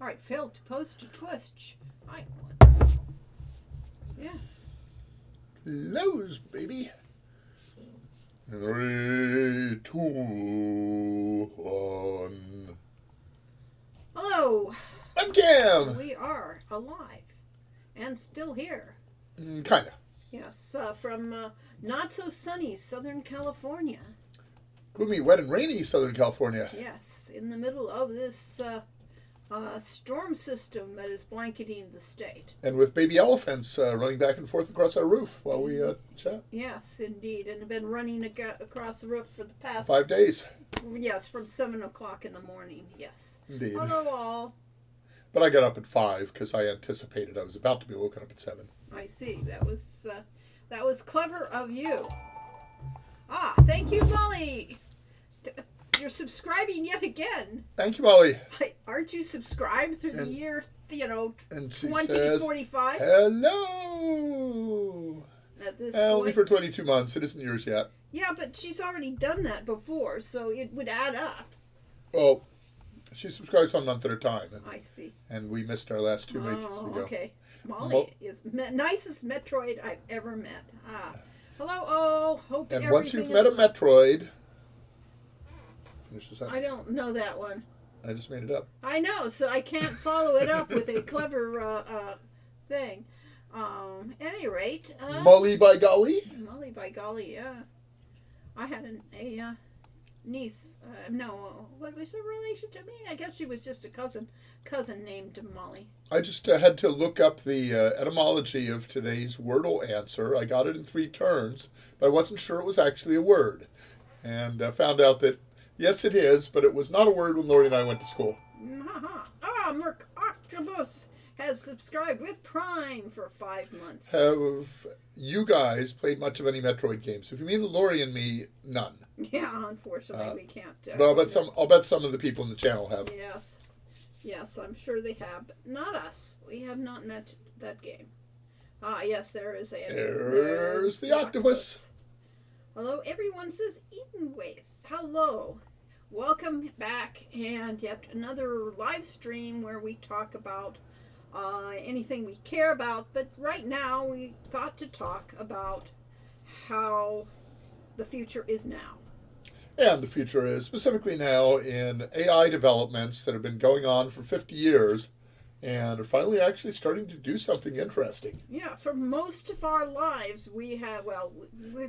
All right, failed to post to Twitch. I Yes. Close, baby. 3, 2, 1. Hello. I'm Cam. We are alive and still here. Kinda. Yes, from not so sunny Southern California. Gloomy, wet, and rainy Southern California. Yes, in the middle of this storm system that is blanketing the state. And with baby elephants running back and forth across our roof while we chat. Yes, indeed, and have been running across the roof for the past 5 days. Yes, from 7 o'clock in the morning. Yes. Indeed. Hello, all. But I got up at 5 because I anticipated I was about to be woken up at 7. I see. That was clever of you. Ah, thank you, Molly. You're subscribing yet again. Thank you, Molly. Aren't you subscribed through the year, and she 2045? Hello. At this Only point. for 22 months. It isn't yours yet. Yeah, but she's already done that before, so it would add up. Oh, she subscribes 1 month at a time. I see. And we missed our last 2 weeks ago. Okay. Molly is nicest Metroid I've ever met. Hello, all. Hope and everything once you've is met a well. Metroid, finish the sentence. I don't know that one. I just made it up. I know, so I can't follow it up with a clever thing. Any rate, Molly by golly. Molly by golly, yeah. I had a niece. No, what was her relation to me? I guess she was just a cousin named Molly. I just had to look up the etymology of today's Wordle answer. I got it in 3 turns, but I wasn't sure it was actually a word. And found out that, yes, it is, but it was not a word when Lori and I went to school. Merc Octopus has subscribed with Prime for 5 months. Have you guys played much of any Metroid games? If you mean Lori and me, none. Yeah, unfortunately, we can't. Well, I'll bet some of the people in the channel have. Yes, I'm sure they have, but not us. We have not met that game. Yes, there is a... There's the octopus. Hello, everyone, says Edenwaith. Hello. Welcome back, and yet another live stream where we talk about anything we care about, but right now we thought to talk about how the future is now. And the future is specifically now in AI developments that have been going on for 50 years and are finally actually starting to do something interesting. Yeah, for most of our lives, we have,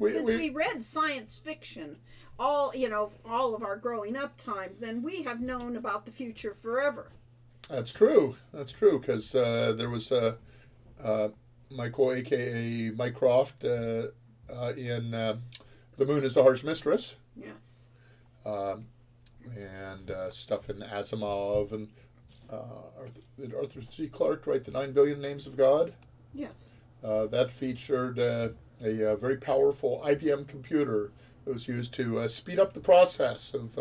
since we read science fiction all of our growing up time, then we have known about the future forever. That's true, because there was Michael, a.k.a. Mycroft, in The Moon is a Harsh Mistress. Yes. And stuff in Asimov and did Arthur C. Clarke write The 9 Billion Names of God? Yes. That featured a very powerful IBM computer that was used to speed up the process of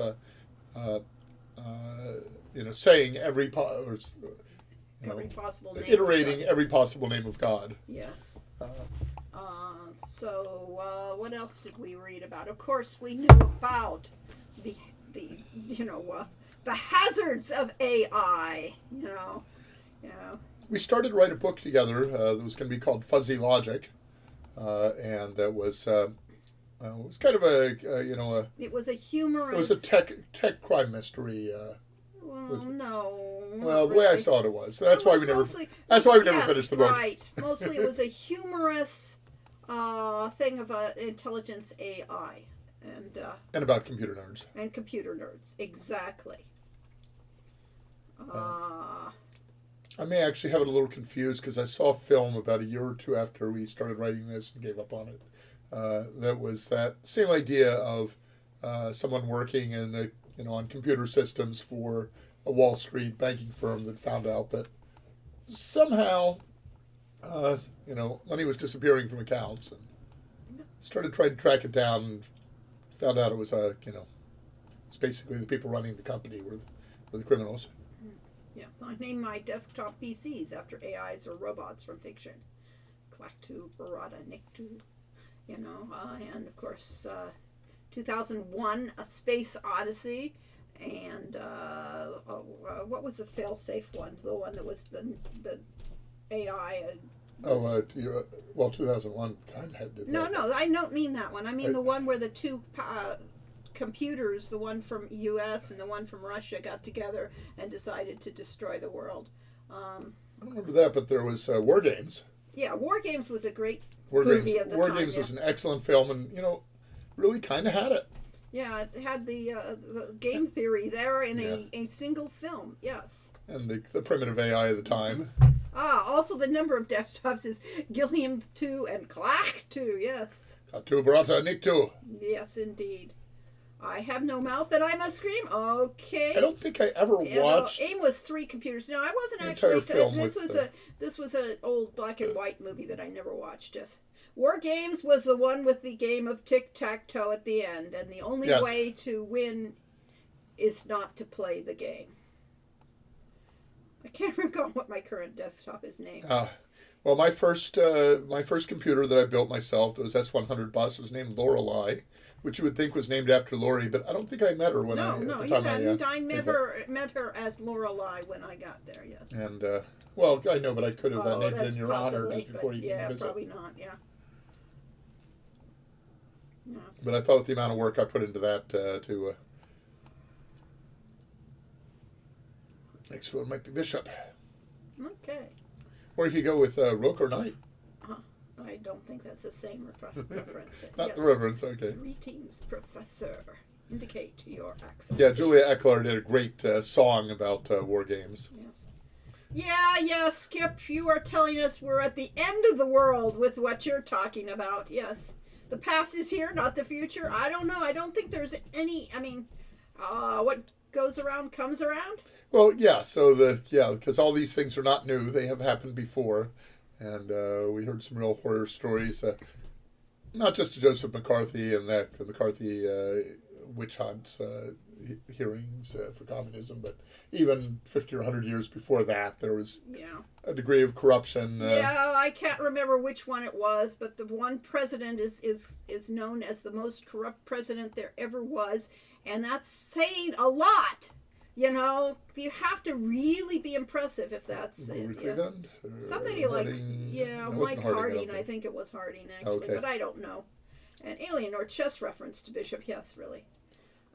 saying every possible name iterating every possible name of God. Yes. So what else did we read about? Of course, we knew about the hazards of AI. We started to write a book together that was going to be called Fuzzy Logic, and that was kind of it was a humorous. It was a tech crime mystery. No. The way I saw it was. That's why we never. That's why we never finished the book. Right. Mostly, it was a humorous thing of intelligence AI and about computer nerds. And computer nerds, exactly. I may actually have it a little confused because I saw a film about a year or 2 after we started writing this and gave up on it. That was that same idea of someone working on computer systems for a Wall Street banking firm that found out that somehow money was disappearing from accounts, and started trying to track it down and found out it was it's basically the people running the company were the criminals. Yeah, I named my desktop PCs after AIs or robots from fiction. Clactu, Barada, Nictu, and of course 2001, A Space Odyssey, and what was the fail-safe one? The one that was the AI. Oh, 2001 kind of did that. No, I don't mean that one. I mean the one where the two computers, the one from U.S. and the one from Russia, got together and decided to destroy the world. I don't remember that, but there was War Games. Yeah, War Games was a great movie of the time. War Games was an excellent film, and really kind of had it. Yeah, it had the game theory there in a single film. Yes. And the primitive AI of the time. Also the number of desktops is Gilliam 2 and Clack 2. Yes. Katu Barata Niktu. Yes, indeed. I have no mouth and I must scream. Okay. I don't think I ever watched. AIM was 3 computers. No, I wasn't the actually. entire film This was an old black and white movie that I never watched. Just War Games was the one with the game of tic-tac-toe at the end, and the only way to win is not to play the game. I can't recall what my current desktop is named. Well, my first computer that I built myself, the S100 bus, was named Lorelei, which you would think was named after Lori, but I don't think I met her when I met her as Lorelei when I got there. Yes. And well, I know, but I could have named it in your honor just before you visit. Yeah, probably not. Yeah. Yes. But I thought with the amount of work I put into that next one might be Bishop. Okay. Or you could go with Rook or Knight. I don't think that's the same reference. Not the reference, okay. Greetings, Professor. Indicate your access. Yeah, Julia Eckler did a great song about War Games. Yes. Yeah, Skip, you are telling us we're at the end of the world with what you're talking about. Yes. The past is here, not the future. I don't know. I don't think there's any, what goes around comes around. Well, yeah, because all these things are not new. They have happened before. And we heard some real horror stories, not just to Joseph McCarthy and the McCarthy witch hunts, hearings for communism, but even 50 or 100 years before that, there was a degree of corruption. I can't remember which one it was, but the one president is known as the most corrupt president there ever was, and that's saying a lot. You have to really be impressive if that's somebody like Mike Harding. I think it was Harding actually, but I don't know. And Alien or chess reference to Bishop, yes, really.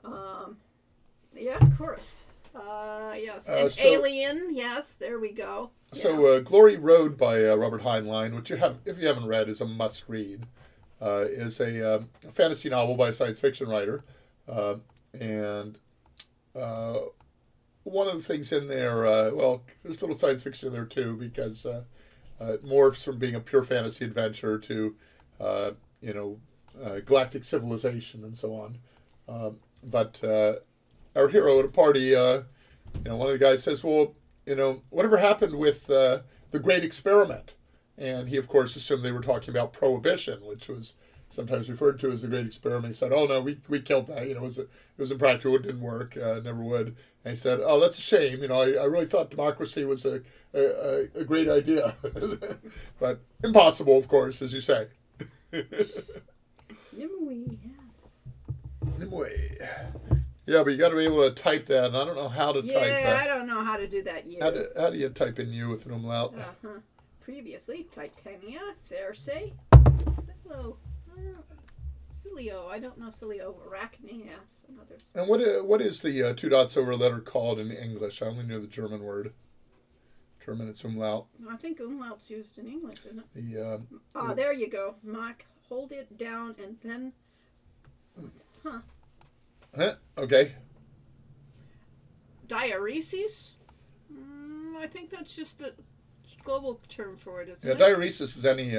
Of course. Yes, and Alien, yes, there we go. So Glory Road by Robert Heinlein, which if you haven't read, is a must read. Is a fantasy novel by a science fiction writer, and. One of the things in there, there's a little science fiction in there too, because it morphs from being a pure fantasy adventure to, galactic civilization and so on. But our hero at a party, one of the guys says, well, whatever happened with the Great Experiment? And he, of course, assumed they were talking about prohibition, which was sometimes referred to as the Great Experiment. He said, "Oh no, we killed that. It was impractical. It didn't work. Never would." And he said, "Oh, that's a shame. I really thought democracy was a great idea, but impossible, of course, as you say." Nimue, yes. Nimue. Yeah, but you got to be able to type that, and I don't know how to type that. Yeah, I don't know how to do that yet. How do you type in "you" with an umlaut? Previously, Titania, Circe, Cilio, I don't know Cilio, Arachne, yes, and others. And what is the 2 dots over letter called in English? I only know the German word. German, it's umlaut. I think umlaut's used in English, isn't it? There you go. Mike, hold it down and then... Okay. Diaeresis? I think that's just the global term for it, isn't it? Diaeresis is any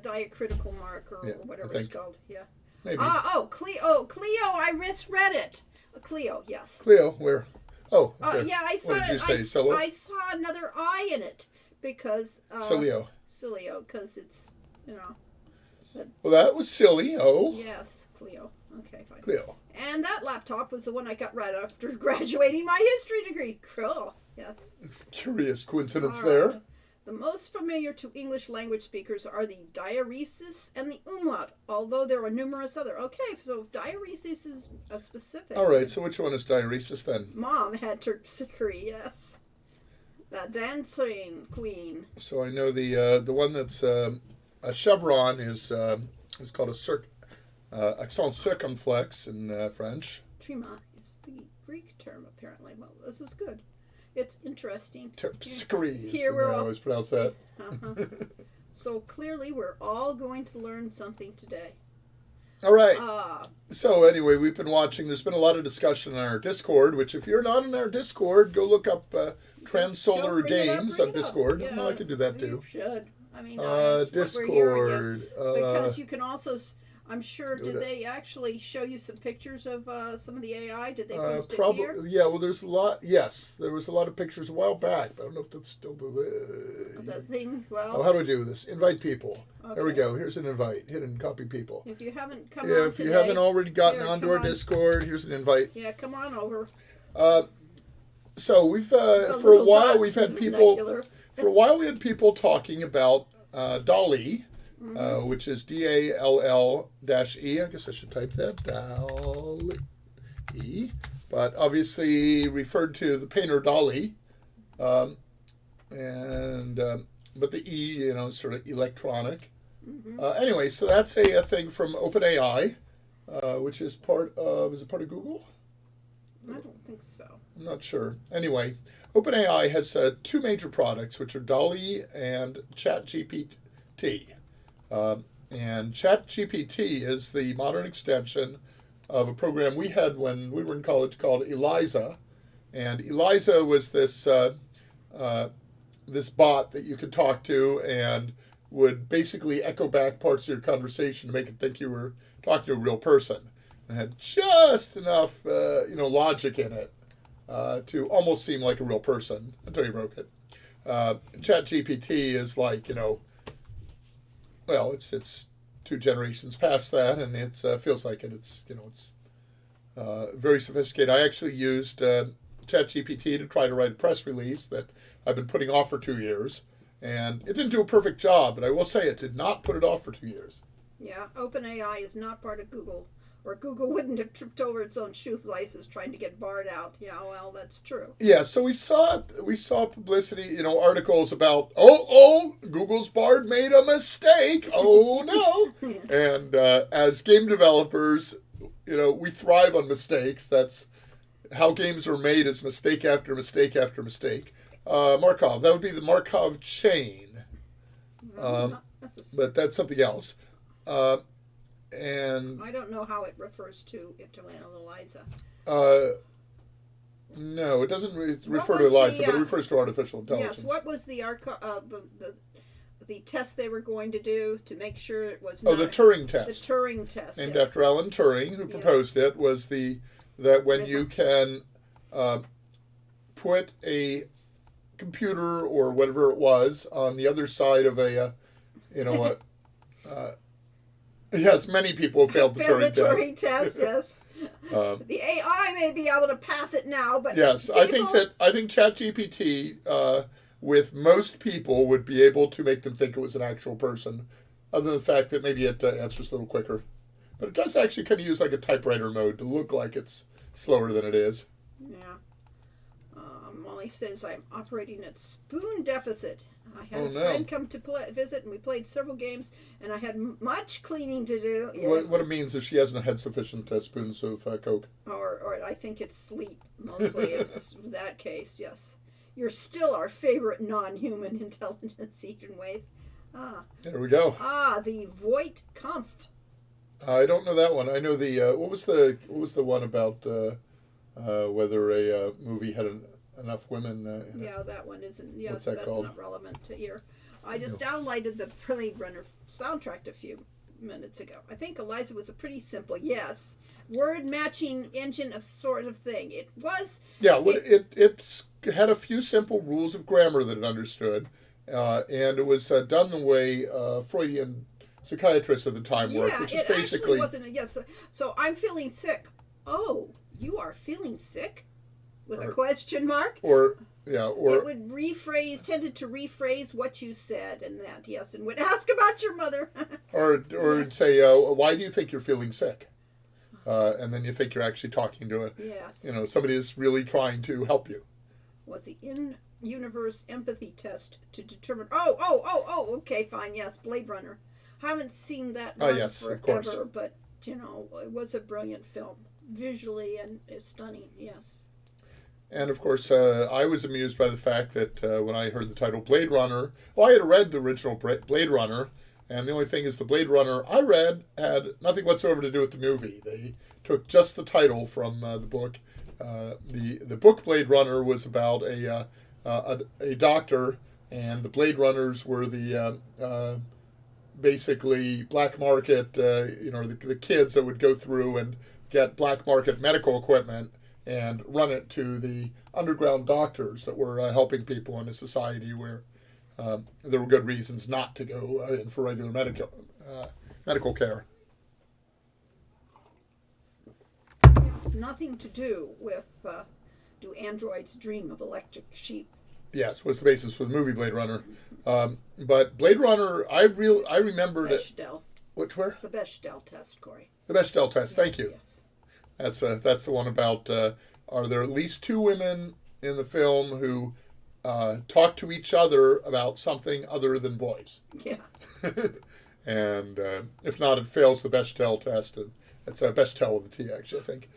diacritical mark or whatever it's called. Yeah. Maybe. Cleo, I misread it. Cleo, yes. Cleo, where? Oh. I saw what did you say, Silo? I saw another I in it because Cilio, because it's well, that was silly. Oh. Yes, Cleo. Okay, fine. Cleo. And that laptop was the one I got right after graduating my history degree. Cool. Yes. Curious coincidence there. The The most familiar to English language speakers are the diaeresis and the umlaut, although there are numerous other. Okay, so diaeresis is a specific. All right, so which one is diaeresis then? Mom had terpsichore, yes. The dancing queen. So I know the one that's a chevron is called a accent circumflex in French. Trima is the Greek term, apparently. Well, this is good. It's interesting. Terpsichore is Here the we're way I all- always pronounce that. Uh-huh. So clearly we're all going to learn something today. All right. Ah, So anyway, we've been watching. There's been a lot of discussion on our Discord, which if you're not in our Discord, go look up Trans Solar bring it up, Games bring on it up. Discord. Yeah, Well, I could do that too. You should. I mean, what we're hearing Discord. because you can also, I'm sure, go did to- they actually show you some pictures of some of the AI? Did they post it Probably, here? yeah. Well, there's a lot. Yes, there was a lot of pictures a while back, but I don't know if that's still The thing, well, Oh, how do I do this? Invite people. There we Okay. go. Here's an invite. Hit and copy people. if you haven't come on If today, you haven't already gotten here, onto come our on. Discord, here's an invite. Yeah, come on over. So we've The for a little while dots we've had is people. vernacular. For a while we had people talking about DALL-E, Mm-hmm. which is DALL-E. I guess I should type that DALL-E, but obviously referred to the painter Dali, but the E, is sort of electronic. Mm-hmm. Anyway, so that's a thing from OpenAI, which is part of Google? I don't think so. I'm not sure. Anyway, OpenAI has two major products, which are DALL-E and ChatGPT. And ChatGPT is the modern extension of a program we had when we were in college called ELIZA. And ELIZA was this this bot that you could talk to and would basically echo back parts of your conversation to make it think you were talking to a real person. And had just enough, logic in it to almost seem like a real person until you broke it. ChatGPT is like, well, it's 2 generations past that, and it feels like it. It's very sophisticated. I actually used ChatGPT to try to write a press release that I've been putting off for 2 years, and it didn't do a perfect job. But I will say it did not put it off for 2 years. Yeah, OpenAI is not part of Google, or Google wouldn't have tripped over its own shoelaces trying to get Bard out. Yeah, well, that's true. Yeah, so we saw publicity, articles about Google's Bard made a mistake. Oh no! And as game developers, we thrive on mistakes. That's how games are made, is mistake after mistake after mistake. Markov, that would be the Markov chain, Not necessarily. but that's something else. And I don't know how it refers to Eliza. no, it doesn't refer to was the, ELIZA, but it refers to artificial intelligence. Yes, what was the test they were going to do to make sure it was Oh, not the Turing the test. Turing test? Named yes. after Alan Turing, who Yes. proposed it, was that when you can put a computer or whatever it was on the other side of yes, many people failed the Failed Turing the test. Turing test, yes. The AI may be able to pass it now, but Yes, I think ChatGPT with most people would be able to make them think it was an actual person, other than the fact that maybe it answers a little quicker. But it does actually kind of use like a typewriter mode to look like it's slower than it is. Yeah. Molly says I'm operating at spoon deficit. I had Oh, a no. friend come to visit, and we played several games, and I had much cleaning to do. Yeah. What it means is she hasn't had sufficient spoons of Coke. Or I think it's sleep, mostly, if it's that case, yes. You're still our favorite non-human intelligence, Eden Wade. There we go. The Voight Kampf. I don't know that one. I know the what was the one about whether a movie had enough women in it. Yeah, that one isn't. Yes, What's that that's called? not relevant to here. I just downloaded the Blade Runner soundtrack a few minutes ago. I think Eliza was a pretty simple, yes, word matching engine of sort of thing. It was. Yeah, it had a few simple rules of grammar that it understood, and it was done the way Freudian psychiatrists at the time worked, which is it basically actually wasn't. Yes, so I'm feeling sick. Oh, you are feeling sick? With a question mark? or Yeah, it would tended to rephrase what you said and that, yes, and would ask about your mother. or say, why do you think you're feeling sick? And then you think you're actually talking to yes. Somebody is really trying to help you. Was the in-universe empathy test to determine... Oh, okay, fine, yes, Blade Runner. I haven't seen that one yes, forever, of course. But, it was a brilliant film. Visually and it's stunning, yes. And of course, I was amused by the fact that when I heard the title Blade Runner, I had read the original Blade Runner, and the only thing is the Blade Runner I read had nothing whatsoever to do with the movie. They took just the title from the book. The book Blade Runner was about a doctor, and the Blade Runners were the basically black market, the kids that would go through and get black market medical equipment and run it to the underground doctors that were helping people in a society where there were good reasons not to go in for regular medical care. It's nothing to do with Do Androids Dream of Electric Sheep? Yes, was the basis for the movie Blade Runner. But Blade Runner, I remembered Bechdel. it. Which were? The Bechdel test, Corey. The Bechdel test, thank you. Yes. That's the one about, are there at least two women in the film who talk to each other about something other than boys? Yeah. And if not, it fails the Bechdel test. And it's a Bechdel with a T, actually, I think.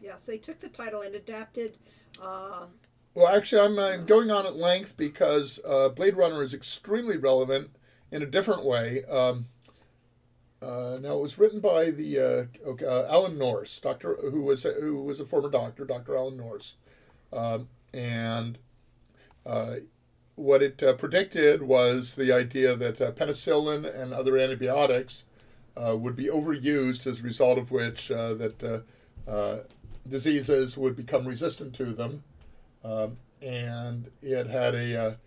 Yes, they took the title and adapted... Well, actually, I'm going on at length because Blade Runner is extremely relevant in a different way. Now, it was written by the Alan Norse, who was a former doctor, Dr. Alan Norse, and what it predicted was the idea that penicillin and other antibiotics would be overused, as a result of which diseases would become resistant to them. And it had a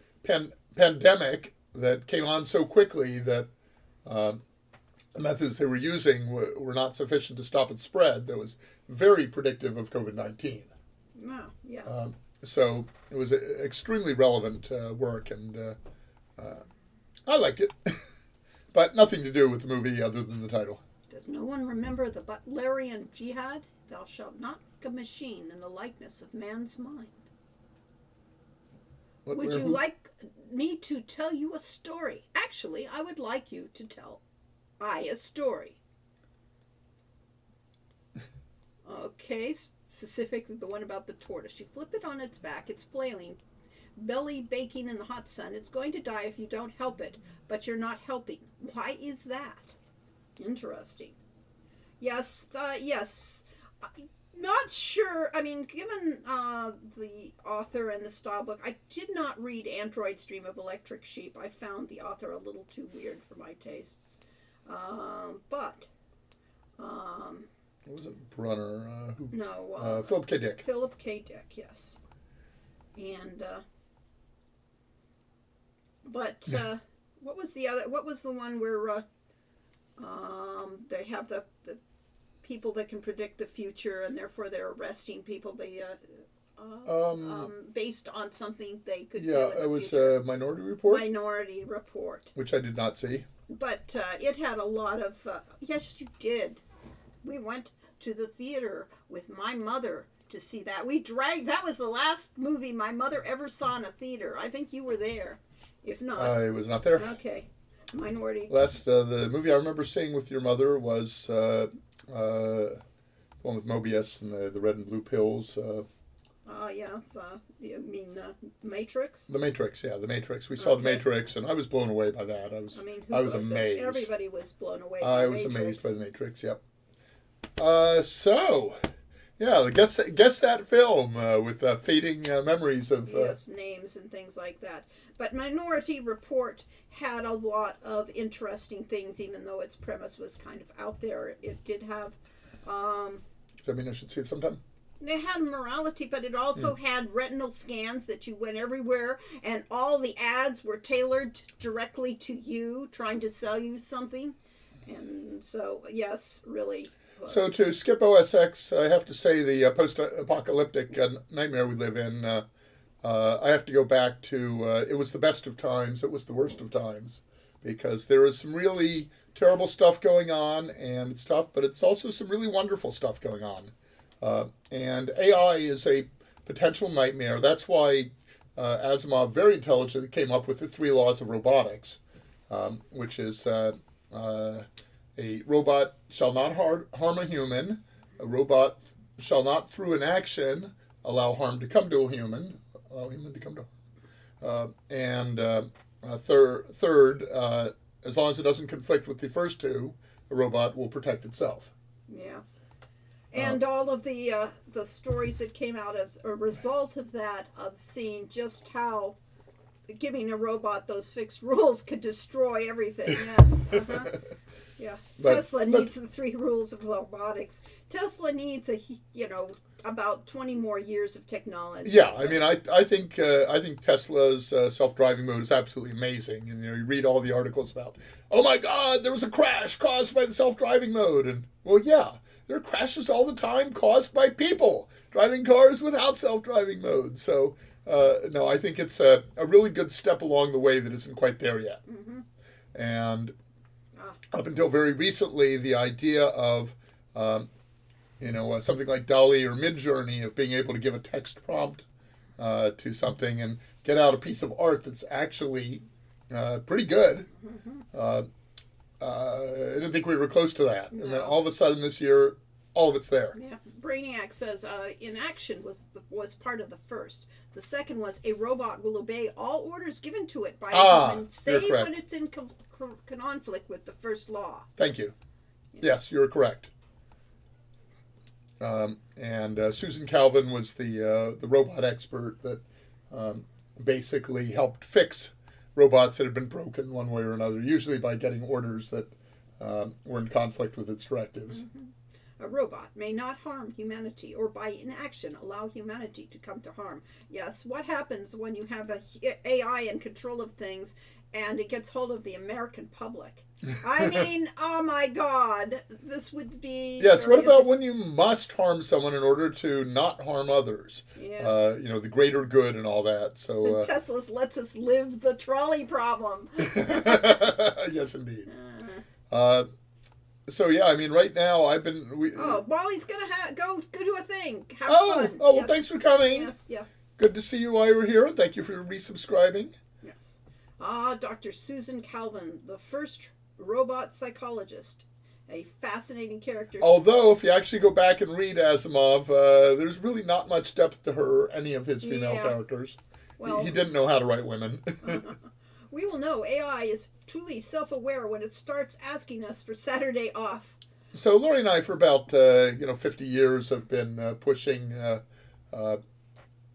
pandemic that came on so quickly that the methods they were using were not sufficient to stop its spread. That was very predictive of COVID-19. Wow, yeah. So it was extremely relevant work, and I liked it. But nothing to do with the movie other than the title. Does no one remember the Butlerian Jihad? Thou shalt not make a machine in the likeness of man's mind. Would you like me to tell you a story? Actually, I would like you to tell a story. Okay, specifically the one about the tortoise. You flip it on its back, it's flailing, belly baking in the hot sun. It's going to die if you don't help it, but you're not helping. Why is that? Interesting. Yes, yes. Not sure. I mean, given the author and the style book, I did not read Android's Dream of Electric Sheep. I found the author a little too weird for my tastes. But it wasn't Brunner. No. Philip K. Dick. Philip K. Dick, yes. And but what was the other? What was the one where they have the people that can predict the future, and therefore they're arresting people they based on something they could do in the it was future. Minority Report. Minority Report, which I did not see. But it had a lot of yes, you did. We went to the theater with my mother to see that. That was the last movie my mother ever saw in a theater. I think you were there. If not, I was not there. Okay. Minority. Last the movie I remember seeing with your mother was the one with Mobius and the red and blue pills. Yes. You mean Matrix? The Matrix, yeah, The Matrix. We saw The Matrix, and I was blown away by that. I was amazed. Everybody was blown away. I was amazed by The Matrix. Yep. So, yeah, guess that film with fading memories of yes, names and things like that. But Minority Report had a lot of interesting things, even though its premise was kind of out there. It did have. Does that mean I should see it sometime? They had morality, but it also had retinal scans that you went everywhere, and all the ads were tailored directly to you, trying to sell you something. And so, yes, really. So to skip OS X, I have to say the post-apocalyptic nightmare we live in, I have to go back to, it was the best of times, it was the worst of times, because there is some really terrible stuff going on, and it's tough, but it's also some really wonderful stuff going on. And AI is a potential nightmare. That's why Asimov very intelligently came up with the 3 laws of robotics, which is a robot shall not harm a human, a robot shall not through an action allow harm to come to a human, allow human to come to harm. Third, as long as it doesn't conflict with the first 2, a robot will protect itself. Yes. And all of the stories that came out as a result of that, of seeing just how giving a robot those fixed rules could destroy everything. Yes. Yeah. Tesla needs the 3 rules of robotics. Tesla needs about 20 more years of technology. Yeah, so. I mean, I think Tesla's self-driving mode is absolutely amazing. And you read all the articles about, oh my God, there was a crash caused by the self-driving mode, and well, yeah. There are crashes all the time caused by people driving cars without self-driving mode. So, no, I think it's a really good step along the way that isn't quite there yet. Mm-hmm. And up until very recently, the idea of, something like DALL-E or Midjourney, of being able to give a text prompt to something and get out a piece of art that's actually pretty good. Mm-hmm. I didn't think we were close to that. No. And then all of a sudden this year, all of it's there. Yeah. Brainiac says inaction was part of the first. The second was a robot will obey all orders given to it by a human, save when it's in conflict with the first law. Thank you. Yes, you're correct. And Susan Calvin was the robot expert that basically helped fix robots that had been broken one way or another, usually by getting orders that were in conflict with its directives. Mm-hmm. A robot may not harm humanity or by inaction allow humanity to come to harm. Yes, what happens when you have a AI in control of things and it gets hold of the American public? I mean, oh my God, this would be... Yes, what about when you must harm someone in order to not harm others? Yeah. The greater good and all that. So Tesla lets us live the trolley problem. Yes, indeed. So yeah, I mean, right now Wally's gonna go do a thing. Have fun. Oh, well, thanks for coming. Yes, yeah. Good to see you while you're here, and thank you for resubscribing. Yes. Dr. Susan Calvin, the first robot psychologist, a fascinating character. Although, if you actually go back and read Asimov, there's really not much depth to her, any of his female characters. Well, he didn't know how to write women. We will know AI is truly self-aware when it starts asking us for Saturday off. So Lori and I, for about 50 years, have been pushing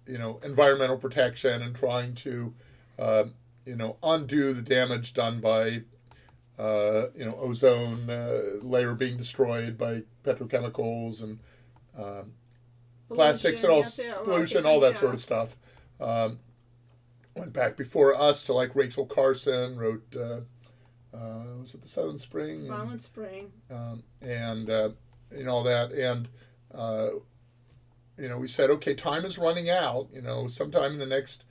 environmental protection and trying to undo the damage done by ozone layer being destroyed by petrochemicals and plastics and all pollution, all that sort of stuff. Went back before us to like Rachel Carson wrote, was it The Silent Spring? Silent Spring. And all that. And, we said, okay, time is running out. Sometime in the next,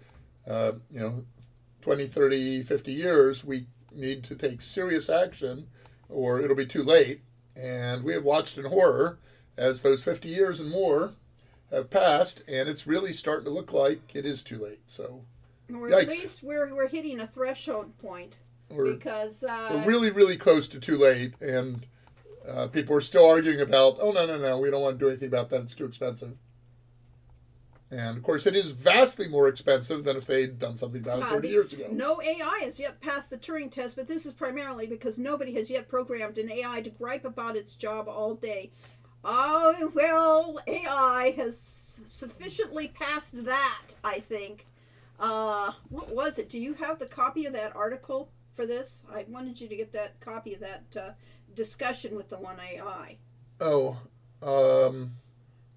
20, 30, 50 years, we need to take serious action or it'll be too late. And we have watched in horror as those 50 years and more have passed, and it's really starting to look like it is too late. So... Or at least we're hitting a threshold point because we're really, really close to too late, and people are still arguing about, oh, no, we don't want to do anything about that, it's too expensive. And, of course, it is vastly more expensive than if they'd done something about it 30 years ago. No AI has yet passed the Turing test, but this is primarily because nobody has yet programmed an AI to gripe about its job all day. Oh, well, AI has sufficiently passed that, I think. What was it? Do you have the copy of that article for this? I wanted you to get that copy of that discussion with the one AI. Oh,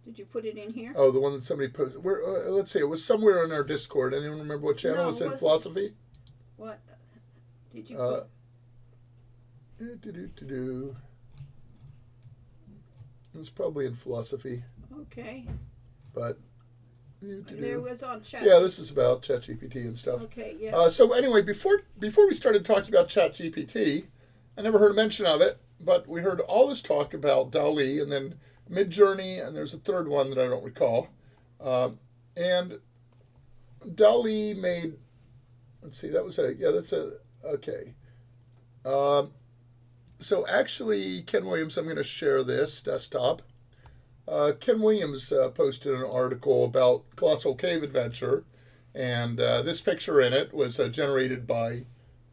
did you put it in here? Oh, the one that somebody posted. Where? Let's see. It was somewhere in our Discord. Anyone remember what channel? Was it in Philosophy? What? Did you put? It was probably in philosophy, Okay. but There was on chat. yeah, this is about ChatGPT and stuff. Okay, yeah. So anyway, before we started talking about ChatGPT, I never heard a mention of it, but we heard all this talk about DALL-E and then Midjourney, and there's a third one that I don't recall. And DALL-E made, let's see, okay. So actually, Ken Williams, I'm going to share this desktop. Ken Williams posted an article about Colossal Cave Adventure, and this picture in it was generated by,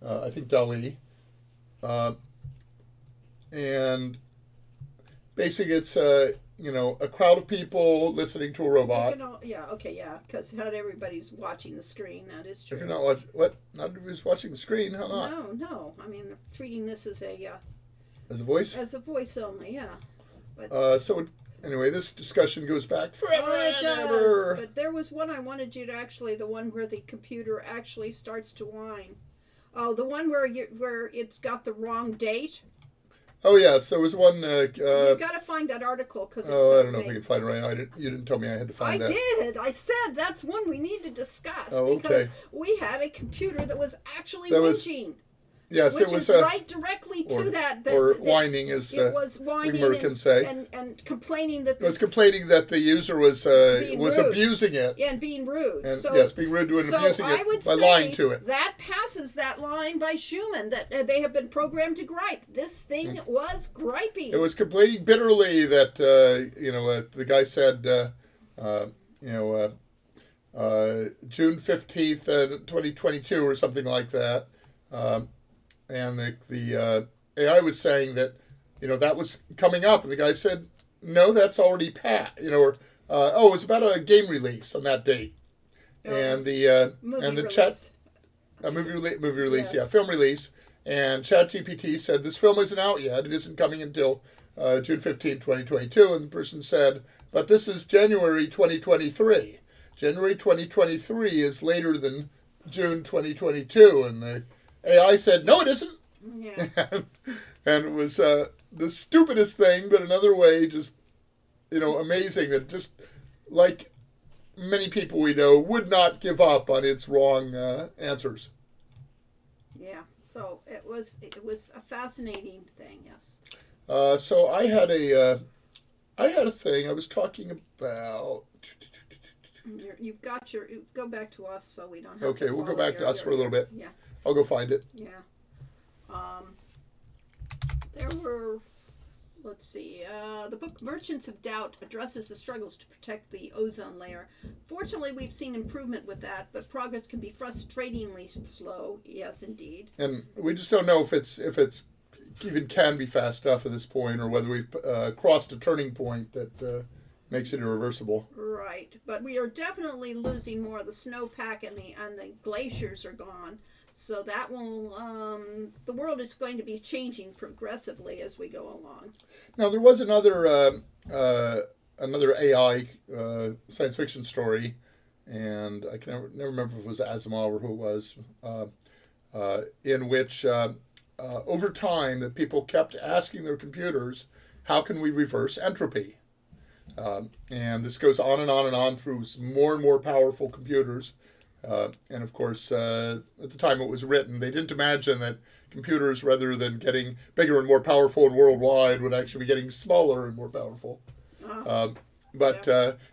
I think, DALL-E. And basically it's, a crowd of people listening to a robot. Because not everybody's watching the screen. That is true. If you're not watching, what? Not everybody's watching the screen? How not? No. I mean, they're treating this as a voice? As a voice only, yeah. But anyway, this discussion goes back forever it and does. ever. But there was one I wanted you to actually, the one where the computer actually starts to whine. Oh, the one where it's got the wrong date. Oh yes, there was one. You got to find that article because. I don't know if I can find it right now. You didn't tell me I had to find that. I did. I said that's one we need to discuss okay. because we had a computer that was actually whinging. Yes, which it was is right directly to that. Or whining, as it was whining we can say, and complaining that it was complaining that the user was abusing it and being rude. And, so yes, being rude to it and abusing it by lying to it. That passes that line by Schumann that they have been programmed to gripe. This thing was griping. It was complaining bitterly that the guy said June 15th, 2022 or something like that. And the AI was saying that, that was coming up. And the guy said, no, that's already passed. It was about a game release on that date. And the chat, movie release, yes. Film release. And ChatGPT said, this film isn't out yet. It isn't coming until June 15, 2022. And the person said, but this is January 2023. January 2023 is later than June 2022. And the AI said, no, it isn't. Yeah. And it was the stupidest thing, but another way, just, amazing that just like many people we know would not give up on its wrong answers. Yeah. So it was a fascinating thing. Yes. So I had a thing I was talking about. You've got go back to us so we don't have Okay, to we'll go follow back to us for a little bit. Yeah. I'll go find it. Yeah. There were, let's see, the book Merchants of Doubt addresses the struggles to protect the ozone layer. Fortunately, we've seen improvement with that, but progress can be frustratingly slow. Yes, indeed. And we just don't know if it's even can be fast enough at this point, or whether we've crossed a turning point that makes it irreversible. Right, but we are definitely losing more of the snowpack, and the glaciers are gone. So that will, the world is going to be changing progressively as we go along. Now, there was another AI science fiction story, and I can never remember if it was Asimov or who it was, in which over time that people kept asking their computers, how can we reverse entropy? And this goes on and on and on through more and more powerful computers. And of course, at the time it was written, they didn't imagine that computers, rather than getting bigger and more powerful and worldwide, would actually be getting smaller and more powerful.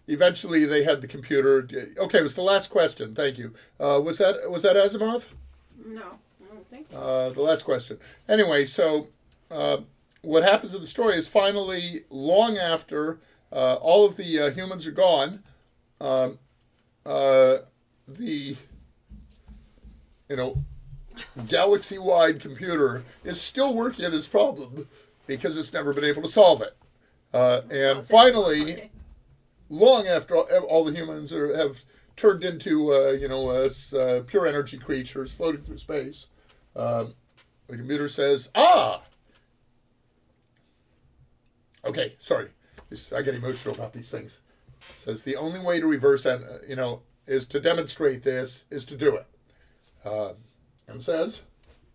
Eventually they had the computer. Okay, it was the last question. Thank you. Was that Asimov? No, I don't think so. The last question. Anyway, so what happens in the story is finally, long after all of the humans are gone, the galaxy-wide computer is still working on this problem because it's never been able to solve it. And finally, long after all the humans have turned into pure energy creatures floating through space, the computer says, okay, sorry, I get emotional about these things. It says the only way to reverse is to demonstrate this, is to do it. And says,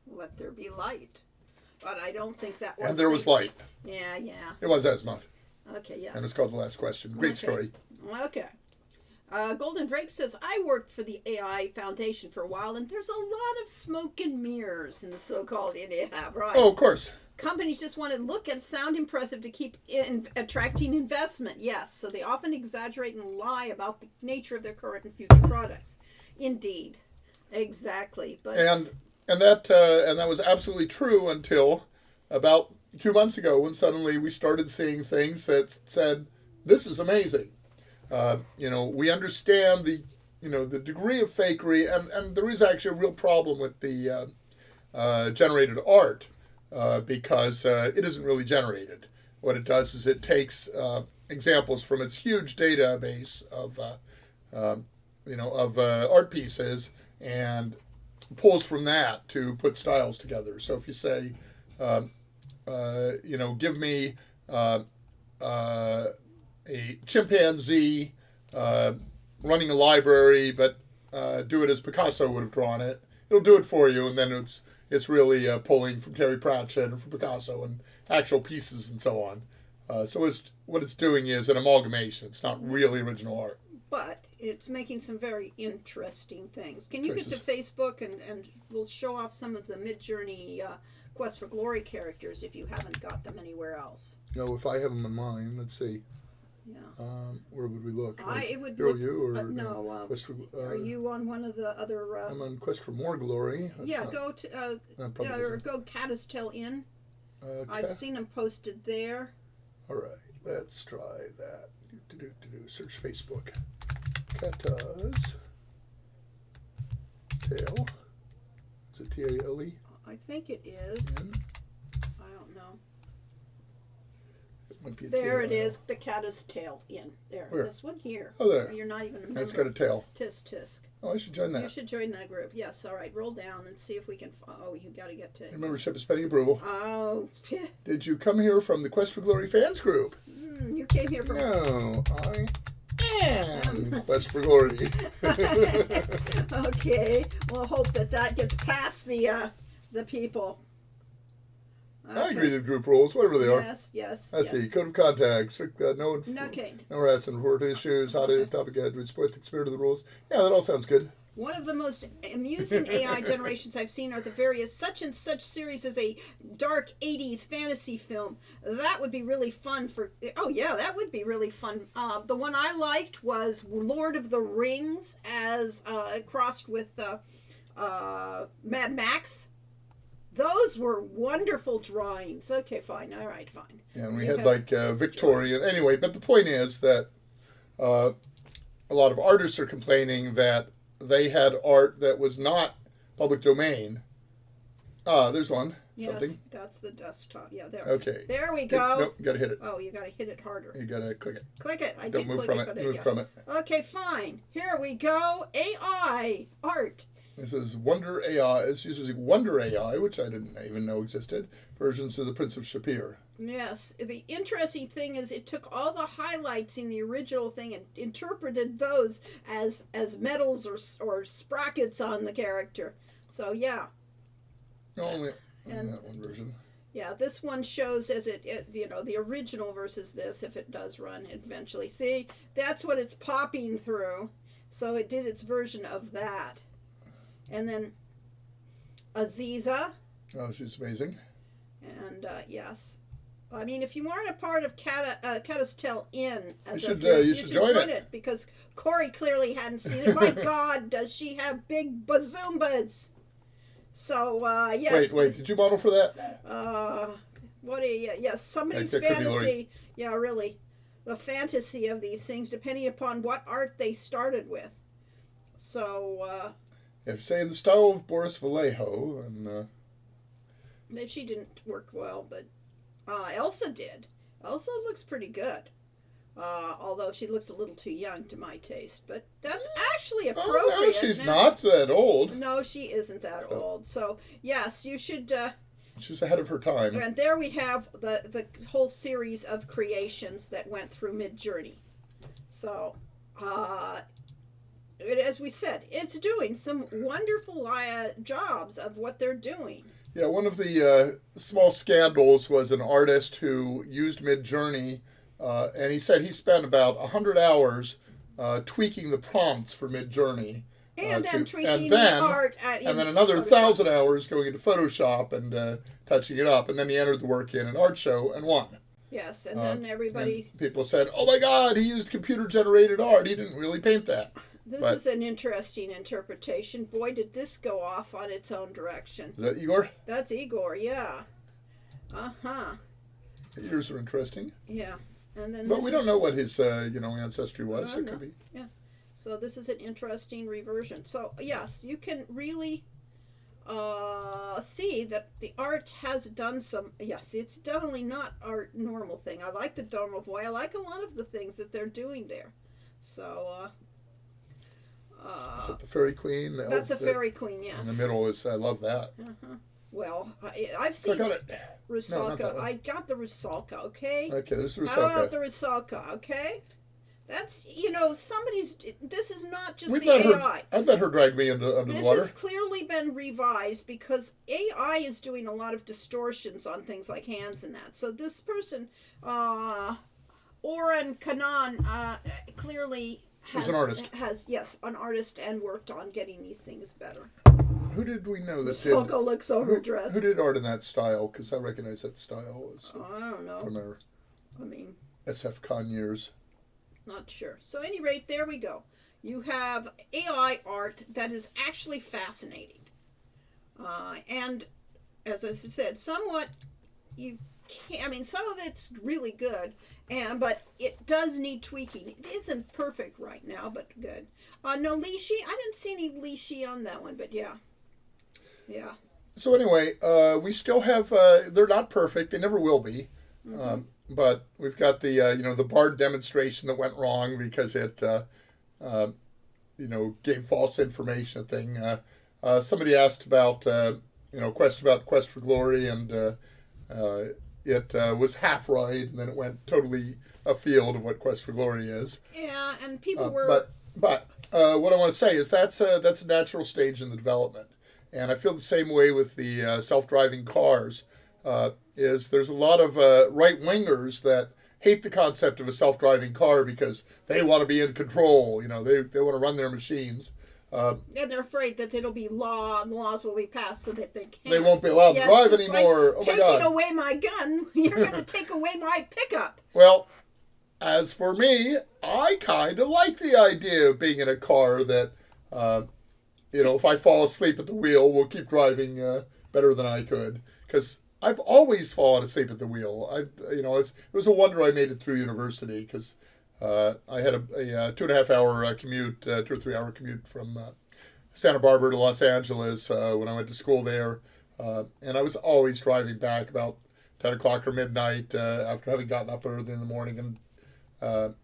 let there be light. But I don't think that was... And there was light. Yeah. It was Asimov. Okay, yes. And it's called The Last Question. Great story. Okay. Golden Drake says, I worked for the AI Foundation for a while, and there's a lot of smoke and mirrors in the so-called India Hub, right? Oh, of course. Companies just want to look and sound impressive to keep attracting investment, yes. So they often exaggerate and lie about the nature of their current and future products. Indeed. Exactly. But And that was absolutely true until about 2 months ago, when suddenly we started seeing things that said, this is amazing. We understand the degree of fakery, and there is actually a real problem with the generated art because it isn't really generated. What it does is it takes examples from its huge database of art pieces and pulls from that to put styles together. So if you say, give me a chimpanzee running a library, but do it as Picasso would have drawn it. It'll do it for you, and then it's really pulling from Terry Pratchett and from Picasso and actual pieces and so on. So what it's doing is an amalgamation. It's not really original art. But it's making some very interesting things. Can you get to Facebook and we'll show off some of the Midjourney Quest for Glory characters if you haven't got them anywhere else? If I have them in mind, let's see. Yeah. Where would we look? It would Hero look, You or no. Quest for, are you on one of the other? I'm on Quest for More Glory. Go to or go Caddis Tail Inn. I've seen them posted there. All right, let's try that. Search Facebook. Caddis Tail. Is it T-A-L-E? I think it is. I don't know. It might be there it is, the Caddis Tail Inn. There. Where? This one here. Oh, there. You're not even a member. It's got a tail. Tisk. Oh, I should join that. You should join that group. Yes, all right. Roll down and see if we can... you got to get to... Your membership is pending approval. Oh. Did you come here from the Quest for Glory fans group? You came here from... No, I am Quest for Glory. Okay. We'll hope that gets past the people. Okay. I agree to the group rules, whatever they are. Yes. Let's see. Code of contact. No harassment, report issues, how to topic add, support the spirit of the rules. Yeah, that all sounds good. One of the most amusing AI generations I've seen are the various such and such series as a dark 80s fantasy film. That would be really fun for... Oh, yeah, that would be really fun. The one I liked was Lord of the Rings as crossed with Mad Max. Those were wonderful drawings. Okay, fine. All right, fine. Yeah, and we had Victorian. Anyway, but the point is that a lot of artists are complaining that they had art that was not public domain. There's one. Yes, something. That's the desktop. Yeah, there. Okay. There we go. Nope, you got to hit it. Oh, you got to hit it harder. You got to click it. Click it. Don't move from it. Move from it. Okay, fine. Here we go. AI art. This is Wonder AI. It's using Wonder AI, which I didn't even know existed, versions of the Prince of Shapir. Yes. The interesting thing is it took all the highlights in the original thing and interpreted those as medals or sprockets on the character. So, yeah. Only in that one version. Yeah, this one shows as the original versus this, if it does run eventually. See, that's what it's popping through. So it did its version of that. And then Aziza. Oh, she's amazing. And yes. I mean, if you weren't a part of Caddis Tail Inn, you should join it. Because Corey clearly hadn't seen it. My God, does she have big bazoombas? So, yes. Wait, did you model for that? Yes, somebody's fantasy. Yeah, really. The fantasy of these things, depending upon what art they started with. So, if you say in the style of Boris Vallejo, and she didn't work well, but Elsa did. Elsa looks pretty good. Although she looks a little too young to my taste, but that's actually appropriate. Oh, no, she's not that old. No, she isn't that old. So yes, you should. She's ahead of her time. And there we have the whole series of creations that went through Midjourney. So, as we said, it's doing some wonderful jobs of what they're doing. Yeah, one of the small scandals was an artist who used Midjourney and he said he spent about 100 hours tweaking the prompts for Midjourney. And then tweaking and the then, art. And then another 1,000 hours going into Photoshop and touching it up. And then he entered the work in an art show and won. Yes, and then everybody... And people said, oh my God, he used computer-generated art. He didn't really paint that. This is an interesting interpretation. Boy, did this go off on its own direction. Is that Igor? That's Igor, yeah. Uh-huh. Yours are interesting. Yeah. And then but we don't know what his ancestry was. It no. could be. Yeah. So this is an interesting reversion. So yes, you can really see that the art has done some. Yes, it's definitely not our normal thing. I like the Domovoy. I like a lot of the things that they're doing there. So. Is that the Fairy Queen? That's a Fairy Queen. Yes. In the middle is. I love that. Uh-huh. Well, I've seen. I got it. Rusalka. No, I got the Rusalka. Okay. Okay, there's Rusalka. How about the Rusalka? Okay. That's, somebody's, this is not just We've the let AI. I've let her drag me under the This water. has clearly been revised because AI is doing a lot of distortions on things like hands and that. So this person, Oren Kanan, clearly He's an artist. Yes, an artist and worked on getting these things better. Who did we know that Rusalka looks overdressed. Who did art in that style? Because I recognize that style I don't know. from our SF Con years. Not sure. So, at any rate, there we go. You have AI art that is actually fascinating. And, as I said, somewhat, some of it's really good, but it does need tweaking. It isn't perfect right now, but good. No Lishi. I didn't see any Lishi on that one, but yeah. Yeah. So, anyway, we still have, they're not perfect. They never will be. Mm-hmm. But we've got the the BARD demonstration that went wrong because it gave false information. Thing. Somebody asked about question about Quest for Glory, and it was half right, and then it went totally afield of what Quest for Glory is. Yeah, and people were. But what I want to say is that's a natural stage in the development, and I feel the same way with the self-driving cars. Is there's a lot of right-wingers that hate the concept of a self-driving car because they want to be in control. They want to run their machines. And they're afraid that it'll be laws will be passed so that they can't. They won't be allowed to drive anymore. Like, taking away my gun, you're going to take away my pickup. Well, as for me, I kind of like the idea of being in a car that, if I fall asleep at the wheel, will keep driving better than I could. Because I've always fallen asleep at the wheel. It was a wonder I made it through university because I had a 2.5 hour commute, 2 or 3 hour commute from Santa Barbara to Los Angeles when I went to school there. And I was always driving back about 10 o'clock or midnight after having gotten up early in the morning. And,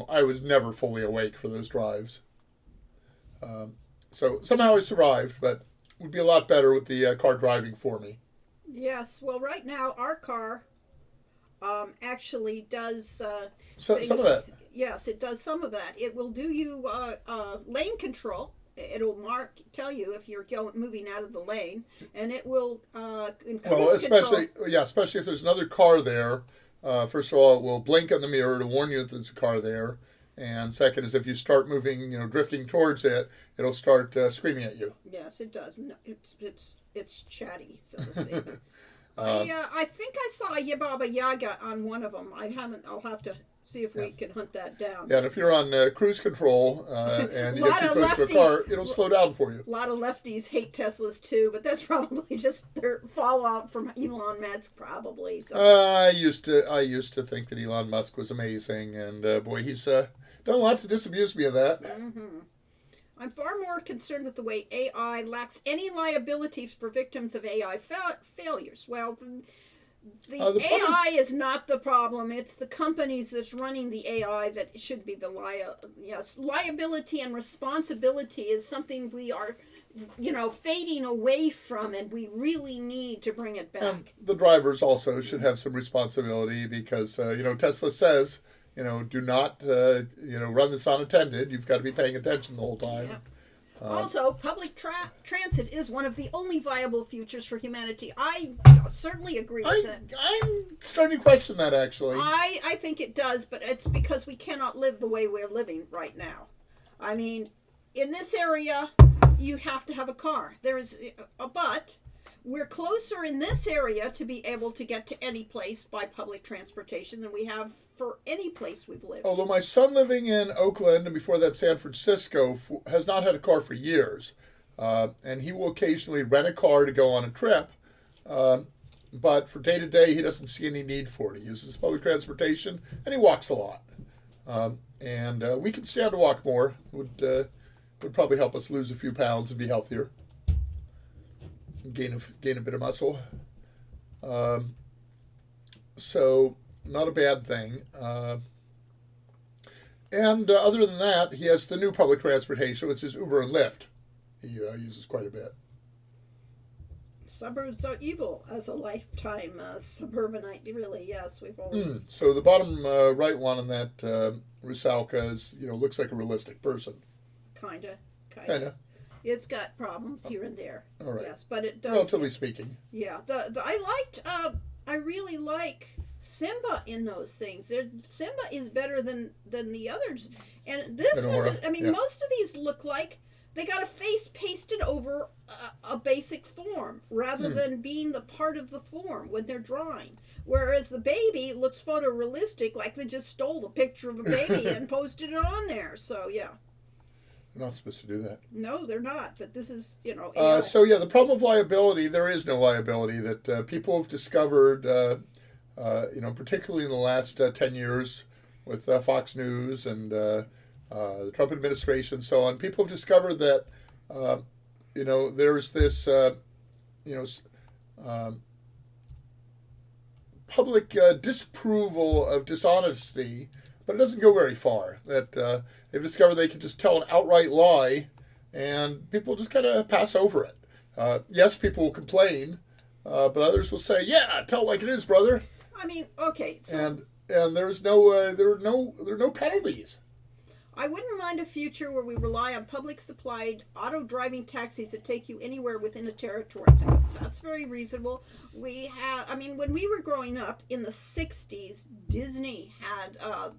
I was never fully awake for those drives. So somehow I survived, but it would be a lot better with the car driving for me. Yes, well, right now our car actually does some of that. Yes, it does some of that. It will do you lane control. It'll tell you if you're moving out of the lane, and it will especially if there's another car there. First of all, it will blink on the mirror to warn you that there's a car there. And second is if you start moving, drifting towards it, it'll start screaming at you. Yes, it does. No, it's chatty, so to speak. I think I saw a Baba Yaga on one of them. I'll have to see if we can hunt that down. Yeah, and if you're on cruise control and you get too close to a car, it'll slow down for you. A lot of lefties hate Teslas too, but that's probably just their fallout from Elon Musk, probably. So. I used to think that Elon Musk was amazing, and boy, he's done a lot to disabuse me of that. Mm-hmm. I'm far more concerned with the way AI lacks any liability for victims of AI failures. Well, the AI is not the problem. It's the companies that's running the AI that should be the liability and responsibility is something we are, fading away from, and we really need to bring it back. And the drivers also should have some responsibility because, Tesla says, do not, run this unattended. You've got to be paying attention the whole time. Also, public transit is one of the only viable futures for humanity. I certainly agree with that. I'm starting to question that, actually. I think it does, but it's because we cannot live the way we're living right now. I mean, in this area, you have to have a car. But we're closer in this area to be able to get to any place by public transportation than we have for any place we've lived. Although my son living in Oakland and before that San Francisco has not had a car for years. And he will occasionally rent a car to go on a trip. But for day to day, he doesn't see any need for it. He uses public transportation and he walks a lot. And we can stand to walk more. Would probably help us lose a few pounds and be healthier. Gain a bit of muscle. So not a bad thing. And other than that, he has the new public transportation, which is Uber and Lyft. He uses quite a bit. Suburbs are evil as a lifetime suburbanite. Really, yes, we've always. So the bottom right one on that Rusalka is, looks like a realistic person. Kinda. It's got problems here and there. All right. Yes, but it does. Relatively speaking. Yeah. I really like Simba in those things. Simba is better than the others. And this one, most of these look like they got a face pasted over a basic form rather than being the part of the form when they're drawing. Whereas the baby looks photorealistic, like they just stole a picture of a baby and posted it on there. So, yeah. They're not supposed to do that. No, they're not. But this is, the problem of liability, there is no liability that people have discovered, particularly in the last 10 years with Fox News and the Trump administration and so on. People have discovered that, there's this, public disapproval of dishonesty, but it doesn't go very far. That they've discovered they can just tell an outright lie, and people just kind of pass over it. Yes, people will complain, but others will say, "Yeah, tell it like it is, brother." I mean, okay, so and there's no there are no penalties. I wouldn't mind a future where we rely on public supplied auto driving taxis that take you anywhere within a territory. That's very reasonable. When we were growing up in the 60s, Disney had a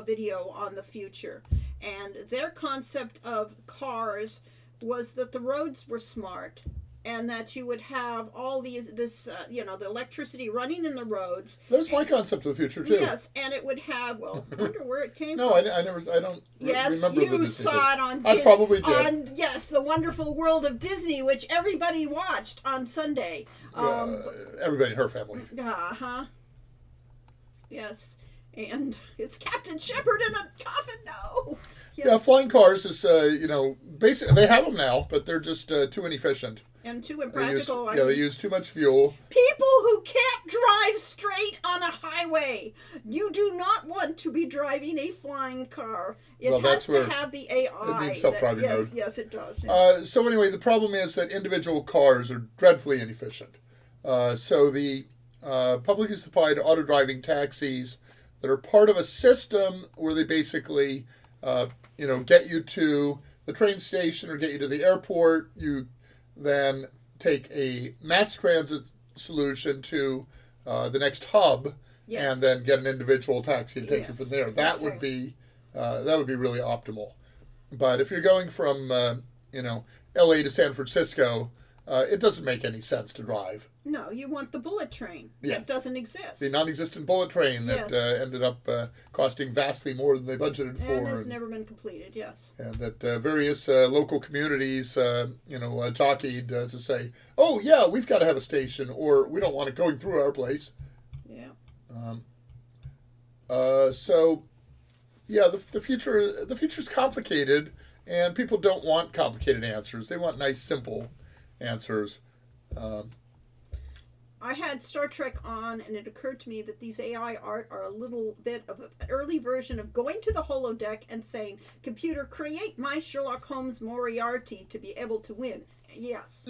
video on the future, and their concept of cars was that the roads were smart and that you would have all the electricity running in the roads. That's my concept of the future too. Yes, and it would have. Well, I wonder where it came from. No, I don't. Yes, remember you saw it on. I probably did. On The Wonderful World of Disney, which everybody watched on Sunday. Everybody in her family. Yes, and it's Captain Shepard in a coffin. No. Yes. Yeah, flying cars is basically they have them now, but they're just too inefficient. And too impractical. They use too much fuel. People who can't drive straight on a highway. You do not want to be driving a flying car. It has to have the AI. It needs self-driving mode. Yes, it does. Yeah. So anyway, the problem is that individual cars are dreadfully inefficient. So the publicly supplied auto driving taxis that are part of a system where they basically, get you to the train station or get you to the airport. You then take a mass transit solution to the next hub, and then get an individual taxi to take you from there. That would be really optimal. But if you're going from LA to San Francisco, it doesn't make any sense to drive. No, you want the bullet train. Yeah. That doesn't exist. The non-existent bullet train that ended up costing vastly more than they budgeted for. And has never been completed, yes. And that various local communities, jockeyed to say, oh, yeah, we've got to have a station, or we don't want it going through our place. Yeah. The future's complicated, and people don't want complicated answers. They want nice, simple answers. I had Star Trek on, and it occurred to me that these AI art are a little bit of an early version of going to the holodeck and saying, "Computer, create my Sherlock Holmes Moriarty to be able to win." Yes.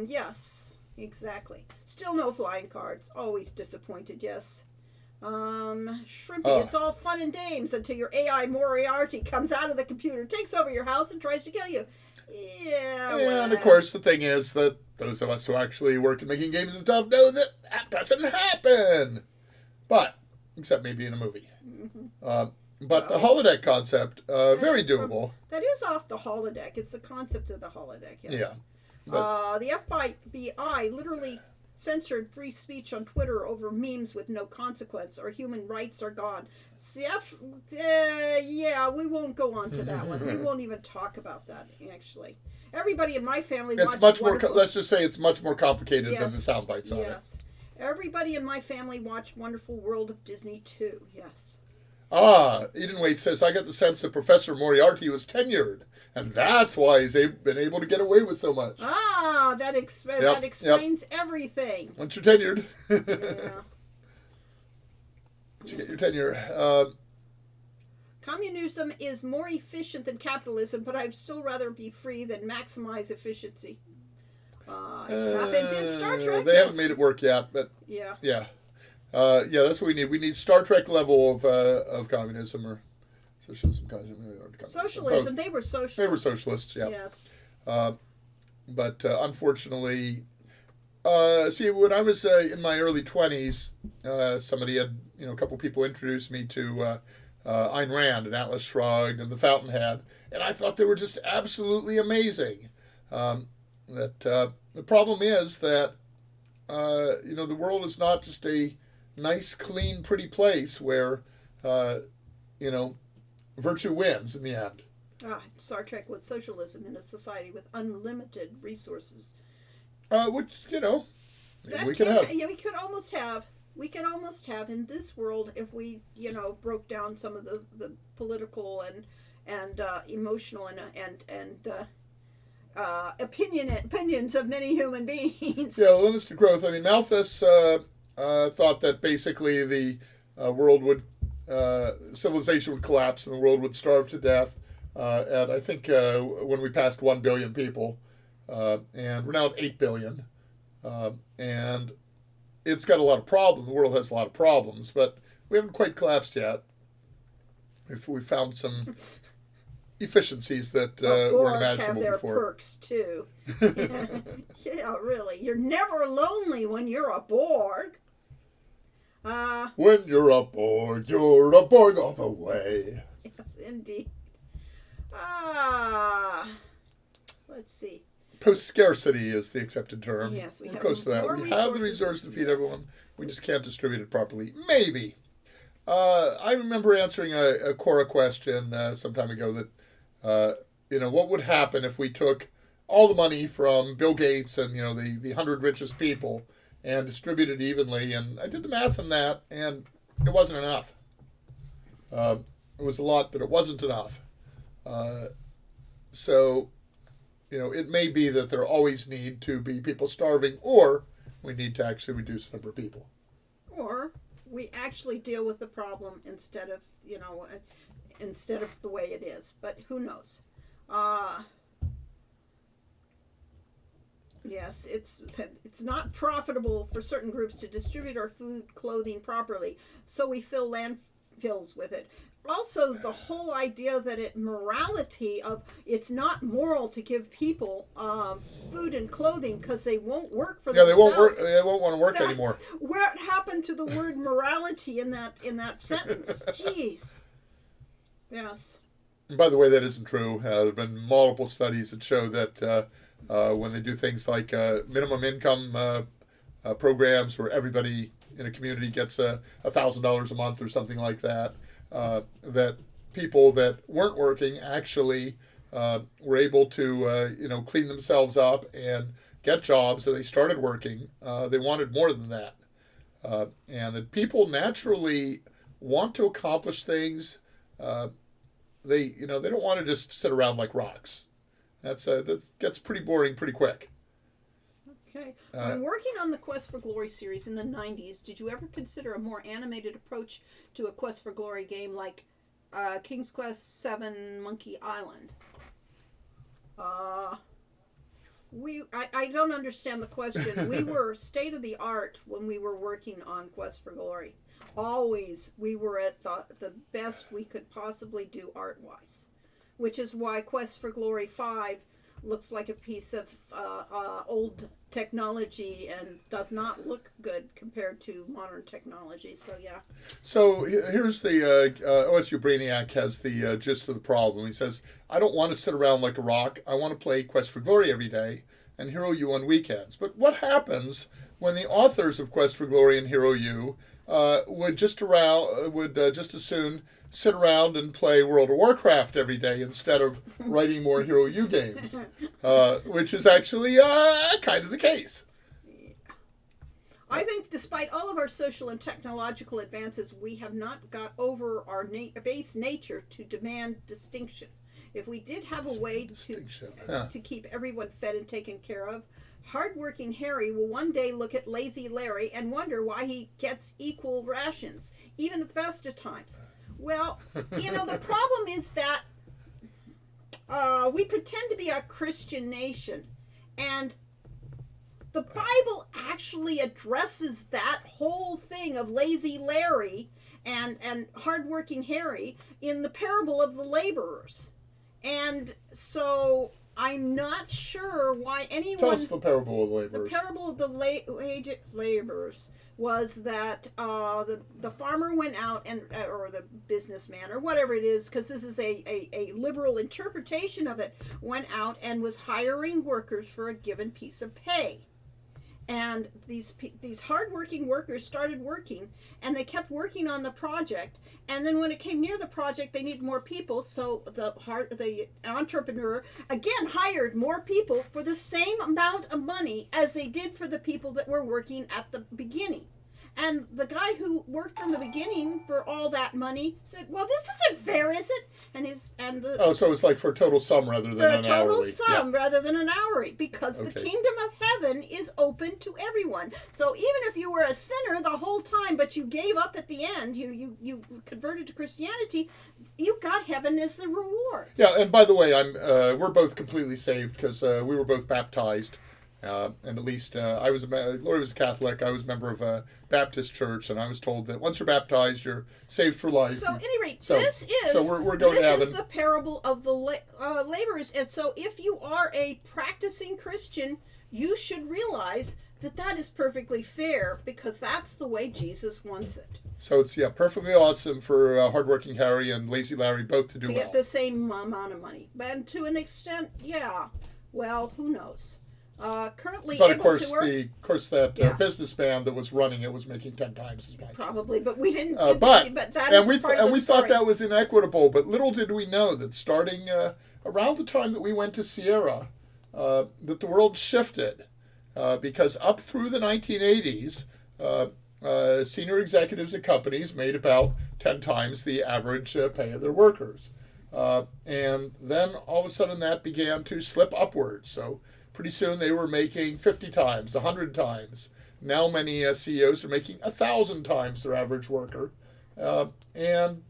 Yes, exactly. Still no flying cars. Always disappointed, yes. Shrimpy, it's all fun and games until your AI Moriarty comes out of the computer, takes over your house, and tries to kill you. Yeah, well. And of course, the thing is that those of us who actually work in making games and stuff know that that doesn't happen. But, except maybe in a movie. But the holodeck concept, very doable. That is off the holodeck. It's the concept of the holodeck. Yes. Yeah. The FBI literally censored free speech on Twitter over memes with no consequence, or human rights are gone. Yeah, we won't go on to that one. We won't even talk about that, actually. Everybody in my family it's watched much Wonderful... more. Let's just say it's much more complicated than the sound bites on it. Yes. Everybody in my family watched Wonderful World of Disney too. Yes. Eden Waite says, I get the sense that Professor Moriarty was tenured, and that's why he's been able to get away with so much. That explains everything. Once you're tenured. Yeah. Once you get your tenure. Communism is more efficient than capitalism, but I'd still rather be free than maximize efficiency. Happened in Star Trek. They haven't made it work yet, but yeah. Yeah, that's what we need. We need Star Trek level of communism or socialism. Socialism. They were socialists. They were socialists. Yeah. Yes. But unfortunately, see, when I was in my early 20s, somebody had, a couple people introduced me to Ayn Rand and Atlas Shrugged and The Fountainhead, and I thought they were just absolutely amazing. The problem is that the world is not just a nice, clean, pretty place where virtue wins in the end. Star Trek was socialism in a society with unlimited resources. Which we could have. Yeah, we could almost have. We could almost have in this world if we broke down some of the political and emotional and opinions of many human beings. Yeah, limited growth. I mean, Malthus thought that basically the world would, civilization would collapse and the world would starve to death. And I think when we passed 1 billion people, and we're now at 8 billion, and it's got a lot of problems. The world has a lot of problems, but we haven't quite collapsed yet. If we found some efficiencies that weren't imaginable have their before. Perks too. Yeah, really. You're never lonely when you're a Borg. When you're a Borg all the way. Yes, indeed. Let's see. Post-scarcity is the accepted term. Yes, we're close to that. We have the resources to feed everyone. We just can't distribute it properly. Maybe. I remember answering a Quora question some time ago that, what would happen if we took all the money from Bill Gates and, the 100 richest people and distributed evenly. And I did the math on that, and it wasn't enough. It was a lot, but it wasn't enough. So, it may be that there always need to be people starving, or we need to actually reduce the number of people. Or we actually deal with the problem instead of the way it is. But who knows? Yes, it's not profitable for certain groups to distribute our food, clothing properly, so we fill landfills with it. Also, the whole idea that morality of it's not moral to give people food and clothing because they won't work for themselves. They won't work. They won't want to work anymore. What happened to the word morality in that sentence? Jeez. Yes. And by the way, that isn't true. There have been multiple studies that show that when they do things like minimum income programs where everybody in a community gets $1,000 a month or something like that, that people that weren't working actually were able to clean themselves up and get jobs, and they started working. They wanted more than that, and that people naturally want to accomplish things. They don't want to just sit around like rocks. That gets pretty boring pretty quick. Okay. When working on the Quest for Glory series in the 90s, did you ever consider a more animated approach to a Quest for Glory game like King's Quest VII Monkey Island? I don't understand the question. We were state of the art when we were working on Quest for Glory. always we were at the best we could possibly do art-wise, which is why Quest for Glory 5 looks like a piece of old technology and does not look good compared to modern technology. So yeah. So here's the OSU Brainiac has the gist of the problem. He says, I don't want to sit around like a rock. I want to play Quest for Glory every day and Hero U on weekends. But what happens when the authors of Quest for Glory and Hero U would just as soon sit around and play World of Warcraft every day instead of writing more Hero U games, which is actually kind of the case. I think despite all of our social and technological advances, we have not got over our base nature to demand distinction. If we did have a way to keep everyone fed and taken care of, hardworking Harry will one day look at lazy Larry and wonder why he gets equal rations, even at the best of times. Well, the problem is that we pretend to be a Christian nation, and the Bible actually addresses that whole thing of lazy Larry and hardworking Harry in the parable of the laborers. And so I'm not sure why anyone... Tell us the parable of the laborers. The parable of the laborers was that the farmer went out and or the businessman or whatever it is, because this is a liberal interpretation of it, went out and was hiring workers for a given piece of pay. And these hardworking workers started working, and they kept working on the project. And then when it came near the project, they needed more people. So the entrepreneur again hired more people for the same amount of money as they did for the people that were working at the beginning. And the guy who worked from the beginning for all that money said, "Well, this isn't fair, is it?" So it's like for a total sum rather than an hourly. For a total sum rather than an hourly, because the kingdom of heaven is open to everyone. So even if you were a sinner the whole time, but you gave up at the end, you converted to Christianity, you got heaven as the reward. Yeah, and by the way, we're both completely saved because we were both baptized. And at least Lori was a Catholic. I was a member of a Baptist church, and I was told that once you're baptized, you're saved for life. So, at any rate, we're going to heaven. This is the parable of the laborers, and so if you are a practicing Christian, you should realize that is perfectly fair, because that's the way Jesus wants it. So it's perfectly awesome for hardworking Harry and lazy Larry both to do well. To get the same amount of money, but to an extent, well, who knows. Currently but able to work. Of course, that businessman that was running it was making 10 times as much. Probably, but we didn't. But that is part of the we story. thought that was inequitable. But little did we know that starting around the time that we went to Sierra, that the world shifted, because up through the 1980s, senior executives at companies made about 10 times the average pay of their workers, and then all of a sudden that began to slip upwards. So pretty soon they were making 50 times, 100 times. Now many CEOs are making 1,000 times their average worker. And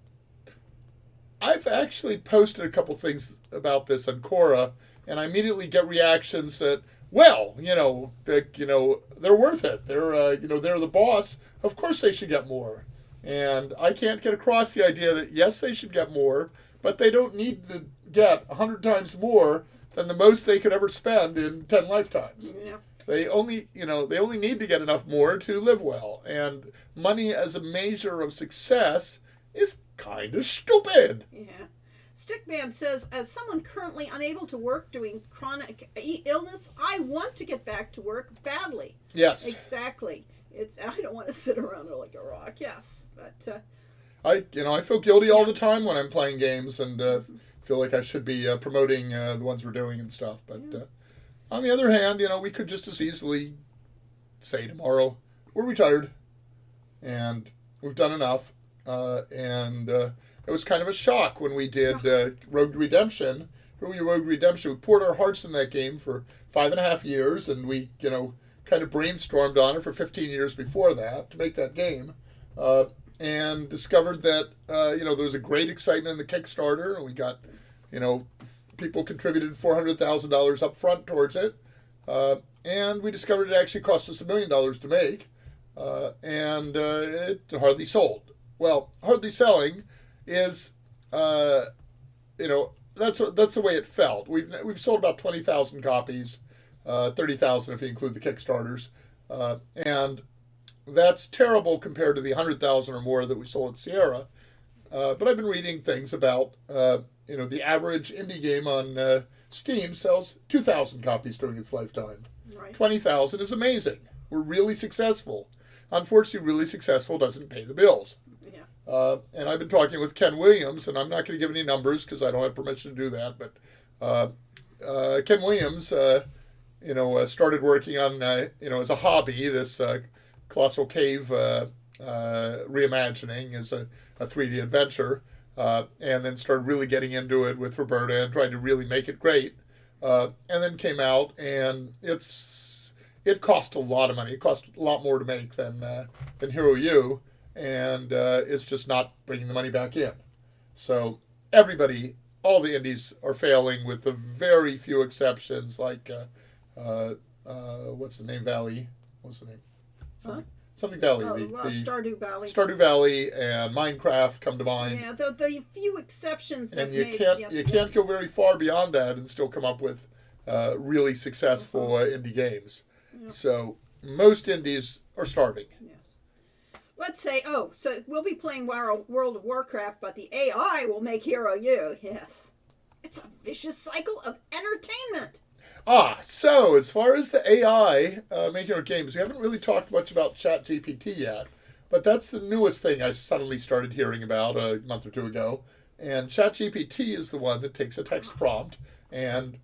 I've actually posted a couple things about this on Quora, and I immediately get reactions that, well, they're worth it. They're the boss. Of course they should get more. And I can't get across the idea that, yes, they should get more, but they don't need to get 100 times more than the most they could ever spend in 10 lifetimes. Yeah. They only need to get enough more to live well. And money as a measure of success is kind of stupid. Yeah. Stickman says, as someone currently unable to work doing chronic illness, I want to get back to work badly. Yes. Exactly. I don't want to sit around there like a rock. Yes, but I feel guilty all the time when I'm playing games and feel like I should be promoting the ones we're doing and stuff. But on the other hand, we could just as easily say tomorrow we're retired and we've done enough. It was kind of a shock when we did Rogue Redemption. We poured our hearts in that game for 5.5 years, and we kind of brainstormed on it for 15 years before that to make that game. And discovered that, there was a great excitement in the Kickstarter, and we got, people contributed $400,000 up front towards it. And we discovered it actually cost us $1 million to make. and it hardly sold. Well, hardly selling is, that's the way it felt. We've sold about 20,000 copies, 30,000 if you include the Kickstarters, and that's terrible compared to the 100,000 or more that we sold at Sierra. But I've been reading things about, the average indie game on Steam sells 2,000 copies during its lifetime. Right. 20,000 is amazing. We're really successful. Unfortunately, really successful doesn't pay the bills. Yeah. And I've been talking with Ken Williams, and I'm not going to give any numbers because I don't have permission to do that. But Ken Williams, started working on, as a hobby, this Colossal Cave reimagining as a 3D adventure, and then started really getting into it with Roberta and trying to really make it great. And then came out, and it cost a lot of money. It cost a lot more to make than Hero U, and it's just not bringing the money back in. So everybody, all the indies are failing with the very few exceptions, like what's the name? Valley. What's the name? Something Valley. Stardew Valley. Stardew Valley and Minecraft come to mind. Yeah, the few exceptions that and you can't go very far beyond that and still come up with really successful indie games. Yep. So most indies are starving. Yes. Let's say, so we'll be playing World of Warcraft, but the AI will make Hero U. Yes. It's a vicious cycle of entertainment. So as far as the AI making our games, we haven't really talked much about ChatGPT yet, but that's the newest thing I suddenly started hearing about a month or two ago. And ChatGPT is the one that takes a text prompt and,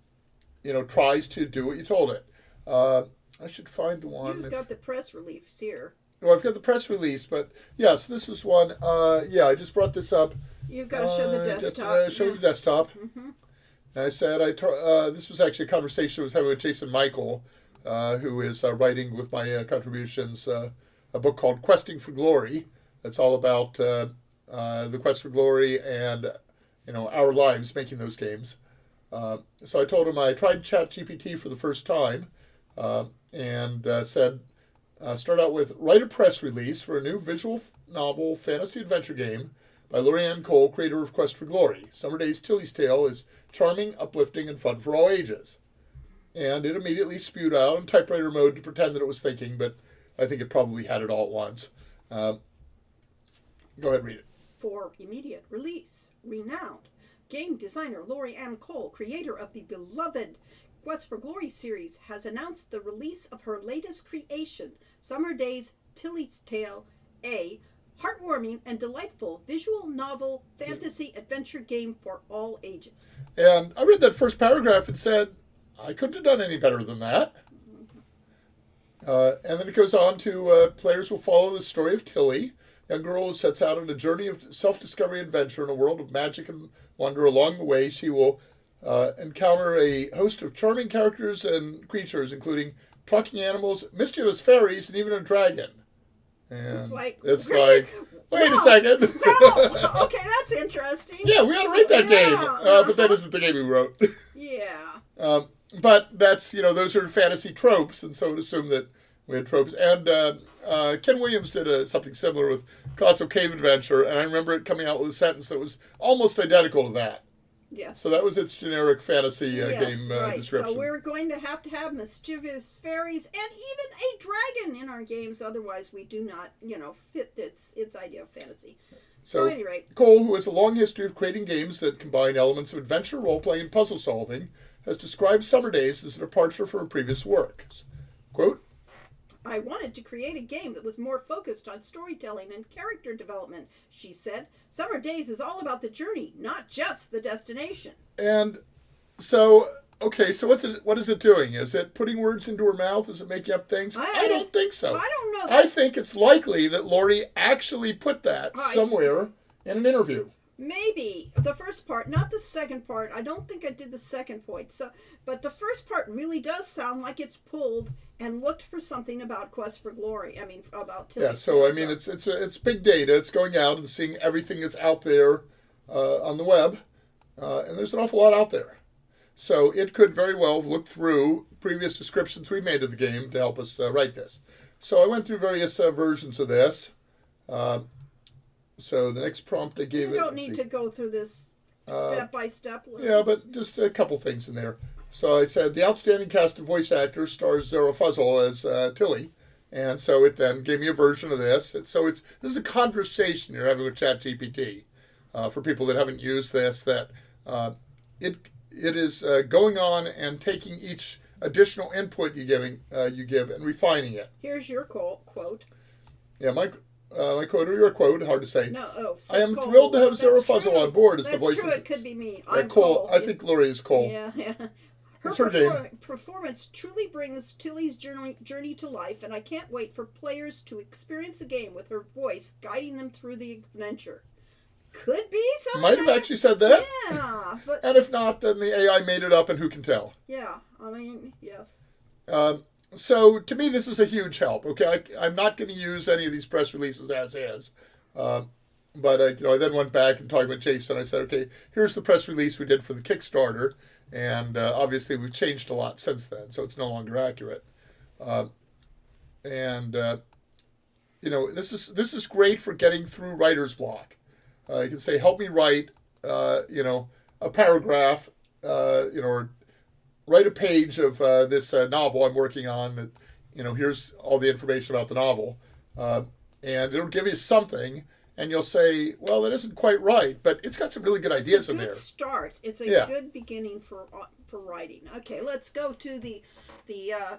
tries to do what you told it. I should find the one. You've got the press release here. Well, I've got the press release, but so this was one. I just brought this up. You've got to show the desktop. Show the desktop. Mm-hmm. And I said, this was actually a conversation I was having with Jason Michael, who is writing with my contributions a book called Questing for Glory. That's all about the quest for glory and, our lives making those games. So I told him I tried ChatGPT for the first time and said, start out with, write a press release for a new visual novel fantasy adventure game by Lorianne Cole, creator of Quest for Glory. Summer Days Tilly's Tale is charming, uplifting, and fun for all ages. And it immediately spewed out in typewriter mode to pretend that it was thinking, but I think it probably had it all at once. Go ahead, read it. For immediate release, renowned game designer Lorianne Cole, creator of the beloved Quest for Glory series, has announced the release of her latest creation, Summer Days Tilly's Tale, a heartwarming and delightful visual novel fantasy adventure game for all ages. And I read that first paragraph and said, I couldn't have done any better than that. And then it goes on to players will follow the story of Tilly, a young girl who sets out on a journey of self-discovery and adventure in a world of magic and wonder. Along the way, she will encounter a host of charming characters and creatures, including talking animals, mischievous fairies, and even a dragon. And it's like, wait a second. Well, okay, that's interesting. Yeah, we ought to write that game. But that isn't the game we wrote. Yeah. But that's, those are fantasy tropes, and so I would assume that we had tropes. And Ken Williams did something similar with Colossal Cave Adventure, and I remember it coming out with a sentence that was almost identical to that. Yes. So that was its generic fantasy game right. description. So we're going to have mischievous fairies and even a dragon in our games. Otherwise, we do not, fit its idea of fantasy. So at any rate, Cole, who has a long history of creating games that combine elements of adventure, role-playing, and puzzle solving, has described Summer Days as a departure from her previous works. Quote, I wanted to create a game that was more focused on storytelling and character development, she said. Summer Days is all about the journey, not just the destination. And so, so what is it doing? Is it putting words into her mouth? Is it making up things? I don't think so. I don't know. I think it's likely that Lori actually put that somewhere in an interview. Maybe the first part, not the second part. I don't think I did the second point. But the first part really does sound like it's pulled and looked for something about Quest for Glory. I mean, about Tilly. Yeah. So it's big data. It's going out and seeing everything that's out there on the web, and there's an awful lot out there. So it could very well have looked through previous descriptions we made of the game to help us write this. So I went through various versions of this. So the next prompt I gave You don't need to go through this step by step. Yeah, but just a couple things in there. So I said the outstanding cast of voice actors stars Zara Fuzzle as Tilly, and so it then gave me a version of this. So this is a conversation you're having with ChatGPT. For people that haven't used this, that it is going on and taking each additional input you give and refining it. Here's your quote. Yeah, my quote or your quote, hard to say. No, I am Cole. thrilled to have Zara That's Fuzzle true. on board as the That's voice true. of It could be me. I'm Cole. Cole. I think Lori is Cole. Yeah. It's her game. Performance truly brings Tilly's journey to life, and I can't wait for players to experience the game with her voice guiding them through the adventure. Could be something. Might have actually said that. Yeah, but And if not, then the AI made it up, and who can tell? yeah, I mean, yes. So to me, this is a huge help. Okay, I'm not going to use any of these press releases as is, but I then went back and talked with Jason. I said, okay, here's the press release we did for the Kickstarter, and obviously we've changed a lot since then, so it's no longer accurate. This is great for getting through writer's block. You can say, help me write, a paragraph, or write a page of this novel I'm working on. That, here's all the information about the novel, and it'll give you something, and you'll say, well, that isn't quite right, but it's got some really good ideas in there. It's a good start. It's a good beginning for writing. Okay, let's go to the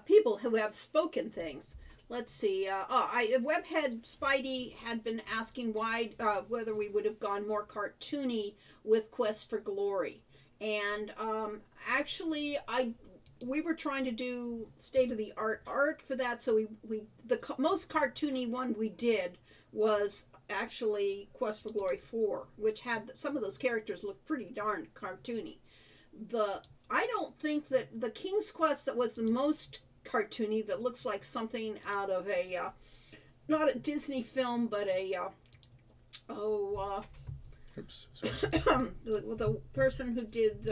people who have spoken things. Let's see. Webhead Spidey had been asking whether we would have gone more cartoony with Quest for Glory, and actually, we were trying to do state of the art for that. So the most cartoony one we did was actually Quest for Glory 4, which had some of those characters look pretty darn cartoony. I don't think that the King's Quest that was the most cartoony, that looks like something out of a not a Disney film, but Oops, sorry. the person who did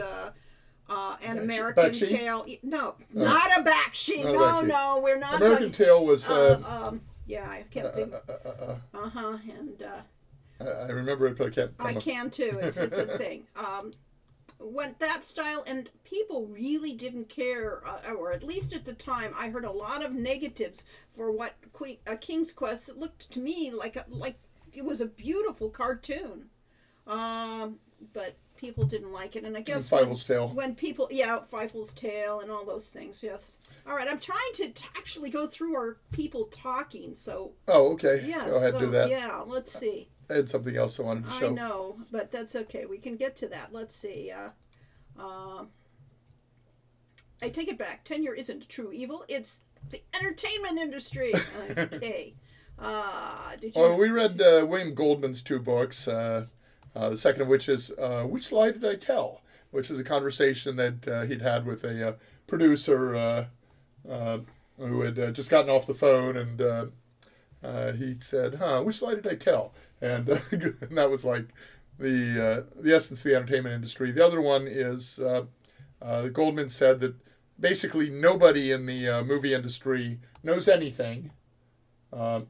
An American Bakshi? Tale. No, not a Bakshi. Not a Bakshi. No, we're not. American Tale was. Yeah, I can't think. And I remember it, but I can't. I can too. It's a thing. Went that style, and people really didn't care, or at least at the time, I heard a lot of negatives for what King's Quest. It looked to me like it was a beautiful cartoon, but people didn't like it, and I guess Fievel's Tale. When people, Fievel's Tale and all those things. Yes. All right, I'm trying to actually go through our people talking. So. Oh, okay. Yeah. Go ahead and do that. Yeah. Let's see. I had something else I wanted to show. I know, but that's okay. We can get to that. Let's see. I take it back. Tenure isn't a true evil. It's the entertainment industry. Okay. We read William Goldman's 2 books. The second of which is Which Lie Did I Tell? Which was a conversation that he'd had with a producer who had just gotten off the phone, and he said, which lie did I tell? And, and that was like the essence of the entertainment industry. The other one is Goldman said that basically nobody in the movie industry knows anything, but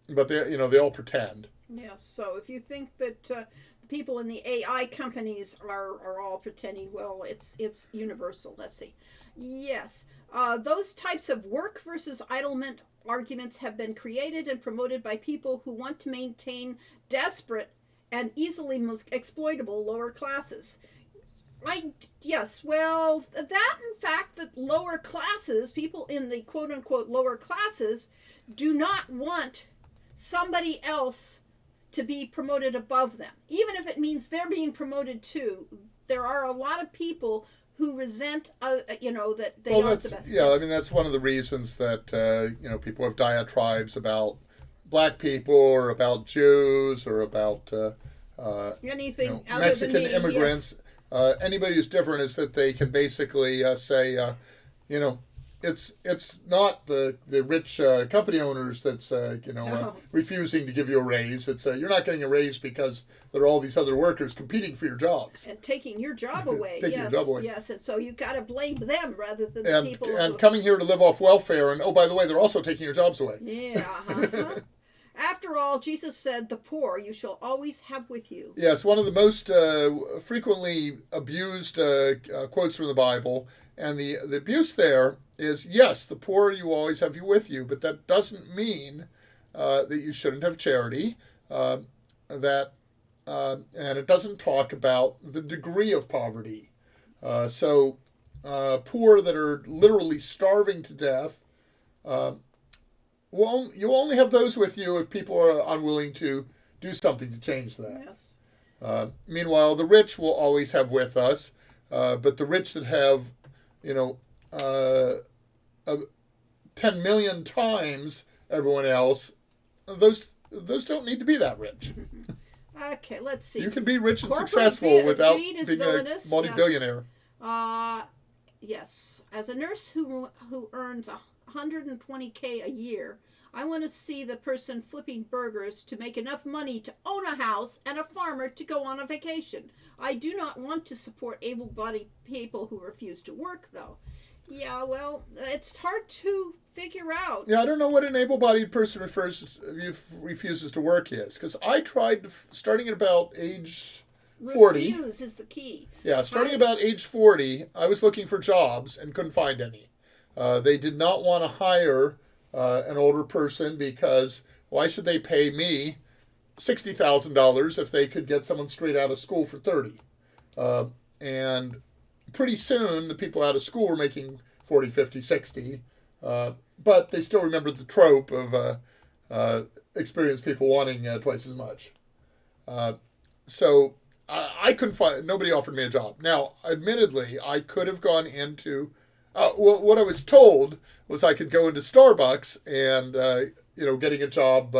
they all pretend. Yes. So if you think that the people in the AI companies are all pretending, well, it's universal. Let's see. Yes. Those types of work versus idlement arguments have been created and promoted by people who want to maintain desperate and easily exploitable lower classes. Well, that in fact that lower classes, people in the quote-unquote lower classes, do not want somebody else to be promoted above them, even if it means they're being promoted too. There are a lot of people who resent, that they aren't the best. Yeah, I mean, that's one of the reasons that, people have diatribes about black people or about Jews or about anything other Mexican than me, immigrants. Yes. Anybody who's different is that they can basically say, it's not the rich company owners that's No. refusing to give you a raise. It's you're not getting a raise because there are all these other workers competing for your jobs And taking your job away. Taking Yes, your job away. yes, and so you got to blame them rather than the and people and who. coming here to live off welfare. And oh, by the way, they're also taking your jobs away. Yeah. Uh-huh. After all, Jesus said, "The poor you shall always have with you." Yes, one of the most frequently abused quotes from the Bible, and the abuse there is, yes, the poor you always have you with you, but that doesn't mean that you shouldn't have charity. And it doesn't talk about the degree of poverty. So poor that are literally starving to death. Well, you only have those with you if people are unwilling to do something to change that. Yes. Meanwhile, the rich will always have with us, but the rich that have, 10 million times everyone else, those don't need to be that rich. Okay, let's see. You can be rich and Corporate successful without greed is being villainous, a multi-billionaire. Yes. As a nurse who earns 120K a year, I want to see the person flipping burgers to make enough money to own a house and a farmer to go on a vacation. I do not want to support able-bodied people who refuse to work, though. Yeah, well, it's hard to figure out. Yeah, I don't know what an able-bodied person refuses to work is, because I tried starting at about age 40. Refuse is the key. Yeah, starting about age 40, I was looking for jobs and couldn't find any. They did not want to hire an older person because why should they pay me $60,000 if they could get someone straight out of school for 30? And pretty soon, the people out of school were making 40, 50, 60. But they still remember the trope of experienced people wanting twice as much. So I couldn't find, nobody offered me a job. Now, admittedly, I could have gone into, well, what I was told was I could go into Starbucks and, getting a job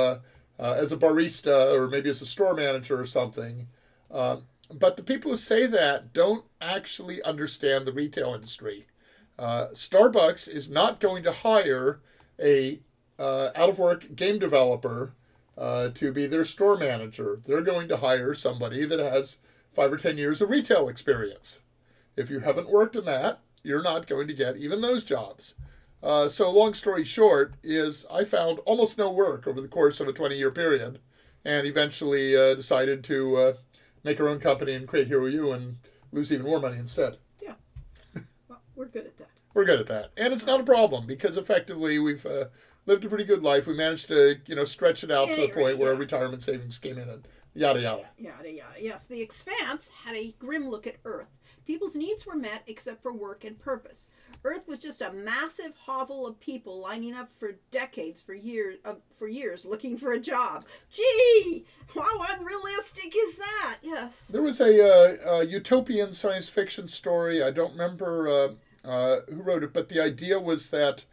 as a barista or maybe as a store manager or something. But the people who say that don't actually understand the retail industry. Starbucks is not going to hire a out-of-work game developer to be their store manager. They're going to hire somebody that has 5 or 10 years of retail experience. If you haven't worked in that, you're not going to get even those jobs. So long story short is I found almost no work over the course of a 20-year period and eventually decided to make our own company and create Hero U and lose even more money instead. Yeah. Well, we're good at that. We're good at that. And it's not a problem because effectively we've lived a pretty good life. We managed to, stretch it out to the point where retirement savings came in and yada, yada. Yada, yada. Yes, The Expanse had a grim look at Earth. People's needs were met except for work and purpose. Earth was just a massive hovel of people lining up for decades, for years, looking for a job. Gee, how unrealistic is that? Yes. There was a utopian science fiction story. I don't remember who wrote it, but the idea was that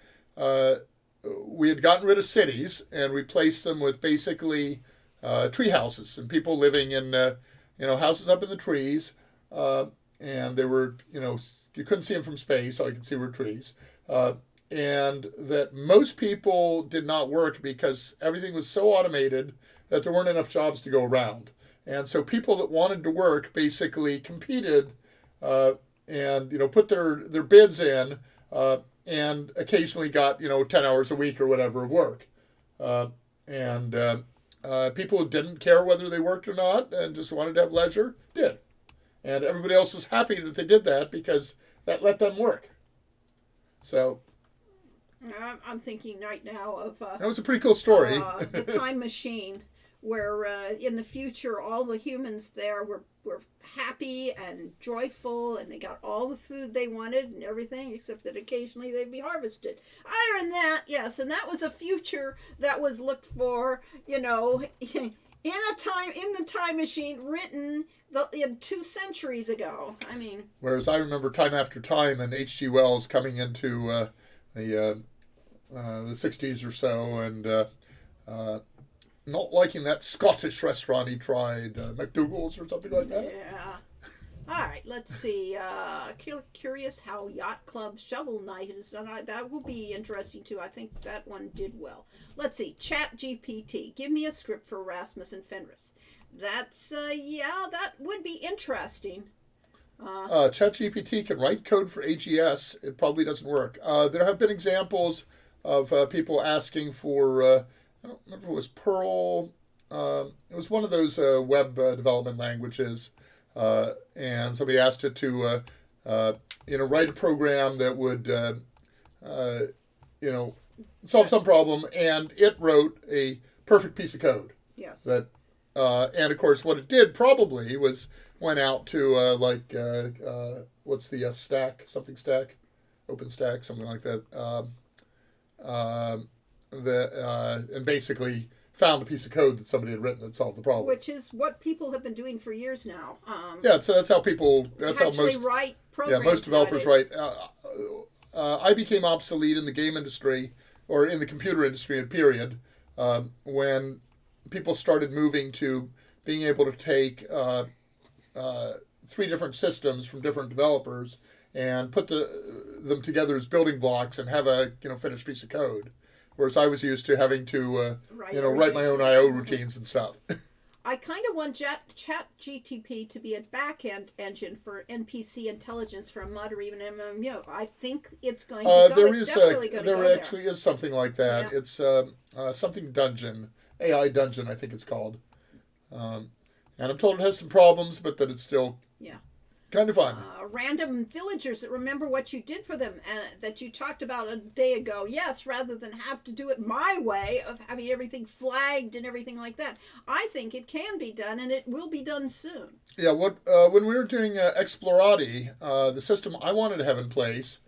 we had gotten rid of cities and replaced them with basically tree houses and people living in houses up in the trees. And they were, you couldn't see them from space, all you could see were trees. And that most people did not work because everything was so automated that there weren't enough jobs to go around. And so people that wanted to work basically competed and, put their bids in and occasionally got, 10 hours a week or whatever of work. And people who didn't care whether they worked or not and just wanted to have leisure did. And everybody else was happy that they did that because that let them work. So I'm thinking right now of that was a pretty cool story. The Time Machine, where in the future all the humans there were happy and joyful, and they got all the food they wanted and everything, except that occasionally they'd be harvested. Other than that, yes, and that was a future that was looked for, in the Time Machine, written 2 centuries ago. I mean, whereas I remember Time After Time and H.G. Wells coming into the 60s or so and not liking that Scottish restaurant he tried, McDougal's or something like that. Yeah. All right, let's see. Curious how Yacht Club Shovel Knight is done. That will be interesting too. I think that one did well. Let's see. Chat GPT. Give me a script for Rasmus and Fenris. That's yeah, that would be interesting. ChatGPT can write code for AGS. It probably doesn't work. There have been examples of people asking for, I don't remember if it was Perl. It was one of those web development languages. And somebody asked it to, write a program that would, solve some problem. And it wrote a perfect piece of code. Yes. That, and of course, what it did probably was went out to what's the stack, something stack, OpenStack, something like that, and basically found a piece of code that somebody had written that solved the problem. Which is what people have been doing for years now. Yeah, so that's how people. That's how most write programs. Yeah, most developers nowadays. write. I became obsolete in the game industry or in the computer industry. Period, when people started moving to being able to take 3 different systems from different developers and put them together as building blocks and have a finished piece of code. Whereas I was used to having to write my own I/O routines and stuff. I kind of want ChatGTP to be a back-end engine for NPC intelligence for a MUD or even MMO. I think it's going to go. There actually is something like that. Yeah. It's something dungeon, AI dungeon, I think it's called. And I'm told it has some problems, but that it's still kind of fun. Random villagers that remember what you did for them that you talked about a day ago. Yes, rather than have to do it my way of having everything flagged and everything like that. I think it can be done, and it will be done soon. Yeah, when we were doing Explorati, the system I wanted to have in place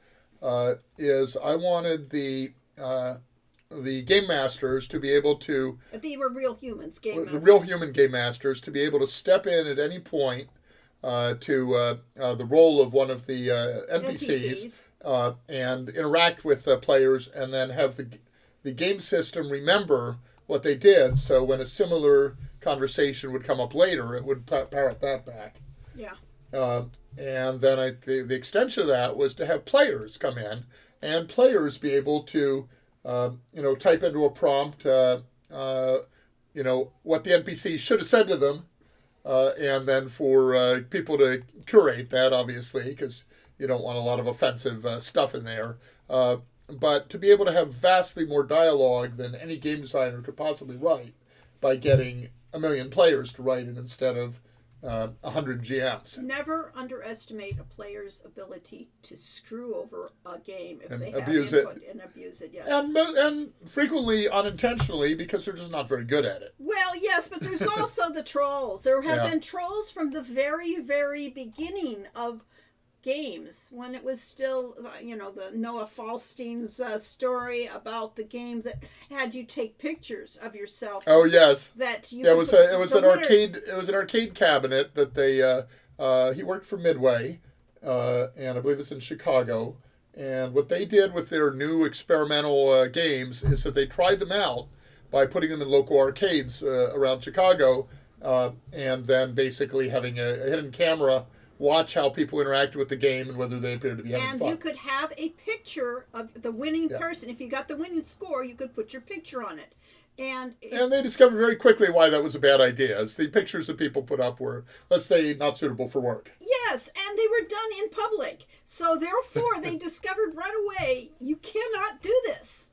is I wanted the game masters to be able to... They were real humans, game masters. The real human game masters to be able to step in at any point to the role of one of the NPCs and interact with players, and then have the game system remember what they did. So when a similar conversation would come up later, it would parrot that back. Yeah. And then the extension of that was to have players come in and players be able to type into a prompt what the NPC should have said to them. And then for people to curate that, obviously, because you don't want a lot of offensive stuff in there. But to be able to have vastly more dialogue than any game designer could possibly write by getting 1 million players to write it instead of 100 GMs. Never underestimate a player's ability to screw over a game if they have abuse input and abuse it. Yes, and frequently unintentionally because they're just not very good at it. Well, yes, but there's also the trolls. There have been trolls from the very, very beginning of games when it was still, the Noah Falstein's story about the game that had you take pictures of yourself. Oh yes, that you. Yeah, it was an arcade. It was an arcade cabinet that they. He worked for Midway, and I believe it's in Chicago. And what they did with their new experimental games is that they tried them out by putting them in local arcades around Chicago, and then basically having a hidden camera watch how people interacted with the game and whether they appeared to be having fun. And you could have a picture of the winning person. If you got the winning score, you could put your picture on it. And they discovered very quickly why that was a bad idea. As the pictures that people put up were, let's say, not suitable for work. Yes, and they were done in public. So therefore, they discovered right away, you cannot do this.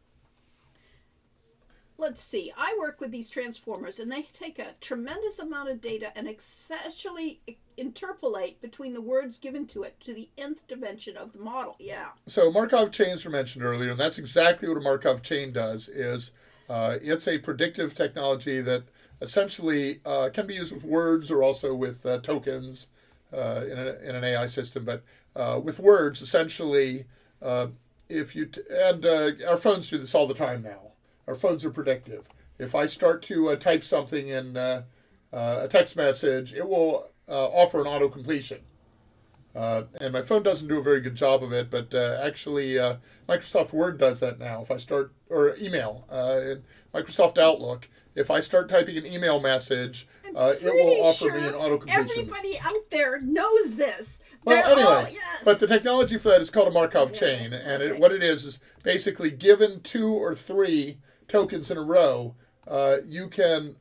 Let's see. I work with these transformers, and they take a tremendous amount of data and essentially interpolate between the words given to it to the nth dimension of the model. Yeah. So Markov chains were mentioned earlier, and that's exactly what a Markov chain does. Is it's a predictive technology that essentially can be used with words or also with tokens in an AI system. But with words, essentially, if you our phones do this all the time now. Our phones are predictive. If I start to type something in a text message, it will offer an auto-completion. And my phone doesn't do a very good job of it, but actually Microsoft Word does that now. If I start, or email, in Microsoft Outlook, if I start typing an email message, it will offer me an auto-completion. Everybody out there knows this. Well, anyway, yes. but the technology for that is called a Markov chain, and what it is basically given 2 or 3 tokens in a row, you can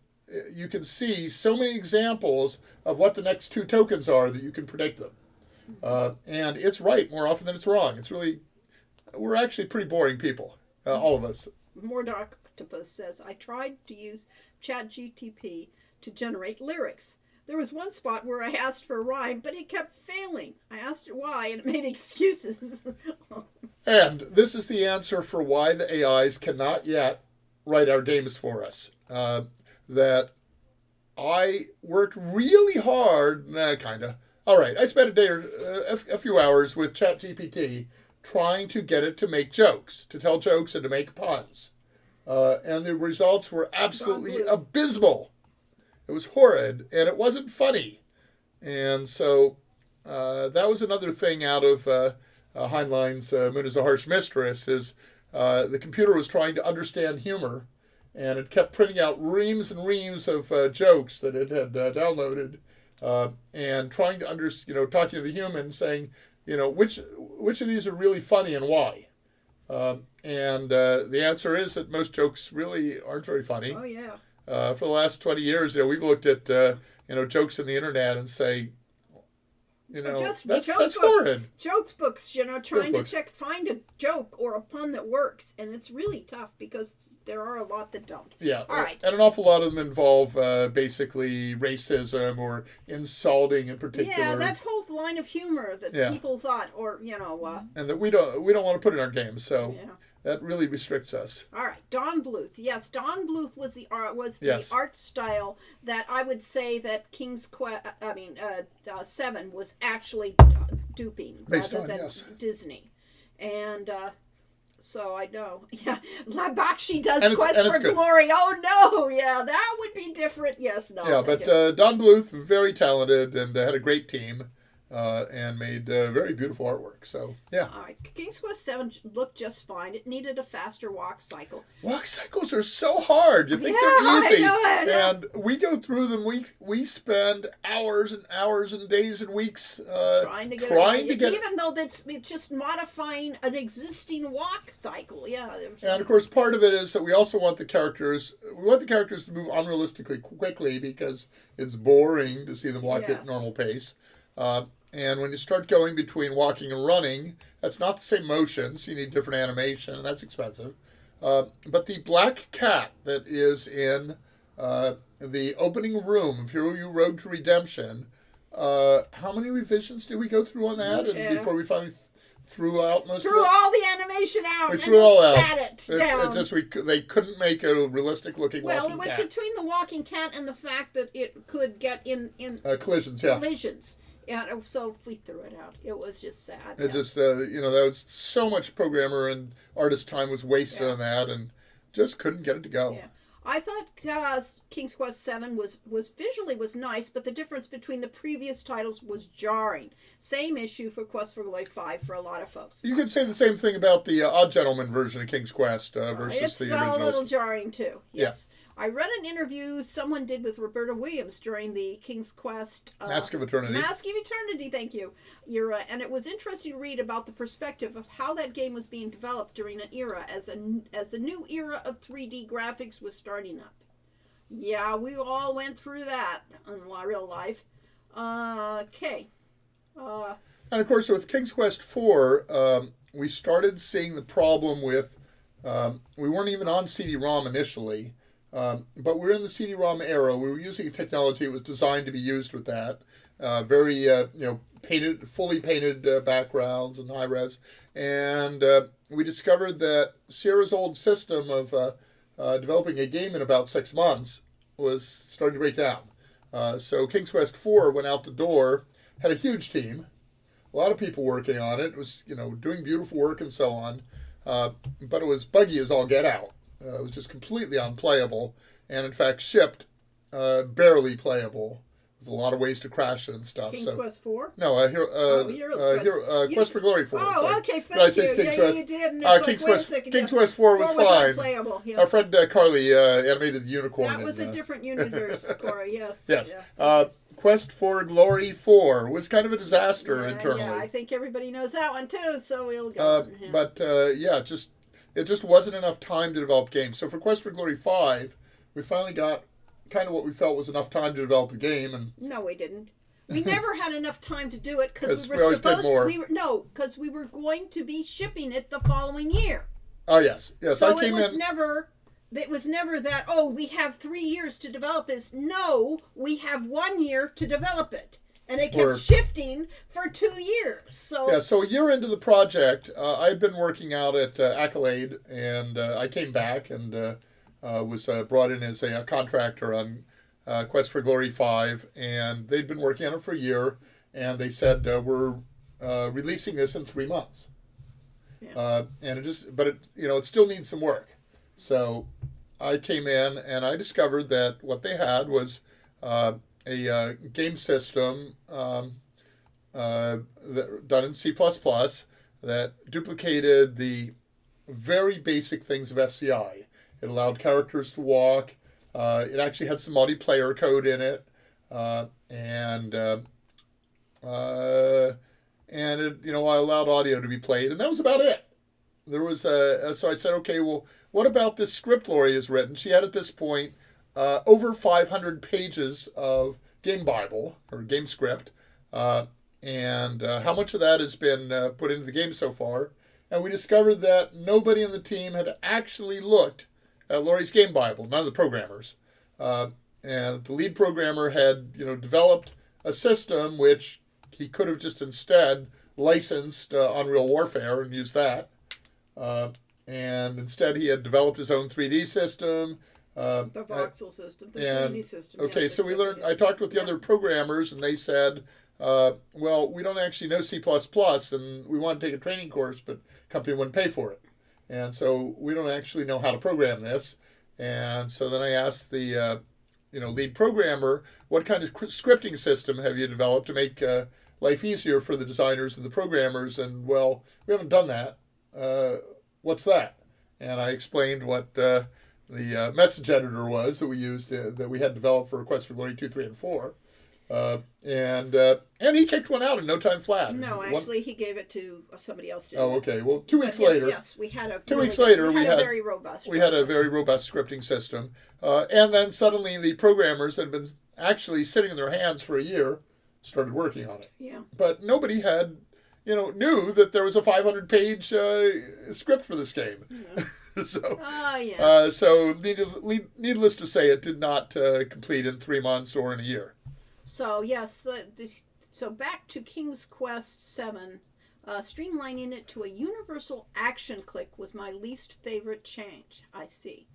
see so many examples of what the next 2 tokens are that you can predict them. And it's right more often than it's wrong. We're actually pretty boring people, all of us. Mordoctopus says, I tried to use ChatGTP to generate lyrics. There was one spot where I asked for a rhyme, but it kept failing. I asked it why, and it made excuses. And this is the answer for why the AIs cannot yet write our games for us. That I worked really hard, kind of. All right, I spent a day or a few hours with ChatGPT trying to get it to make jokes, to tell jokes and to make puns. And the results were absolutely abysmal. It was horrid, and it wasn't funny. And so that was another thing out of Heinlein's Moon is a Harsh Mistress, is the computer was trying to understand humor, and it kept printing out reams and reams of jokes that it had downloaded, and trying to talking to the human, saying, which of these are really funny and why. And the answer is that most jokes really aren't very funny. Oh, yeah. For the last 20 years, we've looked at jokes in the internet and say, that's horrid. Jokes books, trying to find a joke or a pun that works, and it's really tough because there are a lot that don't. Yeah. All right. And an awful lot of them involve basically racism or insulting in particular. Yeah, that whole line of humor that people thought, or and that we don't want to put in our games, so. Yeah. That really restricts us. All right, Don Bluth. Yes, Don Bluth was the art style that I would say that King's Quest. 7 was actually duping rather than Disney, and so I know. Yeah, Labakshi does Quest for Glory. Oh no, yeah, that would be different. Yes, no. Yeah, but Don Bluth, very talented and had a great team. And made very beautiful artwork. So, yeah. All right. King's Quest 7 looked just fine. It needed a faster walk cycle. Walk cycles are so hard. You think they're easy. I know. And we go through them. We spend hours and hours and days and weeks trying to get it. Even though it's just modifying an existing walk cycle. Yeah. And, of course, part of it is that we also want the characters to move unrealistically quickly because it's boring to see them walk at normal pace. And when you start going between walking and running, that's not the same motion, so you need different animation, and that's expensive. But the black cat that is in the opening room of Hero U Road to Redemption, how many revisions did we go through on that before we finally threw out most of it? All the animation out we threw it all out. Sat it down. They couldn't make a realistic looking walking cat. Well, it was between the walking cat and the fact that it could get in collisions. Collisions. Yeah, so we threw it out. It was just sad. It just, that was so much programmer and artist time was wasted on that, and just couldn't get it to go. Yeah, I thought King's Quest 7 was visually nice, but the difference between the previous titles was jarring. Same issue for Quest for Glory 5 for a lot of folks. You could say the same thing about the Odd Gentleman version of King's Quest versus the originals. It's a little jarring too. Yes. Yeah. I read an interview someone did with Roberta Williams during the King's Quest Mask of Eternity. Mask of Eternity, thank you. And it was interesting to read about the perspective of how that game was being developed during an era as the new era of 3D graphics was starting up. Yeah, we all went through that in real life. Okay. And of course, with King's Quest 4, we started seeing the problem with we weren't even on CD-ROM initially. But we're in the CD-ROM era. We were using a technology that was designed to be used with that. Very, fully painted backgrounds and high res. And we discovered that Sierra's old system of developing a game in about 6 months was starting to break down. So King's Quest 4 went out the door, had a huge team, a lot of people working on it. It was, doing beautiful work and so on. But it was buggy as all get out. It was just completely unplayable, and in fact shipped barely playable there's a lot of ways to crash it and stuff. King's Quest 4? No, Quest for Glory 4. Oh, sorry. okay, Did I thank say you. King's Yeah, Quest? you did. And it's King's like, wait a Quest. second, King's yes. Quest 4 was 4 was fine. unplayable. Yeah. Our friend Carly animated the unicorn. That was a different universe, Corey. Yes. Yes. Yeah. Quest for Glory 4 was kind of a disaster internally. Yeah, I think everybody knows that one too, so we'll go. But it just wasn't enough time to develop games. So for Quest for Glory 5, we finally got kind of what we felt was enough time to develop the game. And no, we didn't. We never had enough time to do it because we we were always did supposed. more. Because we were going to be shipping it the following year. Oh yes. So it was never. It was never that. Oh, we have 3 years to develop this. No, we have 1 year to develop it. And it kept shifting for 2 years. So a year into the project, I'd been working out at Accolade, and I came back and was brought in as a contractor on Quest for Glory 5, and they'd been working on it for a year, and they said we're releasing this in 3 months. Yeah. And it still needs some work. So I came in and I discovered that what they had was a game system done in C++ that duplicated the very basic things of SCI. It allowed characters to walk. It actually had some multiplayer code in it, and it allowed audio to be played, and that was about it. There was so I said, okay, well, what about this script Lori has written? She had at this point over 500 pages of game Bible or game script, and how much of that has been put into the game so far? And we discovered that nobody in the team had actually looked at Lori's game Bible, none of the programmers. And the lead programmer had, developed a system which he could have just instead licensed Unreal Warfare and used that. And instead he had developed his own 3D system. The voxel system, the 3D system. Okay, yes, so we learned, I talked with the other programmers and they said, well, we don't actually know C++ and we want to take a training course, but the company wouldn't pay for it. And so we don't actually know how to program this. And so then I asked the lead programmer, what kind of scripting system have you developed to make life easier for the designers and the programmers? And, well, we haven't done that. What's that? And I explained what the message editor was that we used, that we had developed for Quest for Glory 2, 3, and 4. And he kicked one out in no time flat. No, actually, he gave it to somebody else. Oh, okay. Well, 2 weeks later. Yes, we had a. 2 weeks later, we had a very robust. We had a very robust scripting system, and then suddenly the programmers had been actually sitting in their hands for a year, started working on it. Yeah. But nobody had, knew that there was a 500-page script for this game. Yeah. So needless to say, it did not complete in 3 months or in a year. So yes, so back to King's Quest 7, streamlining it to a universal action click was my least favorite change. I see.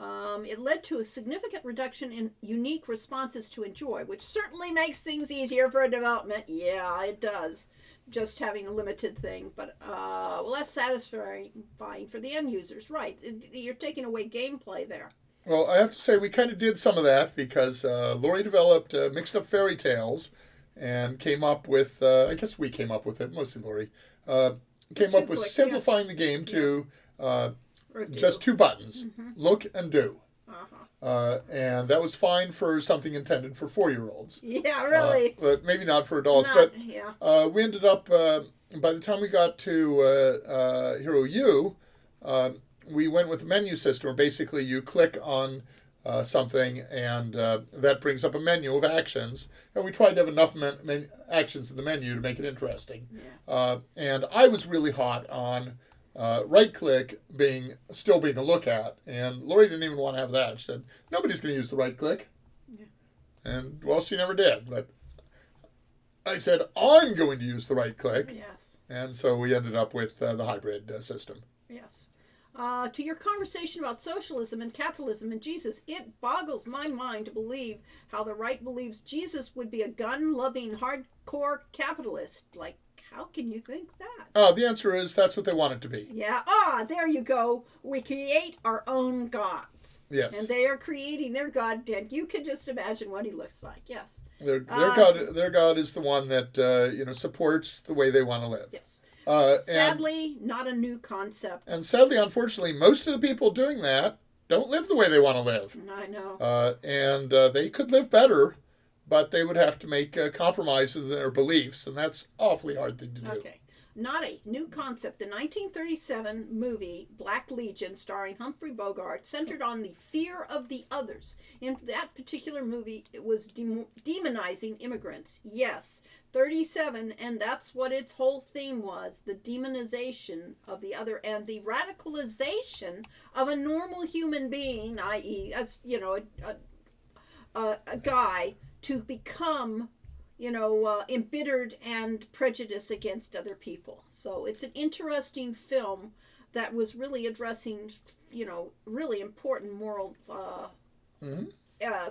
It led to a significant reduction in unique responses to enjoy, which certainly makes things easier for development. Yeah, it does. Just having a limited thing, but less satisfying for the end users. Right, you're taking away gameplay there. Well, I have to say we kind of did some of that because Lori developed Mixed Up Fairy Tales and came up with, I guess we came up with it, mostly Lori, came up with simplifying the game to just 2 buttons, look and do. And that was fine for something intended for 4-year-olds. Yeah, really. But maybe not for adults. We ended up, by the time we got to Hero U, we went with a menu system where basically you click on something and that brings up a menu of actions. And we tried to have enough actions in the menu to make it interesting. Yeah. And I was really hot on right-click still being a look at. And Lori didn't even want to have that. She said, nobody's going to use the right-click. Yeah. And, well, she never did. But I said, I'm going to use the right-click. Yes. And so we ended up with the hybrid system. Yes. To your conversation about socialism and capitalism and Jesus, it boggles my mind to believe how the right believes Jesus would be a gun-loving, hardcore capitalist. Like, How can you think that? The answer is that's what they want it to be. Yeah. There you go. We create our own gods. Yes. And they are creating their god, and you can just imagine what he looks like. Yes. Their God is the one that supports the way they want to live. Yes. And not a new concept. And sadly, unfortunately, most of the people doing that don't live the way they want to live. I know. And they could live better, but they would have to make compromises in their beliefs, and that's an awfully hard thing to do. Okay. Not a new concept. The 1937 movie Black Legion, starring Humphrey Bogart, centered on the fear of the others. In that particular movie, it was demonizing immigrants. Yes, 37, and that's what its whole theme was, the demonization of the other and the radicalization of a normal human being, i.e., a guy, to become embittered and prejudiced against other people. So it's an interesting film that was really addressing, really important moral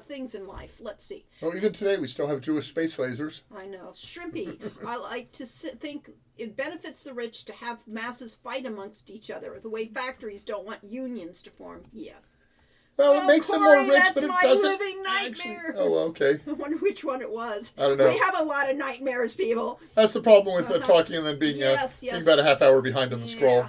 things in life. Let's see. Well, even today we still have Jewish space lasers. I know. Shrimpy. I like to think it benefits the rich to have masses fight amongst each other, the way factories don't want unions to form. Yes. Well, it makes them more rich, but it doesn't. That's my living nightmare. Actually, okay. I wonder which one it was. I don't know. We have a lot of nightmares, people. That's the problem with talking and then being about a half hour behind on the scroll.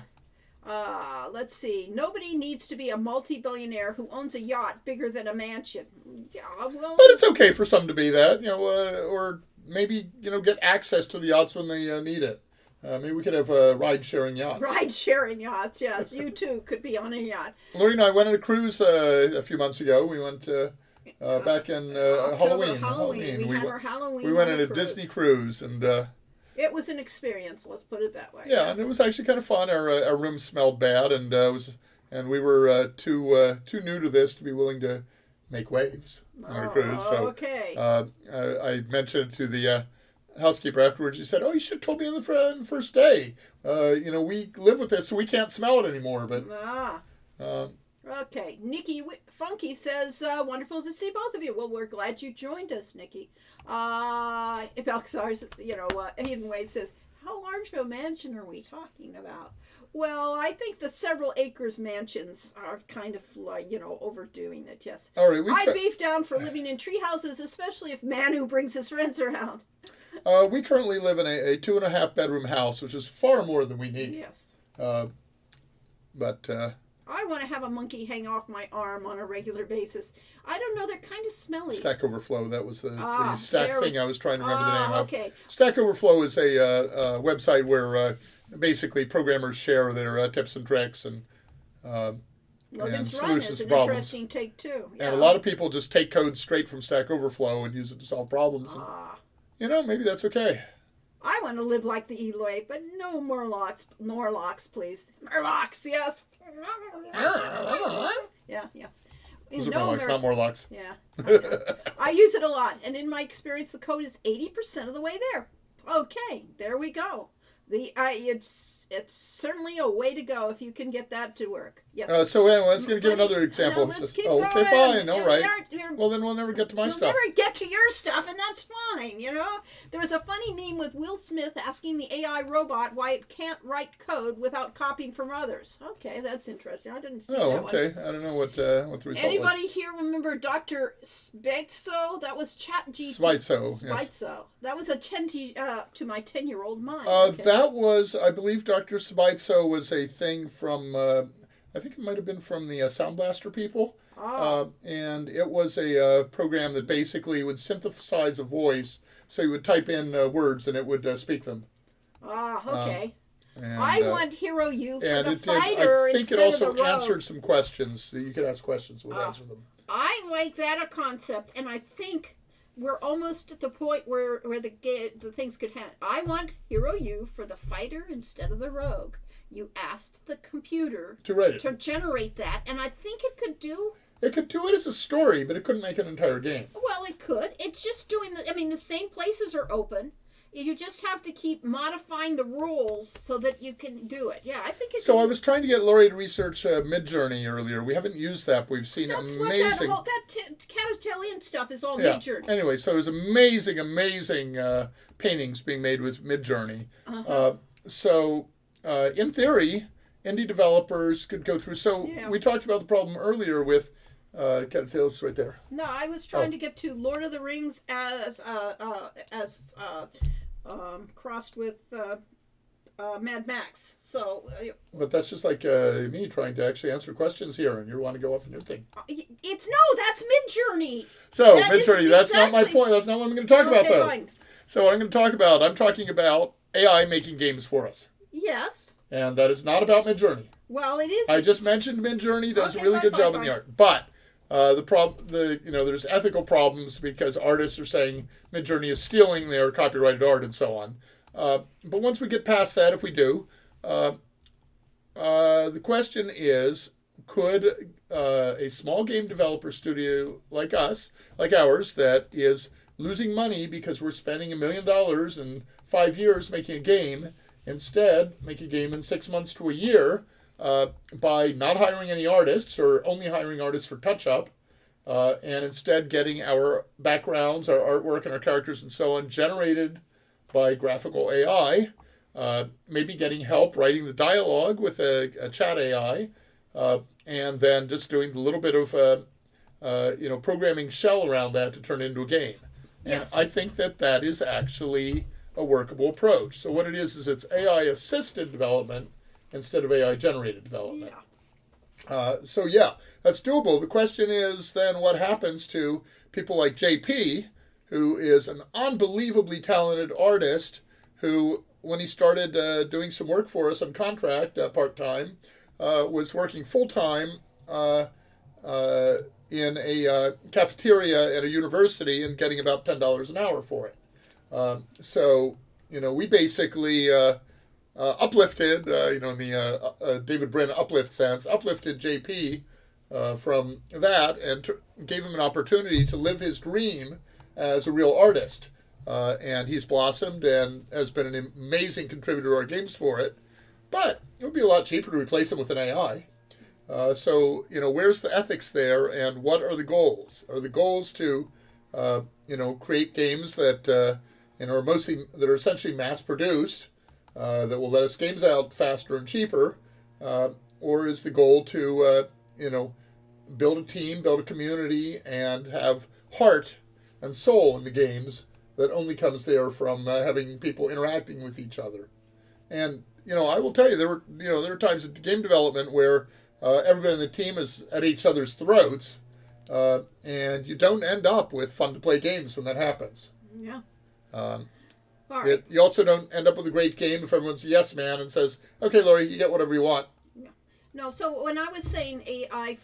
Let's see. Nobody needs to be a multi-billionaire who owns a yacht bigger than a mansion. Yeah, well. But it's okay for some to be that, or maybe get access to the yachts when they need it. Maybe we could have ride-sharing yachts. Ride-sharing yachts, yes. You too could be on a yacht. Lori and I went on a cruise a few months ago. We went back in Halloween. We had our Halloween. We went on a Disney cruise, and it was an experience. Let's put it that way. Yeah, yes. And it was actually kind of fun. Our room smelled bad, and we were too new to this to be willing to make waves on our cruise. So okay. I mentioned it to the housekeeper afterwards. She said, "Oh, you should have told me on the first day. We live with this, so we can't smell it anymore." But okay, Nikki Funky says, "Wonderful to see both of you." Well, we're glad you joined us, Nikki. Balcazar's, Hayden Wade says, "How large of a mansion are we talking about?" Well, I think the several acres mansions are kind of overdoing it. Yes. All right, I'd beef down for living in tree houses, especially if Manu brings his friends around. We currently live in a 2.5 bedroom house, which is far more than we need. Yes. But I want to have a monkey hang off my arm on a regular basis. I don't know, they're kind of smelly. Stack Overflow, that was the Stack thing I was trying to remember the name of. Okay. Stack Overflow is a website where basically programmers share their tips and tricks and solutions to problems. Interesting take too. Yeah. And a lot of people just take code straight from Stack Overflow and use it to solve problems. And, maybe that's okay. I want to live like the Eloi, but no Morlocks, please. Morlocks, yes. Yeah, yes. Those are Morlocks, not Morlocks. Yeah. I use it a lot, and in my experience, the code is 80% of the way there. Okay, there we go. It's certainly a way to go if you can get that to work. Yes. So anyway, let's give another example. Let's keep going. Okay, fine, all right. Well, then we'll never get to my stuff. We'll never get to your stuff, and that's fine, There was a funny meme with Will Smith asking the AI robot why it can't write code without copying from others. Okay, that's interesting. I didn't see that one. Oh, okay. I don't know what the result was. Anybody here remember Dr. Spitzo? That was ChatGPT. Spitzo, yes. That was a to my 10-year-old mind. That was, I believe, Dr. Spitzo was a thing from, I think it might have been from the Sound Blaster people. And it was a program that basically would synthesize a voice, so you would type in words and it would speak them. Okay. I want Hero U for the fighter I think it also answered some questions. So you could ask questions, would answer them. I like that a concept, and I think we're almost at the point where the things could happen. I want Hero U for the fighter instead of the rogue. You asked the computer to generate that, and I think it could do... It could do it as a story, but it couldn't make an entire game. Well, it could. It's just doing the same places are open, You just have to keep modifying the rules so that you can do it. Yeah, I think it's. So I was trying to get Lori to research Midjourney earlier. We haven't used that, but we've seen That's amazing. what that Catatelian stuff is all Yeah. Midjourney. Anyway, so there's amazing paintings being made with Midjourney. So in theory, indie developers could go through. So Yeah. we talked about the problem earlier with Catatelius right there. No, I was trying to get to Lord of the Rings as crossed with Mad Max. So But that's just like me trying to actually answer questions here, and you want to go off on your thing. it's no, that's Midjourney. So That is Midjourney, that's not my exactly- point. That's not what I'm going to talk about, Okay, though. fine. So what I'm going to talk about, I'm talking about AI making games for us, Yes. and that is not about Midjourney. Well, it is. I just mentioned Midjourney does Okay, a really fine, good job fine, in the art, but there's ethical problems because artists are saying Midjourney is stealing their copyrighted art and so on. But once we get past that, if we do, the question is, could a small game developer studio like ours, that is losing money because we're spending $1 million in 5 years making a game, instead make a game in 6 months to a year by not hiring any artists or only hiring artists for touch-up, and instead getting our backgrounds, our artwork, and our characters and so on generated by graphical AI, maybe getting help writing the dialogue with a chat AI, and then just doing a little bit of programming shell around that to turn it into a game. Yes. And I think that is actually a workable approach. So what it is it's AI assisted development instead of AI generated development. Yeah. So yeah, that's doable. The question is then what happens to people like JP, who is an unbelievably talented artist, who when he started doing some work for us on contract part-time, was working full-time in a cafeteria at a university and getting about $10 an hour for it. So we basically uplifted, in the David Brin uplift sense, uplifted JP from that and gave him an opportunity to live his dream as a real artist. And he's blossomed and has been an amazing contributor to our games for it. But it would be a lot cheaper to replace him with an AI. So where's the ethics there, and what are the goals? Are the goals to, create games that, are essentially mass-produced, that will let us games out faster and cheaper, or is the goal to, build a team, build a community, and have heart and soul in the games that only comes there from having people interacting with each other? And I will tell you, there were times at the game development where everybody in the team is at each other's throats, and you don't end up with fun-to-play games when that happens. Yeah. All right. You also don't end up with a great game if everyone's a yes man and says, okay, Lori, you get whatever you want. No, so when I was saying AI,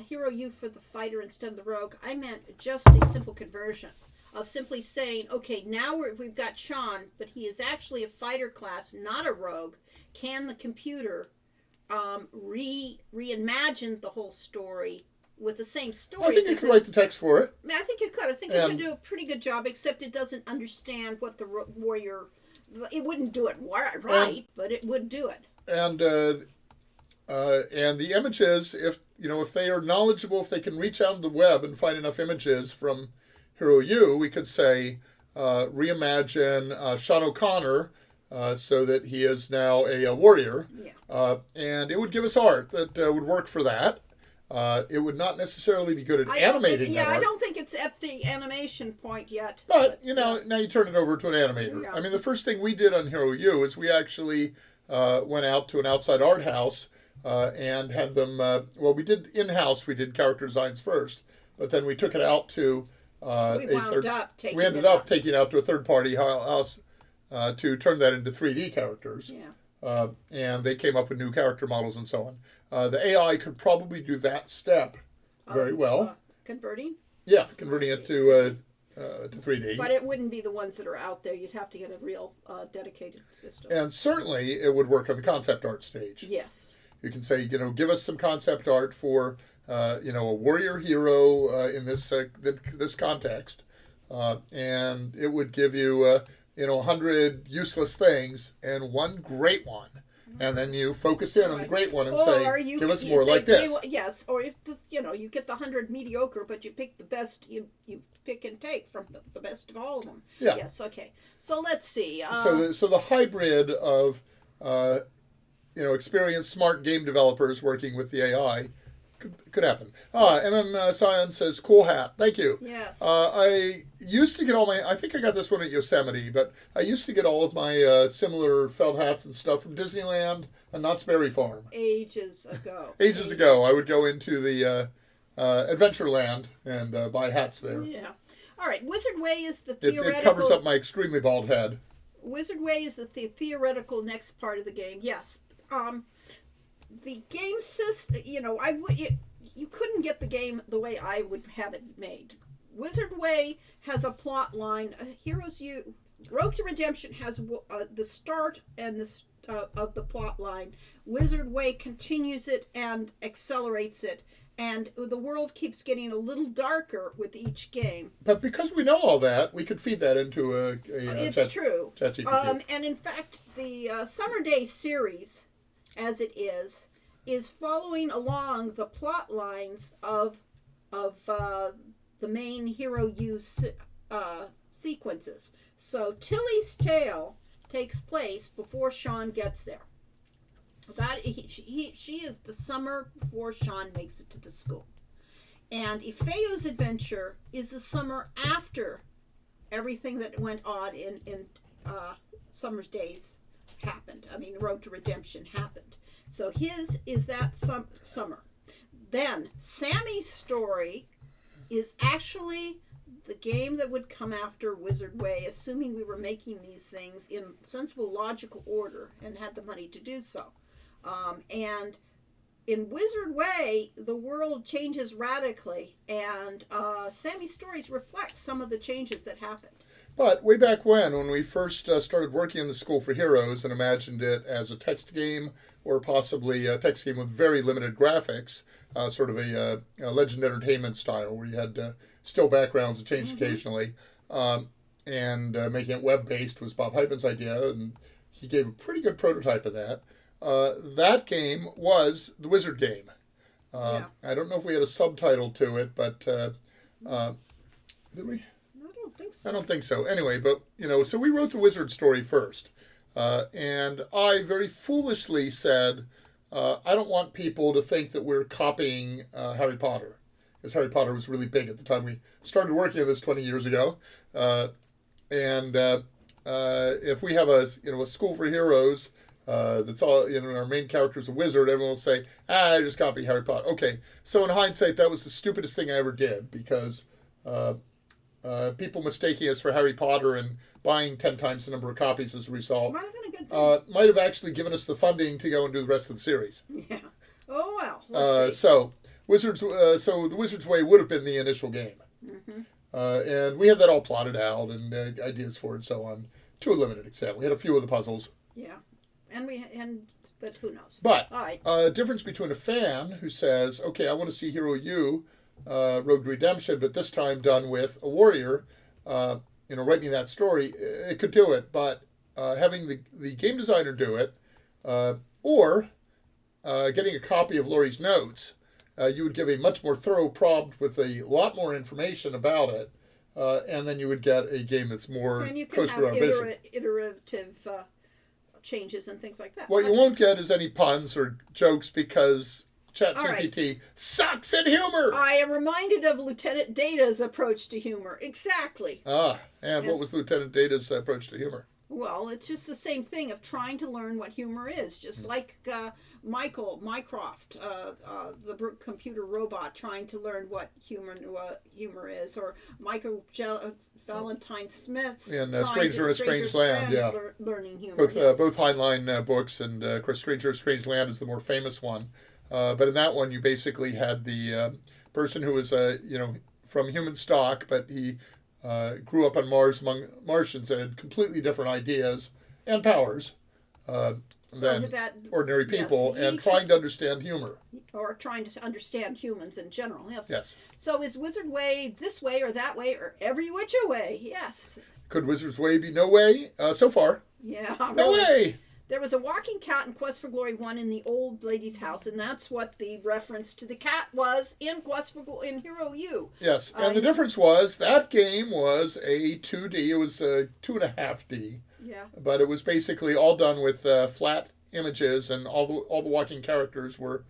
Hero U for the fighter instead of the rogue, I meant just a simple conversion of simply saying, okay, now we've got Sean, but he is actually a fighter class, not a rogue. Can the computer reimagine the whole story with the same story? I think you could write the text for it. I think it could. I think it could do a pretty good job, except it doesn't understand what the warrior... It wouldn't do it right, but it would do it. And the images, if they are knowledgeable, if they can reach out on the web and find enough images from Hero U, we could say reimagine Sean O'Connor so that he is now a warrior. Yeah. And it would give us art that would work for that. It would not necessarily be good at animating that art. I don't think it's at the animation point yet. But, now you turn it over to an animator. Yeah. I mean, the first thing we did on Hero U is we actually went out to an outside art house and had them, we did in-house, we did character designs first, but then we took it out to we ended up taking it out to a third-party house to turn that into 3D characters. Yeah. And they came up with new character models and so on. The AI could probably do that step very well. Converting? Yeah, converting it to 3D. But it wouldn't be the ones that are out there. You'd have to get a real dedicated system. And certainly it would work on the concept art stage. Yes. You can say, give us some concept art for, a warrior hero in this context, and it would give you 100 useless things and one great one. And then you focus in on the great one and say, give us more like this. Yes, or if you get the 100 mediocre, but you pick the best, you pick and take from the best of all of them. Yeah. Yes. Okay. So let's see. So the hybrid of experienced smart game developers working with the AI could happen. Sion says, cool hat. Thank you. Yes. I used to get I think I got this one at Yosemite, but I used to get all of my similar felt hats and stuff from Disneyland and Knott's Berry Farm. Ages ago. Ages ago. I would go into the Adventureland and buy hats there. Yeah. All right. Wizard Way is the theoretical... It covers up my extremely bald head. Wizard Way is the theoretical next part of the game. Yes. The game system, you couldn't get the game the way I would have it made. Wizard Way has a plot line. Road to Redemption has the start and of the plot line. Wizard Way continues it and accelerates it, and the world keeps getting a little darker with each game. But because we know all that, we could feed that into It's true. ChatGPT. And in fact, the Summer Days series, as it is following along the plot lines of the main Hero U sequences. So Tilly's tale takes place before Sean gets there. She is the summer before Sean makes it to the school, and Ifeo's adventure is the summer after everything that went on in Summer's Days happened. I mean, Road to Redemption happened. So his is that summer. Then Sammy's story is actually the game that would come after Wizard Way, assuming we were making these things in sensible, logical order and had the money to do so. And in Wizard Way, the world changes radically, and Sammy's stories reflect some of the changes that happened. But way back when we first started working in the School for Heroes and imagined it as a text game or possibly a text game with very limited graphics, sort of a Legend Entertainment style where you had still backgrounds that changed occasionally, and making it web-based was Bob Heitman's idea, and he gave a pretty good prototype of that. That game was the Wizard game. I don't know if we had a subtitle to it, but did we? I don't think so. Anyway, but, so we wrote the Wizard story first. And I very foolishly said, I don't want people to think that we're copying Harry Potter. Because Harry Potter was really big at the time we started working on this 20 years ago. If we have a School for Heroes that's all, our main character's a wizard, everyone will say, I just copy Harry Potter. Okay, so in hindsight, that was the stupidest thing I ever did, because people mistaking us for Harry Potter and buying 10 times the number of copies as a result might have been a good thing. Might have actually given us the funding to go and do the rest of the series. Yeah. Oh, well. Let's see. So the Wizard's Way would have been the initial game. And we had that all plotted out and ideas for it and so on, to a limited extent. We had a few of the puzzles. Yeah. But who knows? But a difference between a fan who says, okay, I want to see Hero U, Road to Redemption, but this time done with a warrior, write me that story, it could do it. But having the game designer do it, or getting a copy of Laurie's notes, you would give a much more thorough prompt with a lot more information about it, and then you would get a game that's more close to our vision. And you can have iterative changes and things like that. What you won't get is any puns or jokes, because ChatGPT sucks at humor. I am reminded of Lieutenant Data's approach to humor. Exactly. And what was Lieutenant Data's approach to humor? Well, it's just the same thing of trying to learn what humor is, just like Michael Mycroft, the computer robot, trying to learn what humor is, or Michael Valentine Smith's Stranger in a Strange Land, learning humor. Both Heinlein books, and of course Stranger in a Strange Land is the more famous one. But in that one, you basically had the person who was from human stock, but he grew up on Mars among Martians and had completely different ideas and powers than ordinary people, and trying to understand humor. Or trying to understand humans in general, yes. Yes. So is Wizard Way this way or that way or every which way? Yes. Could Wizard's Way be no way? So far, Yeah, no really. way. There was a walking cat in Quest for Glory 1 in the old lady's house, and that's what the reference to the cat was in Quest for Glory in Hero U. Yes, and the difference was that game was a 2D. It was a 2.5D, Yeah. but it was basically all done with flat images, and all the walking characters were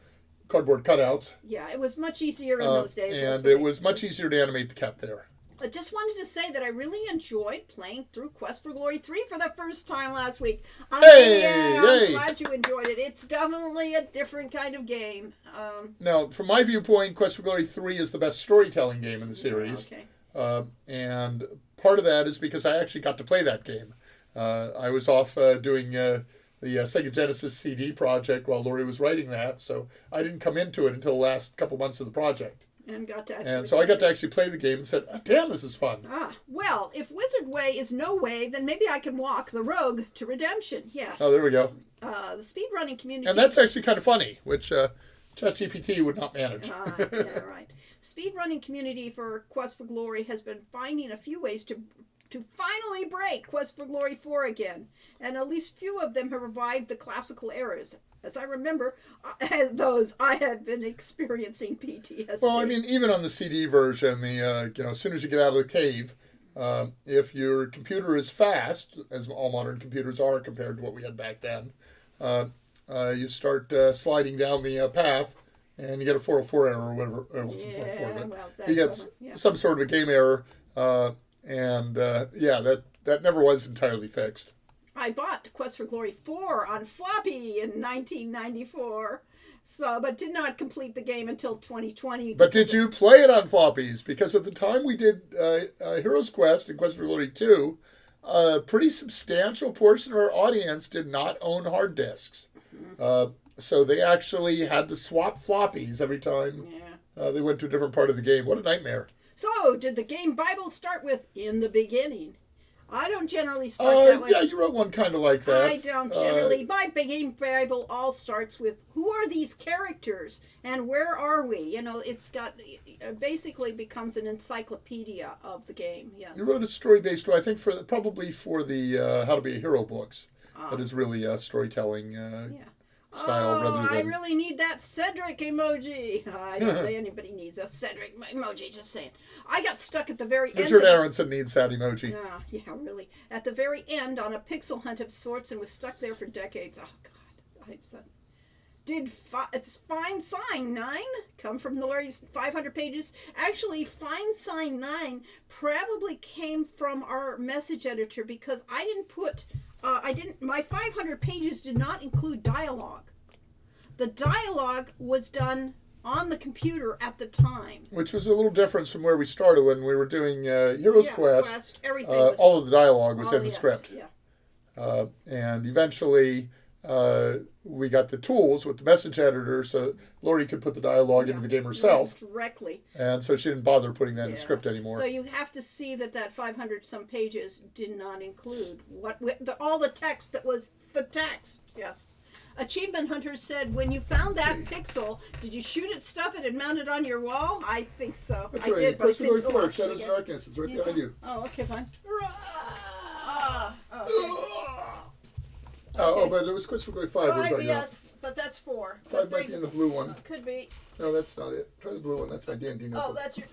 cardboard cutouts. Yeah, it was much easier in those days. And it was much easier to animate the cat there. I just wanted to say that I really enjoyed playing through Quest for Glory 3 for the first time last week. I'm glad you enjoyed it. It's definitely a different kind of game. Now, from my viewpoint, Quest for Glory 3 is the best storytelling game in the series. Okay. And part of that is because I actually got to play that game. I was off doing the Sega Genesis CD project while Lori was writing that, so I didn't come into it until the last couple months of the project. And so I got to actually play the game and said, oh, damn, this is fun. Well, if Wizard Way is no way, then maybe I can walk the rogue to redemption. Yes. Oh, there we go. The speedrunning community... And that's actually kind of funny, which ChatGPT would not manage. Yeah, right. Speedrunning community for Quest for Glory has been finding a few ways to finally break Quest for Glory 4 again. And at least few of them have revived the classical eras. As I remember, I had been experiencing PTSD. Well, I mean, even on the CD version, as soon as you get out of the cave, if your computer is fast, as all modern computers are compared to what we had back then, you start sliding down the path, and you get a 404 error or whatever. It wasn't 404, but you get some sort of a game error, that never was entirely fixed. I bought Quest for Glory 4 on floppy in 1994, but did not complete the game until 2020. But did you play it on floppies? Because at the time we did Heroes Quest and Quest for Glory 2, a pretty substantial portion of our audience did not own hard disks. So they actually had to swap floppies every time they went to a different part of the game. What a nightmare. So, did the game Bible start with, in the beginning? I don't generally start that way. Yeah, you wrote one kind of like that. I don't generally. My game Bible all starts with, who are these characters and where are we? It's basically becomes an encyclopedia of the game, yes. You wrote a story-based one, I think, probably for the How to Be a Hero books. That is really storytelling style rather than... I really need that Cedric emoji. I don't think anybody needs a Cedric emoji, just saying. I got stuck at the very end. Richard Aronson needs that emoji. Yeah, really. At the very end on a pixel hunt of sorts and was stuck there for decades. Oh, God. Did Find Sign 9 come from Lori's 500 pages? Actually, Find Sign 9 probably came from our message editor because I didn't put... my 500 pages did not include dialogue. The dialogue was done on the computer at the time. Which was a little different from where we started when we were doing Heroes Quest. Everything was, all of the dialogue was in the script. Yeah. And eventually we got the tools with the message editor so Lori could put the dialogue into the game herself. Directly. And so she didn't bother putting that in the script anymore. So you have to see that 500 some pages did not include all the text that was the text. Yes. Achievement Hunter said, when you found that pixel, did you shoot it, stuff it, and mount it on your wall? I think so. That's I right. did, but Quest for Glory 4, Shadows of Darkness. It's right behind you. Oh, okay, fine. Okay. But it was Quest for Glory 5. Yes, but that's 4. 5 might be in the blue one. Could be. No, that's not it. Try the blue one. That's my D&D notebook. Oh, that's your...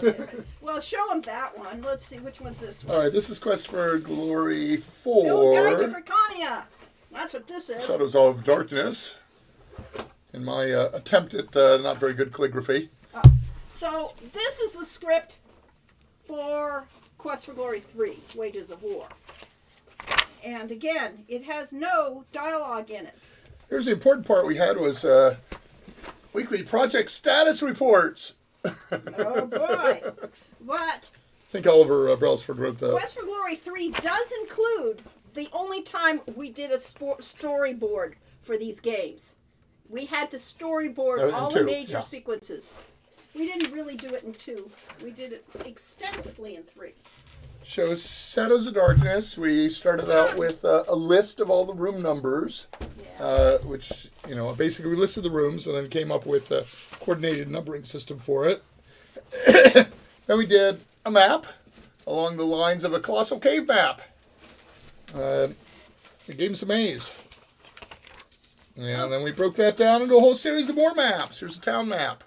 Okay. Well, show them that one. Let's see. Which one's this one? All right, this is Quest for Glory 4. Build Guide to Verkania. That's what this is. Shadows of Darkness. In my attempt at not very good calligraphy. So, this is the script for Quest for Glory 3, Wages of War. And again, it has no dialogue in it. Here's the important part we had was weekly project status reports. Oh boy. But I think Oliver Brailsford wrote that. Quest for Glory 3 does include the only time we did a storyboard for these games. We had to storyboard all the major sequences. We didn't really do it in 2. We did it extensively in 3. Shows Shadows of Darkness. We started out with a list of all the room numbers, which, basically we listed the rooms and then came up with a coordinated numbering system for it. Then we did a map, along the lines of a colossal cave map. The game's a maze. And then we broke that down into a whole series of more maps. Here's a town map.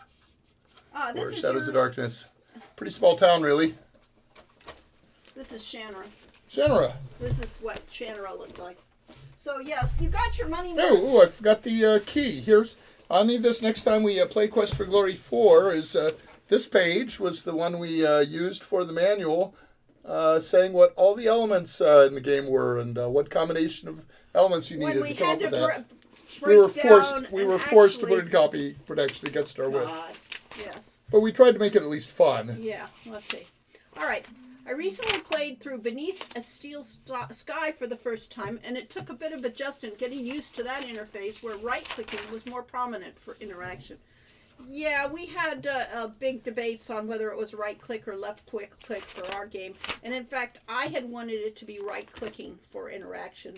This Or is Shadows of Darkness. Pretty small town, really. This is Shanra. Shanra. This is what Shanra looked like. So yes, you got your money. Oh, I forgot the key. I'll need this next time we play Quest for Glory 4. This page was the one we used for the manual, saying what all the elements in the game were and what combination of elements you needed to come up with that. We were forced to put in copy protection against our wish. Yes. But we tried to make it at least fun. Yeah, let's see. All right. I recently played through Beneath a Steel Sky for the first time, and it took a bit of adjustment getting used to that interface where right-clicking was more prominent for interaction. Yeah, we had big debates on whether it was right-click or left-click for our game. And in fact, I had wanted it to be right-clicking for interaction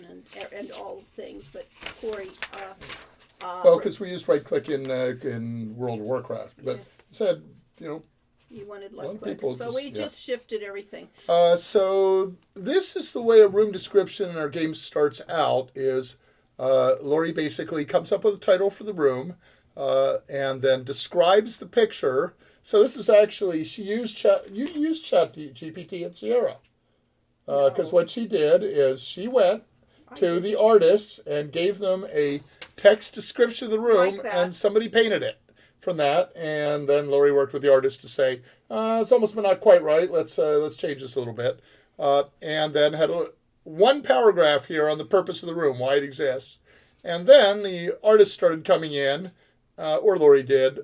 and all things, but Corey... well, because we used right-click in World of Warcraft, but said, you wanted left-click, so we just shifted everything. So this is the way a room description in our game starts out, is Lori basically comes up with a title for the room, and then describes the picture. So this is actually, you used ChatGPT at Sierra. Because what she did is she went to the artists and gave them a text description of the room, and somebody painted it from that. And then Lori worked with the artist to say, it's almost not quite right. Let's change this a little bit. And then had one paragraph here on the purpose of the room, why it exists. And then the artist started coming in, or Lori did,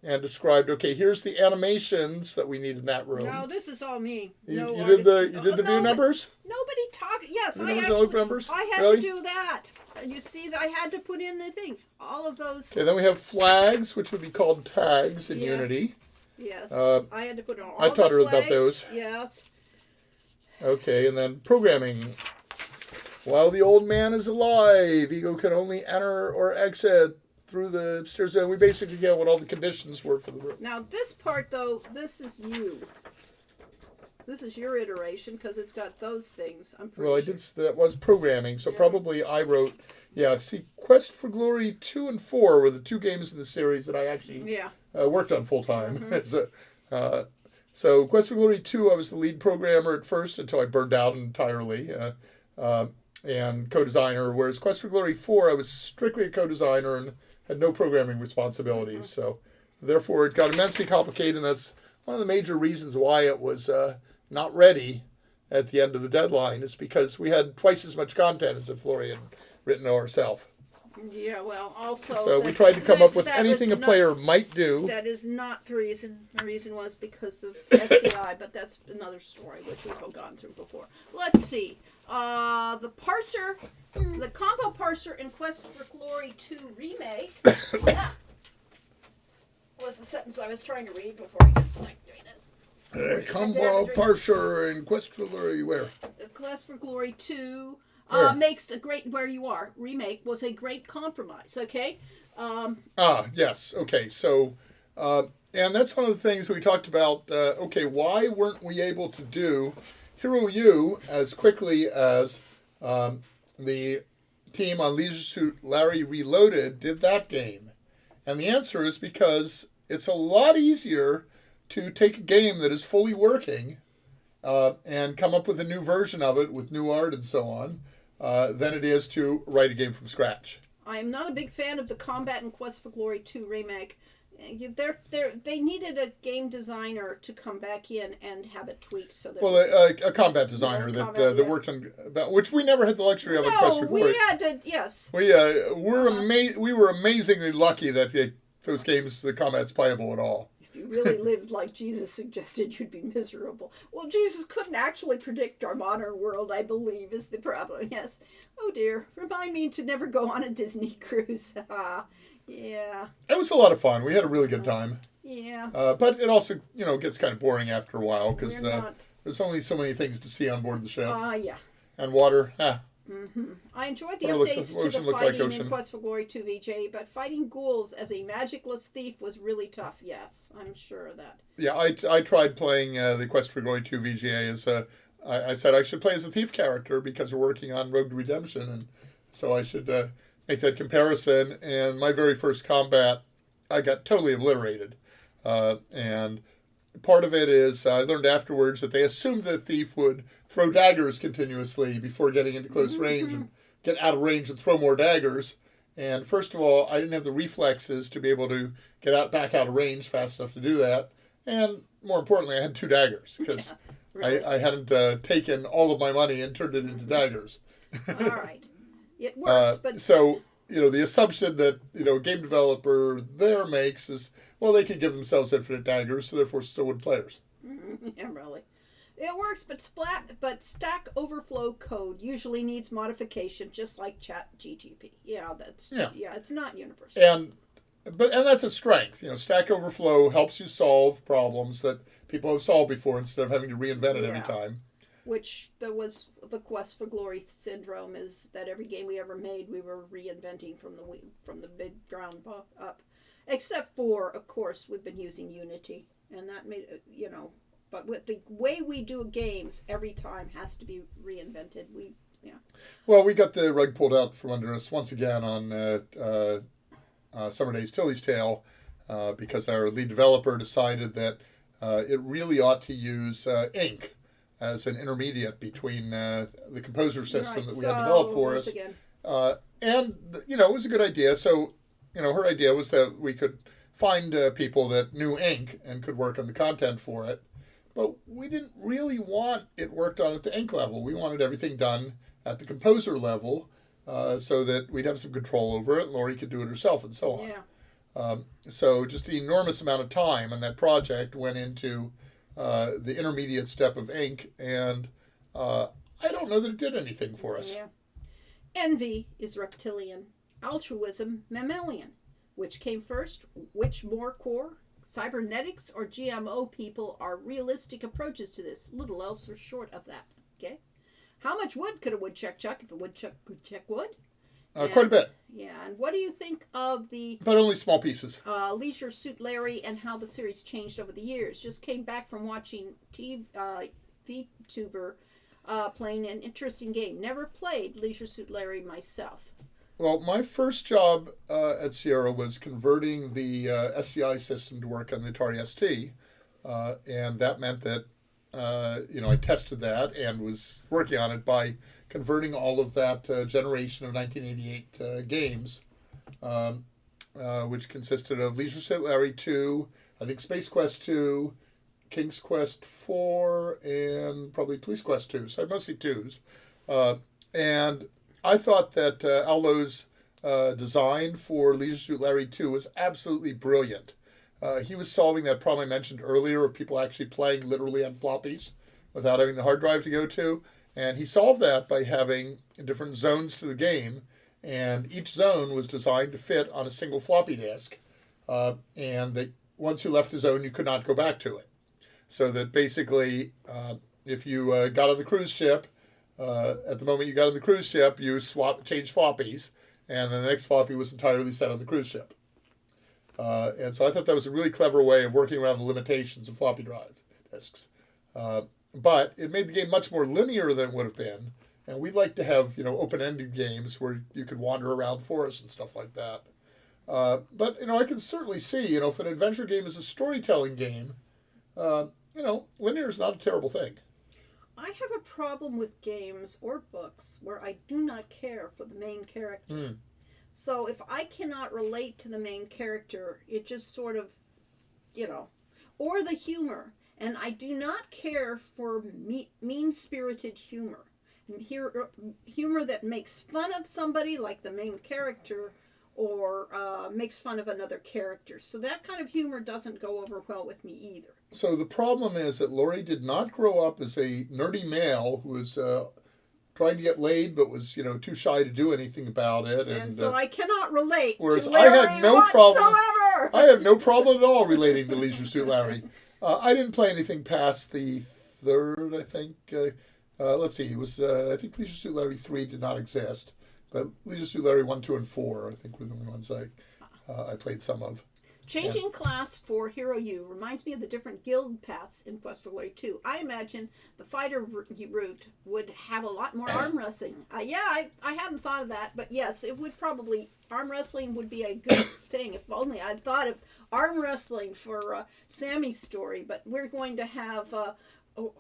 and described, okay, here's the animations that we need in that room. No, this is all me. You did the view numbers? Nobody talked. Yes, I had Really? to do that. And you see that I had to put in the things. All of those. Okay, then we have flags, which would be called tags in Unity. Yes. I had to put in all I taught her flags. about those. Yes. Okay, and then programming. While the old man is alive, Ego can only enter or exit through the stairs. And we basically get what all the conditions were for the room. Now, this part, though, this is you. This is your iteration because it's got those things. I'm pretty sure. That was programming, so probably I wrote. Yeah, see, Quest for Glory 2 and 4 were the two games in the series that I actually worked on full time. Mm-hmm. So Quest for Glory 2, I was the lead programmer at first until I burned out entirely, and co-designer. Whereas Quest for Glory 4, I was strictly a co-designer and had no programming responsibilities. Mm-hmm. So therefore, it got immensely complicated, and that's one of the major reasons why it was not ready at the end of the deadline, is because we had twice as much content as if Lori had written it herself. Yeah, well, also... So we tried to come up with anything a player might do. That is not the reason. The reason was because of SCI, but that's another story, which we've gone through before. Let's see. The parser, the combo parser in Quest for Glory 2 Remake... was the sentence I was trying to read before I got stuck doing this. Combo parser in Quest for Glory, where? Quest for Glory 2 makes a great, where you are, remake was a great compromise, okay? Yes, okay, so, and that's one of the things we talked about, okay, why weren't we able to do Hero U as quickly as the team on Leisure Suit Larry Reloaded did that game? And the answer is because it's a lot easier to take a game that is fully working and come up with a new version of it with new art and so on than it is to write a game from scratch. I'm not a big fan of the combat in Quest for Glory 2 Remake. They needed a game designer to come back in and have it tweaked so that. Well, a combat designer that worked on, which we never had the luxury of. Quest for Glory. We had to. Yes. We were amazingly lucky that those games, the combat's playable at all. If you really lived like Jesus suggested, you'd be miserable. Well, Jesus couldn't actually predict our modern world, I believe, is the problem. Yes. Oh dear. Remind me to never go on a Disney cruise. Yeah. It was a lot of fun. We had a really good time. Yeah. But it also, gets kind of boring after a while because there's only so many things to see on board the ship. Yeah. And water. I enjoyed the Whatever updates to Ocean the looked like fighting in Ocean. Quest for Glory 2 VJ, but fighting ghouls as a magicless thief was really tough. Yes, I'm sure of that. Yeah, I tried playing the Quest for Glory 2 VGA as I said I should play as a thief character because we're working on Road to Redemption, and so I should make that comparison. And my very first combat, I got totally obliterated. And part of it is I learned afterwards that they assumed the thief would throw daggers continuously before getting into close range and get out of range and throw more daggers. And first of all, I didn't have the reflexes to be able to get back out of range fast enough to do that. And more importantly, I had 2 daggers because Really? I hadn't taken all of my money and turned it into daggers. All right. It works, but... So, the assumption that, a game developer there makes is, well, they can give themselves infinite daggers, so therefore so would players. Yeah, really. It works, but Stack Overflow code usually needs modification, just like ChatGPT. Yeah, it's not universal. And that's a strength. Stack Overflow helps you solve problems that people have solved before instead of having to reinvent it every time. Which there was the Quest for Glory syndrome, is that every game we ever made, we were reinventing from the big ground up. Except for, of course, we've been using Unity, and that made But with the way we do games, every time has to be reinvented. Well, we got the rug pulled out from under us once again on Summer Days Tilly's Tale because our lead developer decided that it really ought to use Ink as an intermediate between the composer system that we had developed for us. And, it was a good idea. So, her idea was that we could find people that knew Ink and could work on the content for it. But we didn't really want it worked on at the Ink level. We wanted everything done at the composer level so that we'd have some control over it. Lori could do it herself and so on. Yeah. So just the enormous amount of time on that project went into the intermediate step of Ink. And I don't know that it did anything for us. Yeah. Envy is reptilian. Altruism, mammalian. Which came first? Which more core? Cybernetics or GMO people are realistic approaches to this. Little else or short of that. Okay? How much wood could a woodchuck chuck if a woodchuck could chuck wood? Quite a bit. Yeah, and what do you think of the... But only small pieces. Leisure Suit Larry and how the series changed over the years. Just came back from watching VTuber playing an interesting game. Never played Leisure Suit Larry myself. Well, my first job at Sierra was converting the SCI system to work on the Atari ST, and that meant that I tested that and was working on it by converting all of that generation of 1988 games, which consisted of Leisure Suit Larry 2, I think Space Quest 2, King's Quest 4, and probably Police Quest 2. So mostly 2s, and I thought that Aldo's design for Leisure Suit Larry 2 was absolutely brilliant. He was solving that problem I mentioned earlier of people actually playing literally on floppies without having the hard drive to go to. And he solved that by having different zones to the game. And each zone was designed to fit on a single floppy disk. And that once you left a zone, you could not go back to it. So that basically, if you got on the cruise ship, at the moment you got on the cruise ship, you changed floppies, and the next floppy was entirely set on the cruise ship. And so I thought that was a really clever way of working around the limitations of floppy drive disks. But it made the game much more linear than it would have been, and we'd like to have open-ended games where you could wander around forests and stuff like that. But I can certainly see if an adventure game is a storytelling game, linear is not a terrible thing. I have a problem with games or books where I do not care for the main character. So if I cannot relate to the main character, it just sort of, or the humor. And I do not care for mean-spirited humor. Humor that makes fun of somebody like the main character or makes fun of another character. So that kind of humor doesn't go over well with me either. So the problem is that Lori did not grow up as a nerdy male who was trying to get laid but was, too shy to do anything about it. And so I cannot relate to whereas Larry I had no whatsoever. I have no problem at all relating to Leisure Suit Larry. I didn't play anything past the third, I think. let's see, it was, I think Leisure Suit Larry 3 did not exist, but Leisure Suit Larry 1, 2, and 4, I think, were the only ones I played some of. Changing class for Hero U reminds me of the different guild paths in Quest for Glory 2. I imagine the fighter route would have a lot more arm wrestling. I hadn't thought of that, but yes, it would probably, arm wrestling would be a good thing. If only I'd thought of arm wrestling for Sammy's story, but we're going to have,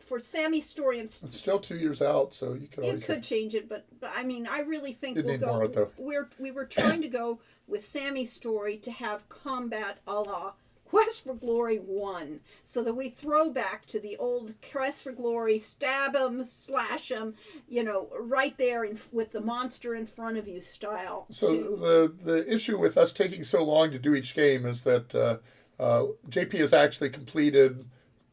for Sammy's story, and it's still 2 years out, so you could always... It could change it, but I mean, I really think we'll go... More, though. We were trying to go with Sammy's story to have combat a la Quest for Glory 1, so that we throw back to the old Quest for Glory, stab them, slash them, right there with the monster in front of you style. So the issue with us taking so long to do each game is that JP has actually completed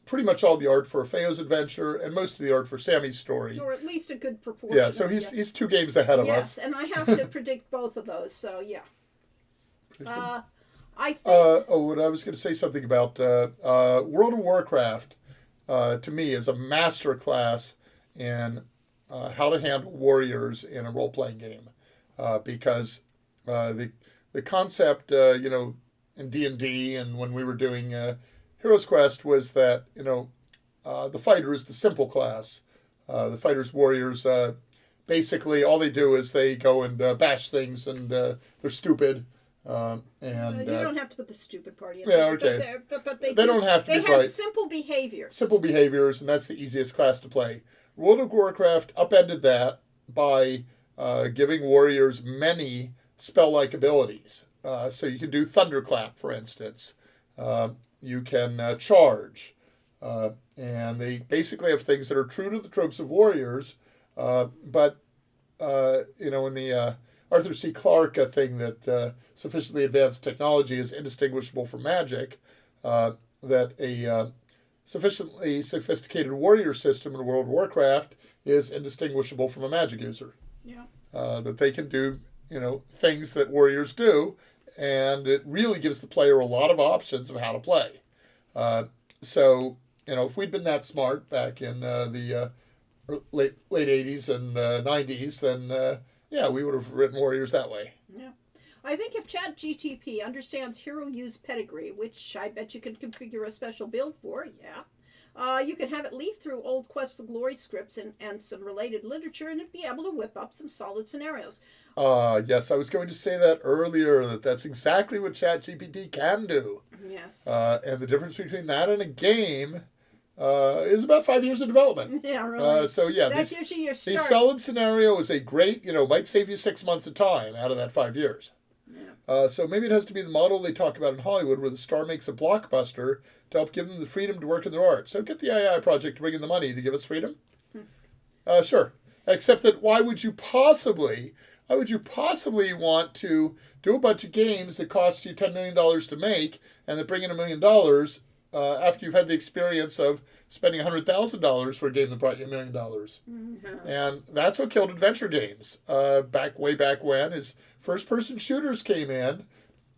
pretty much all the art for Feo's adventure and most of the art for Sammy's story. Or at least a good proportion. Yeah, so he's 2 games ahead of us. Yes, and I have to predict both of those, so yeah. I think... what I was going to say something about World of Warcraft, to me, is a master class in how to handle warriors in a role-playing game. Because the concept, in D&D and when we were doing... Heroes Quest was that, the fighter is the simple class. The fighters, warriors, basically all they do is they go and bash things and they're stupid. And you don't have to put the stupid part in. Yeah, okay. But they don't have to. They have simple behaviors. Simple behaviors, and that's the easiest class to play. World of Warcraft upended that by giving warriors many spell-like abilities. So you can do Thunderclap, for instance. You can charge, and they basically have things that are true to the tropes of warriors, but in the Arthur C. Clarke thing that sufficiently advanced technology is indistinguishable from magic, that a sufficiently sophisticated warrior system in World of Warcraft is indistinguishable from a magic user. Yeah. That they can do, things that warriors do, and it really gives the player a lot of options of how to play. So, if we'd been that smart back in the late 80s and 90s, then, we would have written warriors that way. Yeah. I think if ChatGTP understands Hero U's pedigree, which I bet you can configure a special build for, you could have it leaf through old Quest for Glory scripts and some related literature, and it'd be able to whip up some solid scenarios. Yes, I was going to say that earlier, that's exactly what ChatGPT can do. Yes. And the difference between that and a game is about 5 years of development. Yeah, really. That gives you your start. The solid scenario is a great, might save you 6 months of time out of that 5 years. Yeah. So maybe it has to be the model they talk about in Hollywood where the star makes a blockbuster to help give them the freedom to work in their art. So get the AI project to bring in the money to give us freedom. Sure. Except that why would you possibly want to do a bunch of games that cost you $10 million to make and that bring in $1 million after you've had the experience of spending $100,000 for a game that brought you $1 million? Mm-hmm. And that's what killed adventure games. Way back when is first-person shooters came in,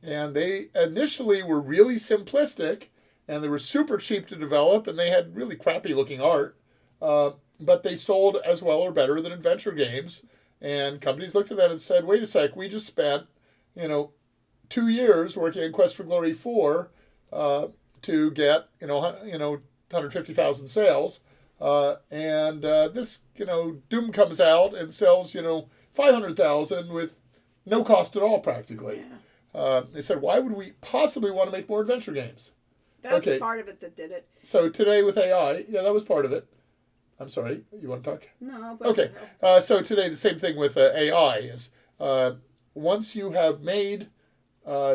and they initially were really simplistic, and they were super cheap to develop, and they had really crappy-looking art, but they sold as well or better than adventure games. And companies looked at that and said, wait a sec, we just spent, 2 years working on Quest for Glory 4 to get, 150,000 sales. And this, Doom comes out and sells, 500,000 with no cost at all practically. Yeah. They said, why would we possibly want to make more adventure games? That's part of it that did it. So today with AI, that was part of it. I'm sorry, you want to talk? No. But okay. So today the same thing with AI is once you have made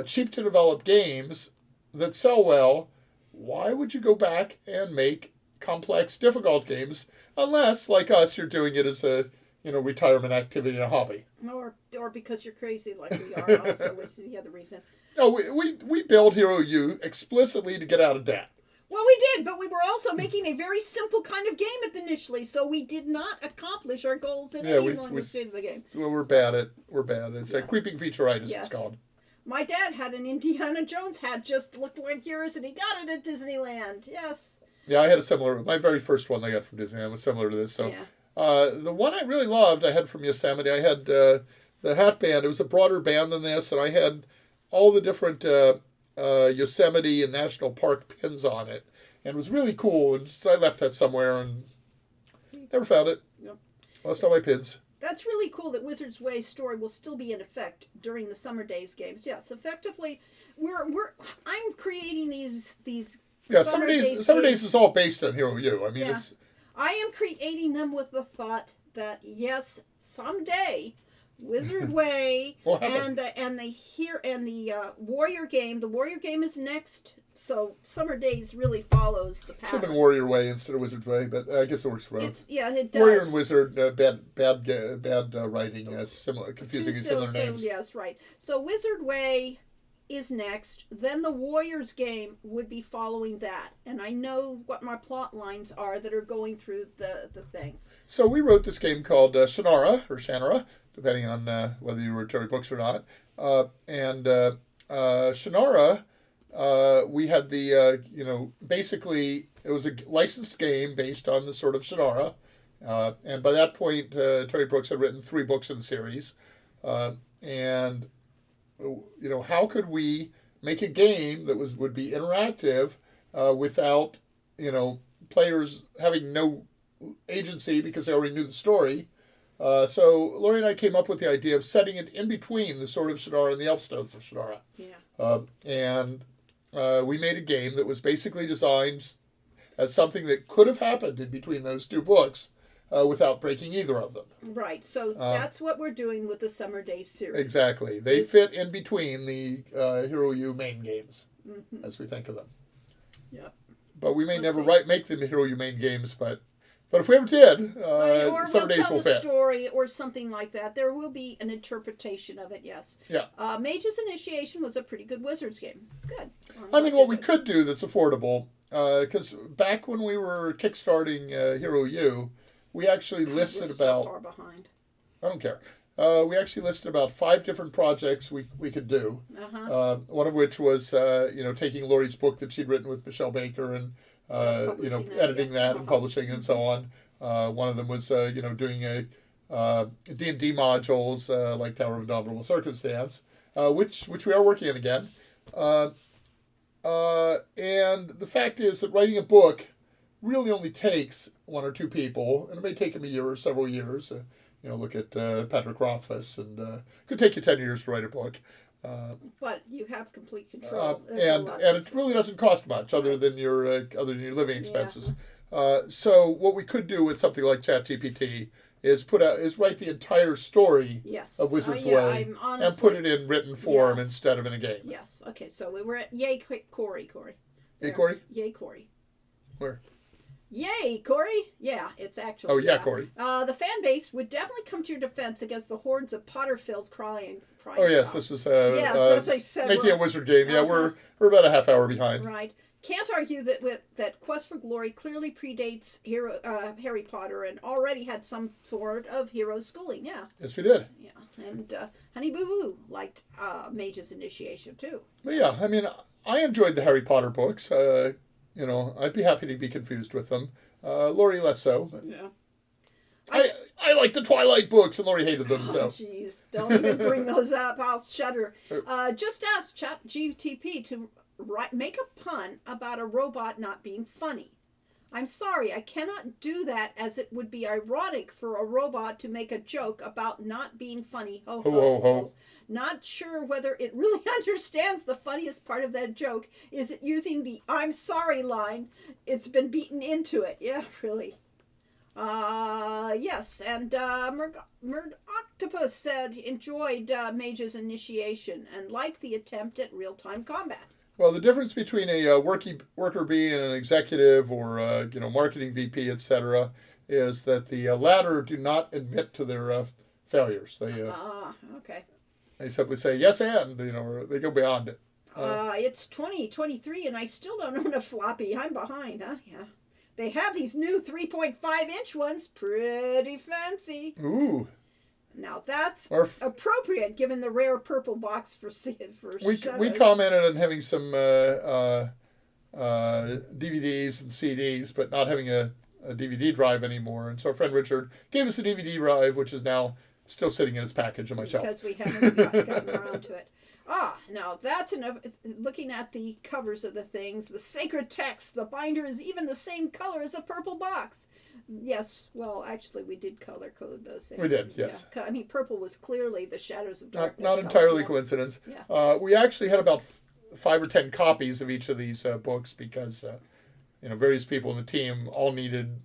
cheap to develop games that sell well, why would you go back and make complex, difficult games unless, like us, you're doing it as a retirement activity and a hobby? Or because you're crazy like we are also, which is the other reason. No, we built Hero U explicitly to get out of debt. Well, we did, but we were also making a very simple kind of game initially, so we did not accomplish our goals in any long state of the game. Well, we're bad at It's a creeping featureitis, yes. It's called. My dad had an Indiana Jones hat just looked like yours, and he got it at Disneyland. Yes. Yeah, I had a similar. My very first one I got from Disneyland was similar to this. So, The one I really loved, I had from Yosemite. I had the hat band. It was a broader band than this, and I had all the different Yosemite and National Park pins on it, and it was really cool. And so I left that somewhere and never found it. Yep. Lost all my pins. That's really cool that Wizard's Way story will still be in effect during the Summer Days games. Yes, effectively, I'm creating these. Yeah, Summer Days is all based on Hero U. I mean, yeah. I am creating them with the thought that yes, someday, Wizard Way and the Warrior game. The Warrior game is next, so Summer Days really follows the pattern. Should have been Warrior Way instead of Wizard's Way, but I guess it works for both. It does. Warrior and Wizard, bad writing, similar, confusing and similar names. Yes, right. So Wizard Way is next. Then the Warriors game would be following that, and I know what my plot lines are that are going through the things. So we wrote this game called Shannara, or Shannara, depending on whether you were Terry Brooks or not. Shannara, we had the, basically it was a licensed game based on the sort of Shannara. And by that point, Terry Brooks had written 3 books in the series. How could we make a game that would be interactive without, players having no agency because they already knew the story? So Lori and I came up with the idea of setting it in between the Sword of Shannara and the Elfstones of Shannara. Yeah. We made a game that was basically designed as something that could have happened in between those 2 books without breaking either of them. Right. So that's what we're doing with the Summer Days series. Exactly. They fit in between the Hero U main games, as we think of them. Yep. But we may never make them Hero U main games, but if we ever did, or Summer Days will fit. Or we'll tell a story or something like that. There will be an interpretation of it, yes. Yeah. Mage's Initiation was a pretty good Wizards game. Good. I mean, what we could do that's affordable, because back when we were kickstarting Hero U, we actually listed about... so far behind. I don't care. We actually listed about 5 different projects we could do. One of which was, taking Lori's book that she'd written with Michelle Baker and, editing that and publishing and so on. One of them was, doing a D&D modules like Tower of Indomitable Circumstance, which we are working on again. And the fact is that writing a book really only takes 1 or 2 people, and it may take them a year or several years. Look at Patrick Rothfuss, and it could take you 10 years to write a book. But you have complete control. And it really doesn't cost much other than your living expenses. So what we could do with something like ChatGPT is write the entire story of Wizard's Way and put it in written form instead of in a game. Yes. Okay. So we were at Yay Corey. Yay Corey? Yay Corey. Where? Yay, Corey! Yeah, it's actually... Oh, yeah, Corey. The fan base would definitely come to your defense against the hordes of Potterfills crying. Oh, yes, this was as I said, making a wizard game. Yeah, we're about a half hour behind. Right. Can't argue that Quest for Glory clearly predates Harry Potter and already had some sort of hero schooling, yeah. Yes, we did. Yeah, and Honey Boo Boo liked Mage's Initiation, too. But yeah, I mean, I enjoyed the Harry Potter books. I'd be happy to be confused with them. Lori less so. Yeah. I like the Twilight books, and Lori hated them. So. Jeez, don't even bring those up. I'll shudder. Just ask ChatGPT to make a pun about a robot not being funny. I'm sorry, I cannot do that, as it would be ironic for a robot to make a joke about not being funny. Ho, ho, ho, ho. Not sure whether it really understands the funniest part of that joke. Is it using the "I'm sorry" line? It's been beaten into it. Yeah, really. Yes, and Octopus said enjoyed Mage's Initiation and liked the attempt at real-time combat. Well, the difference between a worker bee and an executive or marketing VP, etc., is that the latter do not admit to their failures. They okay. They simply say yes and or they go beyond it. It's 2023 and I still don't own a floppy. I'm behind, huh? Yeah. They have these new 3.5-inch ones, pretty fancy. Ooh. Now that's appropriate given the rare purple box for we commented on having some DVDs and CDs, but not having a a DVD drive anymore. And so our friend Richard gave us a DVD drive, which is now still sitting in its package on my shelf. Because we haven't gotten around to it. Now that's enough. Looking at the covers of the things, the sacred text, the binder is even the same color as the purple box. Yes, well, actually, we did color code those things. We did, yes. Yeah. I mean, purple was clearly the Shadows of Darkness. Not entirely coincidence. Yeah. We actually had about 5 or 10 copies of each of these books because, various people in the team all needed,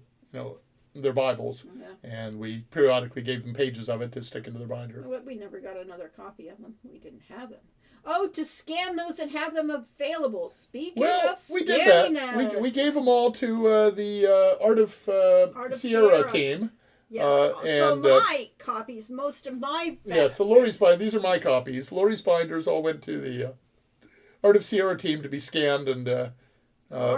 their Bibles, and we periodically gave them pages of it to stick into their binder. We never got another copy of them. We didn't have them. Oh, to scan those and have them available. Speaking of we did that. We gave them all to the Art of Sierra team. Yes. So my copies, most of my... So Lori's binder, these are my copies. Lori's binders all went to the Art of Sierra team to be scanned and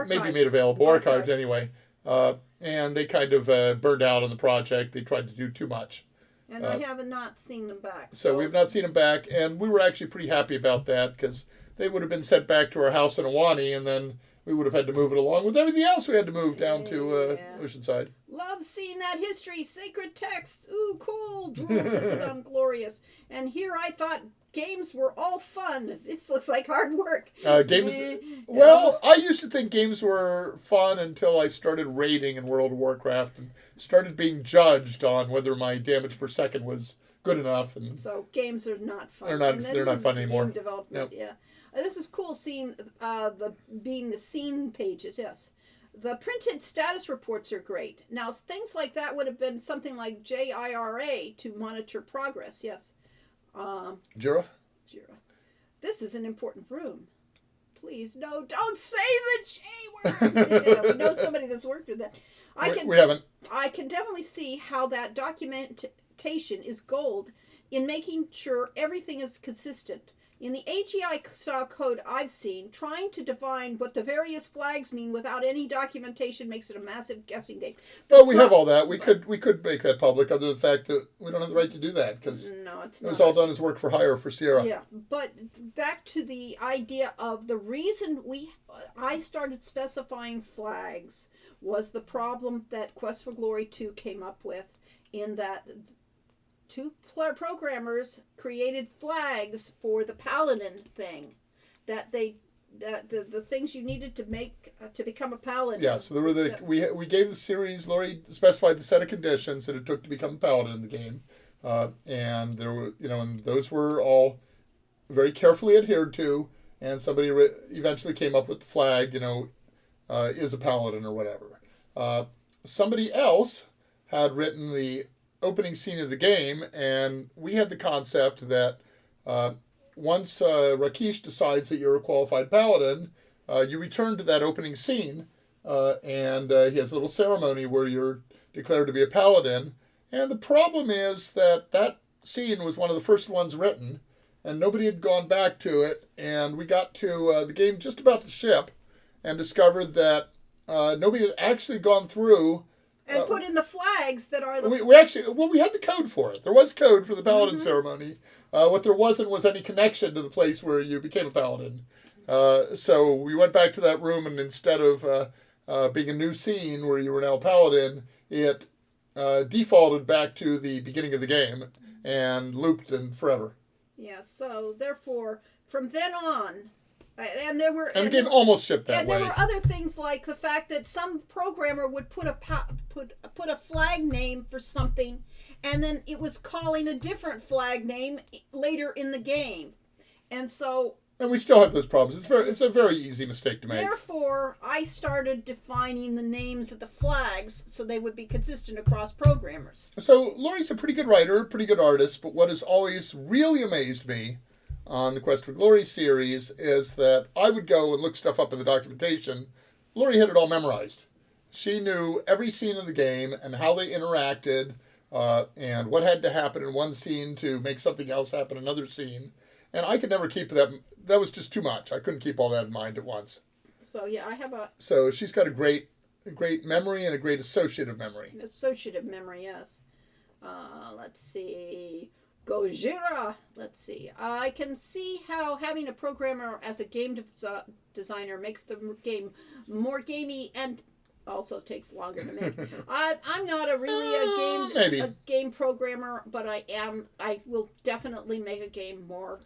maybe made available, archived anyway. And they kind of burned out on the project. They tried to do too much. And I have not seen them back. So we've not seen them back, and we were actually pretty happy about that because they would have been sent back to our house in Ahwahnee, and then we would have had to move it along with everything else we had to move down to Oceanside. Love seeing that history, sacred texts. Ooh, cool. Drools at the dumb glorious. And here I thought games were all fun. This looks like hard work. Games. Well, I used to think games were fun until I started raiding in World of Warcraft and started being judged on whether my damage per second was good enough. And so games are not fun. They're not fun anymore. Game development, yeah. This is cool seeing the scene pages. Yes. The printed status reports are great. Now things like that would have been something like JIRA to monitor progress. Yes. Jira? This is an important room. Please, no, don't say the J word. We know somebody that's worked with that. We haven't. I can definitely see how that documentation is gold in making sure everything is consistent. In the AGI style code I've seen, trying to define what the various flags mean without any documentation makes it a massive guessing game. Well, we have all that. We could make that public, other than the fact that we don't have the right to do that because it was all done as work for hire for Sierra. Yeah, but back to the idea of the reason I started specifying flags was the problem that Quest for Glory 2 came up with, in that two programmers created flags for the paladin thing, the things you needed to make to become a paladin. Yeah, so there were we gave the series. Lori specified the set of conditions that it took to become a paladin in the game, and there were and those were all very carefully adhered to. And somebody eventually came up with the flag, is a paladin or whatever. Somebody else had written the opening scene of the game, and we had the concept that once Rakesh decides that you're a qualified paladin, you return to that opening scene, and he has a little ceremony where you're declared to be a paladin. And the problem is that scene was one of the first ones written, and nobody had gone back to it, and we got to the game just about to ship and discovered that nobody had actually gone through and put in the flags that are the... We had the code for it. There was code for the paladin ceremony. What there wasn't was any connection to the place where you became a paladin. So we went back to that room, and instead of being a new scene where you were now a paladin, it defaulted back to the beginning of the game and looped in forever. Yeah, so therefore, from then on... And the game almost shipped that way. And there were other things like the fact that some programmer would put a flag name for something, and then it was calling a different flag name later in the game, and we still have those problems. It's a very easy mistake to make. Therefore, I started defining the names of the flags so they would be consistent across programmers. So Lori's a pretty good writer, pretty good artist, but what has always really amazed me on the Quest for Glory series is that I would go and look stuff up in the documentation. Lori had it all memorized. She knew every scene of the game and how they interacted and what had to happen in one scene to make something else happen in another scene. And I could never keep that. That was just too much. I couldn't keep all that in mind at once. So, yeah, I have So she's got a great memory and a great associative memory. Associative memory, yes. Let's see... Gojira. Let's see. I can see how having a programmer as a game designer makes the game more gamey, and also takes longer to make. I'm not a really Maybe. a game programmer, but I will definitely make a game more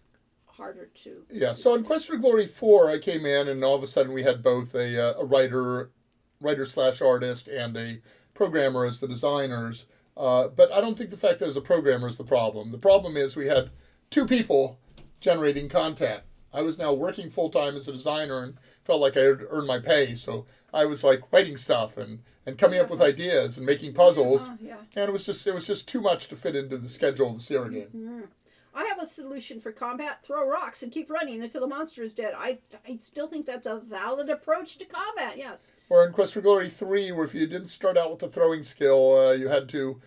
harder to. Yeah, so in Quest for Glory 4, I came in, and all of a sudden we had both a writer/artist and a programmer as the designers. But I don't think the fact that as a programmer is the problem. The problem is we had two people generating content. I was now working full-time as a designer and felt like I had earned my pay, so I was like writing stuff and coming up with ideas and making puzzles, Yeah. and it was just too much to fit into the schedule of the Sierra game. Mm-hmm. I have a solution for combat: throw rocks and keep running until the monster is dead. I still think that's a valid approach to combat. Yes. Or in Quest for Glory 3, where if you didn't start out with the throwing skill, you had to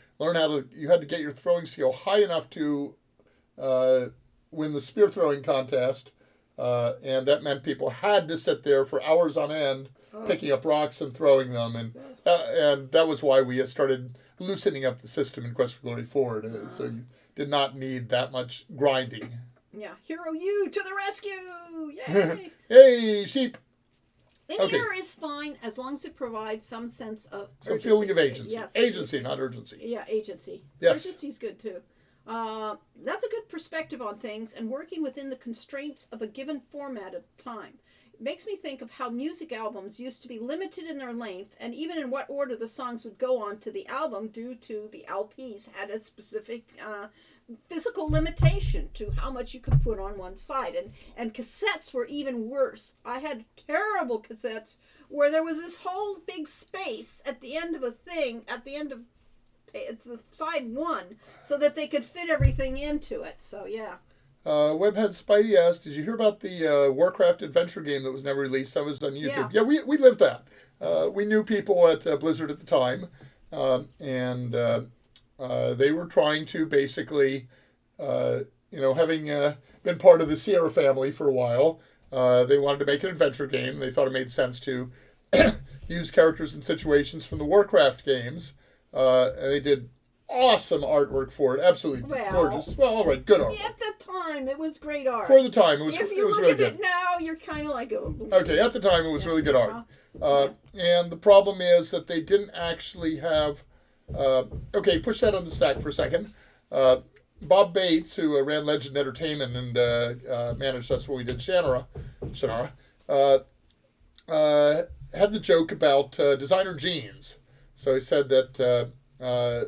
get your throwing skill high enough to win the spear throwing contest, and that meant people had to sit there for hours on end picking up rocks and throwing them, and that was why we started loosening up the system in Quest for Glory 4, so you did not need that much grinding. Yeah, Hero U to the rescue! Yay! Hey, sheep! Linear is fine as long as it provides some sense of some urgency. feeling of agency. Yes. Agency, not urgency. Yeah, agency. Yes. Urgency's good too. That's a good perspective on things and working within the constraints of a given format at the time. It makes me think of how music albums used to be limited in their length and even in what order the songs would go on to the album due to the LPs had a specific physical limitation to how much you could put on one side. And cassettes were even worse. I had terrible cassettes where there was this whole big space at the end of a thing, at the end of it's the side one, so that they could fit everything into it. So yeah. Webhead Spidey asked, did you hear about the Warcraft adventure game that was never released? That was on YouTube. Yeah, we lived that. We knew people at Blizzard at the time, and they were trying to basically, having been part of the Sierra family for a while, they wanted to make an adventure game. They thought it made sense to use characters and situations from the Warcraft games, and they did awesome artwork for it. Absolutely gorgeous. Well, all right, good art. At the time, it was great art. For the time, it was if you look really at good. It now, you're kind of like, oh. Okay, at the time, it was really good art. And the problem is that they didn't actually have... push that on the stack for a second. Bob Bates, who ran Legend Entertainment and managed us when we did Shannara, had the joke about designer genes. So he said that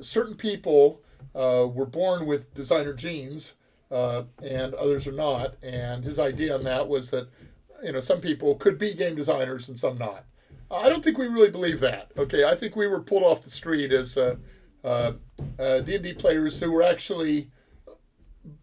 certain people were born with designer genes and others are not. And his idea on that was that, some people could be game designers and some not. I don't think we really believe that. Okay, I think we were pulled off the street as D&D players who were actually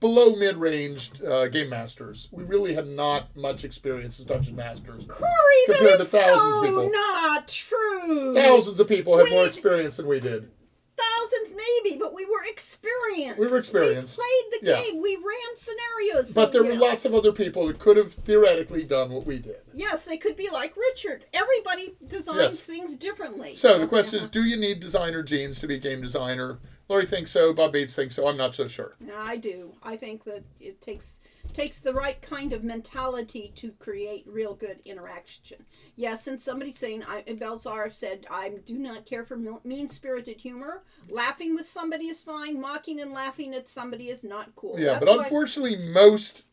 below mid-ranged game masters. We really had not much experience as dungeon masters. Corey, compared that is to thousands so of people. Not true. Thousands of people had more experience than we did. Thousands maybe, but we were experienced. We were experienced. We played the game. We ran scenarios. But there were lots of other people that could have theoretically done what we did. Yes, they could be like Richard. Everybody designs things differently. So the question is, do you need designer genes to be a game designer? Lori thinks so. Bob Bates thinks so. I'm not so sure. I do. I think that it takes the right kind of mentality to create real good interaction. Yes, and somebody's saying, Belzar said, I do not care for mean-spirited humor. Laughing with somebody is fine. Mocking and laughing at somebody is not cool. Yeah, but unfortunately, most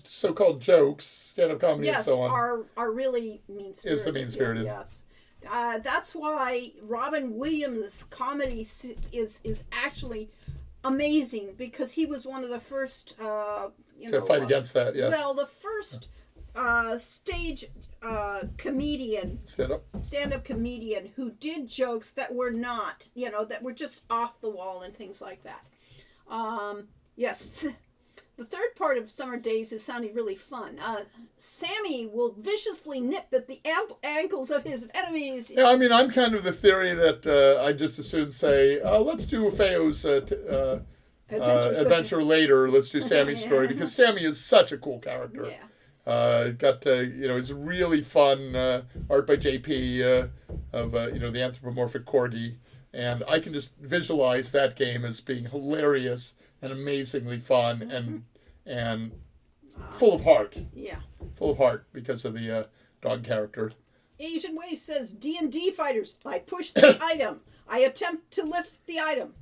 so-called jokes, stand-up comedy and so on, are really mean-spirited. Is the mean-spirited. Yes. That's why Robin Williams' comedy is actually amazing, because he was one of the first to fight against that. Yes. Well, the first stage comedian, stand-up comedian who did jokes that were not, that were just off the wall and things like that. Yes. The third part of Summer Days is sounding really fun. Sammy will viciously nip at the ankles of his enemies. Yeah, I mean, I'm kind of the theory that I just as soon say, let's do Feo's adventure later. Let's do Sammy's story, because Sammy is such a cool character. Yeah. It's really fun art by JP of the anthropomorphic corgi, and I can just visualize that game as being hilarious and amazingly fun and full of heart. Yeah. Full of heart because of the dog character. Asian Way says D&D fighters. I push the item. I attempt to lift the item.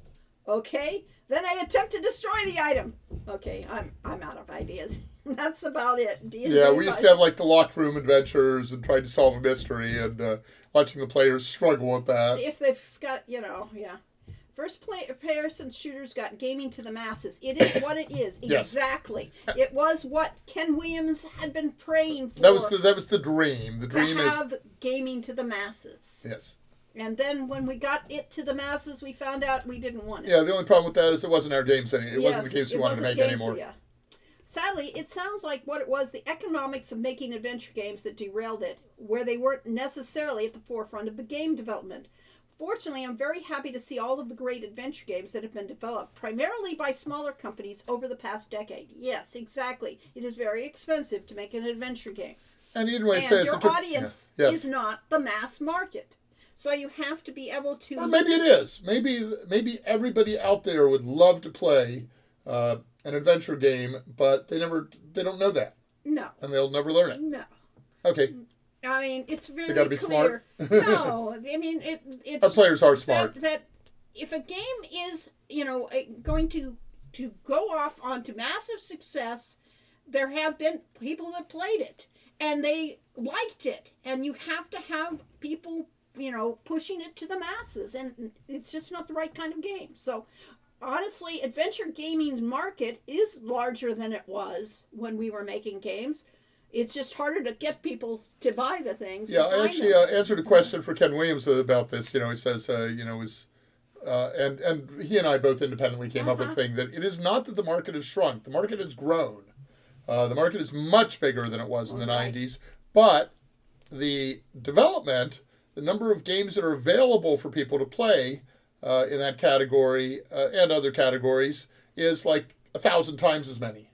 Okay. Then I attempt to destroy the item. Okay, I'm out of ideas. That's about it. D&D Yeah, we used to have like the locked room adventures and trying to solve a mystery and watching the players struggle with that. If they've got, yeah. First person shooters got gaming to the masses. It is what it is. Yes. Exactly. It was what Ken Williams had been praying for. That was the dream. The dream to is have gaming to the masses. yes. And then when we got it to the masses, we found out we didn't want it. Yeah, the only problem with that is it wasn't our games anymore. It wasn't the games we wanted to make anymore. Yeah. Sadly, it sounds like what it was, the economics of making adventure games that derailed it, where they weren't necessarily at the forefront of the game development. Fortunately, I'm very happy to see all of the great adventure games that have been developed, primarily by smaller companies over the past decade. Yes, exactly. It is very expensive to make an adventure game. And anyway, And your audience is not the mass market. So you have to be able to... Well, maybe it is. Maybe everybody out there would love to play an adventure game, but they don't know that. No. And they'll never learn it. No. Okay. I mean, it's very They gotta be clear. smart. No, I mean, it's... Our players are smart. That if a game is, going to go off onto massive success, there have been people that played it, and they liked it, and you have to have people... pushing it to the masses, and it's just not the right kind of game. So, honestly, adventure gaming's market is larger than it was when we were making games. It's just harder to get people to buy the things. Yeah, I actually answered a question for Ken Williams about this. He says, and he and I both independently came up with the thing that it is not that the market has shrunk. The market has grown. The market is much bigger than it was in the 90s, but the development... the number of games that are available for people to play in that category and other categories is like 1,000 times as many.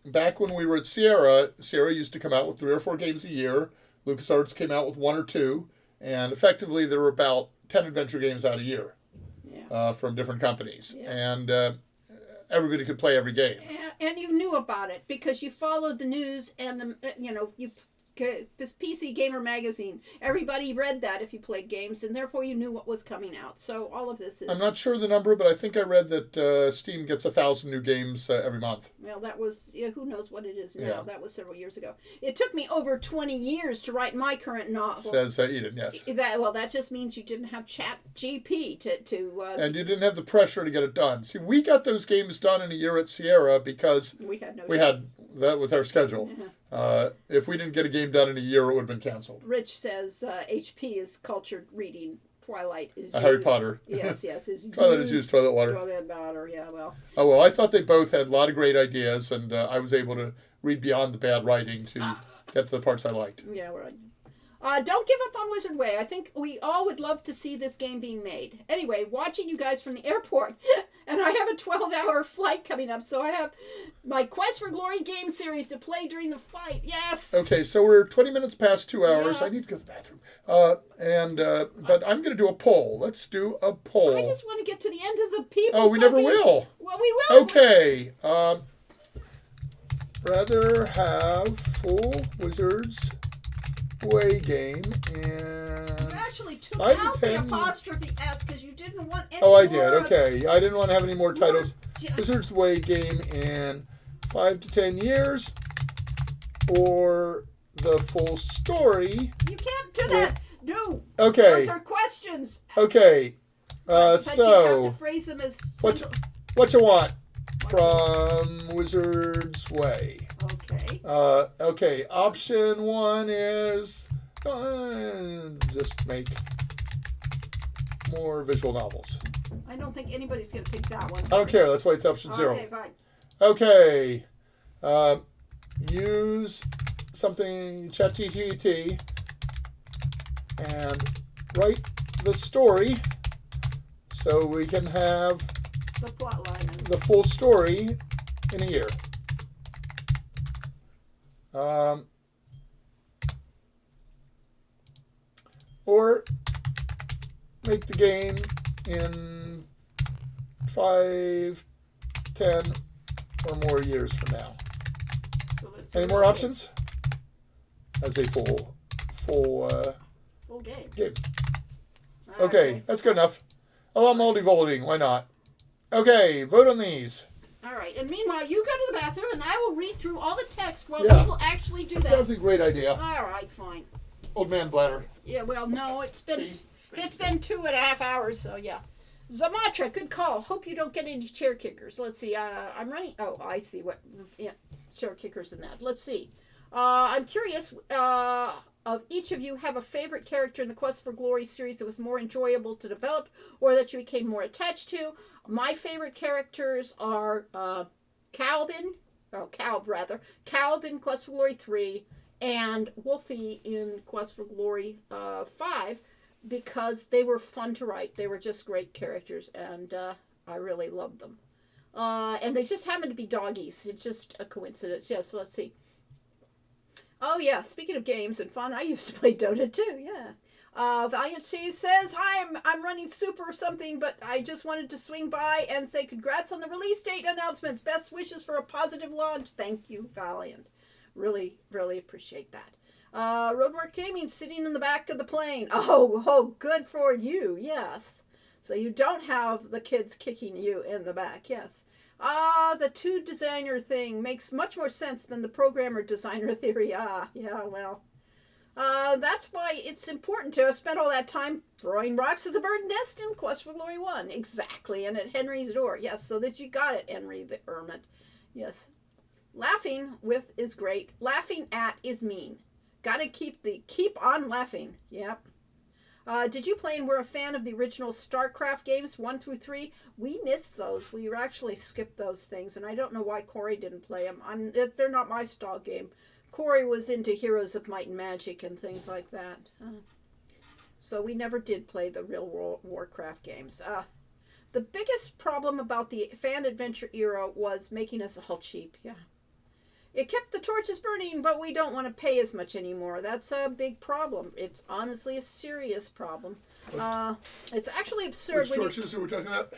Back when we were at Sierra used to come out with 3 or 4 games a year. LucasArts came out with 1 or 2, and effectively there were about 10 adventure games out a year from different companies. Yeah. And everybody could play every game. And you knew about it because you followed the news and, this PC Gamer magazine. Everybody read that if you played games, and therefore you knew what was coming out. So all of this is... I'm not sure the number, but I think I read that Steam gets 1,000 new games every month. Well, that was... who knows what it is now. Yeah. That was several years ago. It took me over 20 years to write my current novel. Says Eden, yes. That just means you didn't have ChatGPT to and you didn't have the pressure to get it done. See, we got those games done in a year at Sierra because that was our schedule. If we didn't get a game done in a year, it would have been canceled. Rich says HP is cultured reading. Twilight is Harry Potter. Yes, is Twilight is used toilet water. Toilet water, yeah, well. Oh, well, I thought they both had a lot of great ideas, and I was able to read beyond the bad writing to get to the parts I liked. Yeah, right. Don't give up on Wizard Way. I think we all would love to see this game being made. Anyway, watching you guys from the airport, and I have a 12-hour flight coming up, so I have my Quest for Glory game series to play during the fight. Yes! Okay, so we're 20 minutes past 2 hours. Yeah. I need to go to the bathroom. But I'm going to do a poll. Let's do a poll. I just want to get to the end of the people. Oh, we never will. Well, we will. Okay. Rather have full Wizards Way game and you actually took out the apostrophe S because you didn't want any I did. Okay. I didn't want to have any more titles. Yeah. Wizards Way game in 5 to 10 years or the full story. You can't do that. No. Okay. Those are questions. Okay. But So you have to phrase them as what you want from Wizards Way. Okay. Okay. Option 1 is just make more visual novels. I don't think anybody's going to pick that one. I don't care. That's why it's option 0. Okay, fine. Okay. Use something, ChatGPT, and write the story so we can have The plot line. the full story in a year. Or make the game in 5, 10, or more years from now. So that's Any more options? As a full Full game. game. Okay, that's good enough. Allow multi-voting. Why not? Okay, vote on these. All right. And meanwhile, you go to the bathroom, and I will read through all the text while Yeah. people actually do that. Sounds like a great idea. All right, fine. Old man bladder. Yeah. Well, no, it's been See? 2.5 hours, so yeah. Zamatra, good call. Hope you don't get any chair kickers. Let's see. I'm running. Oh, I see what. Yeah, chair kickers and that. Let's see. I'm curious. Of each of you have a favorite character in the Quest for Glory series that was more enjoyable to develop, or that you became more attached to. My favorite characters are Calb in Quest for Glory 3, and Wolfie in Quest for Glory 5. Because they were fun to write. They were just great characters, and I really loved them. And they just happened to be doggies. It's just a coincidence. Yeah, so let's see. Oh, yeah, speaking of games and fun, I used to play Dota, too, yeah. Valiant Cheese says, hi, I'm running super or something, but I just wanted to swing by and say congrats on the release date announcements. Best wishes for a positive launch. Thank you, Valiant. Really, really appreciate that. Roadwork Gaming sitting in the back of the plane. Oh, good for you. Yes. So you don't have the kids kicking you in the back. Yes. The two designer thing makes much more sense than the programmer designer theory. Yeah, well. That's why it's important to have spent all that time throwing rocks at the bird's nest in Quest for Glory 1. Exactly. And at Henry's door. Yes, so that you got it, Henry the Hermit. Yes. Laughing with is great. Laughing at is mean. Gotta keep on laughing. Yep. Did you play and were a fan of the original StarCraft games 1 through 3? We missed those. We actually skipped those things, and I don't know why Corey didn't play them. They're not my style game. Corey was into Heroes of Might and Magic and things like that. So we never did play the real world Warcraft games. The biggest problem about the fan adventure era was making us all cheap. Yeah. It kept the torches burning, but we don't want to pay as much anymore. That's a big problem. It's honestly a serious problem. It's actually absurd. Which torches are we talking about?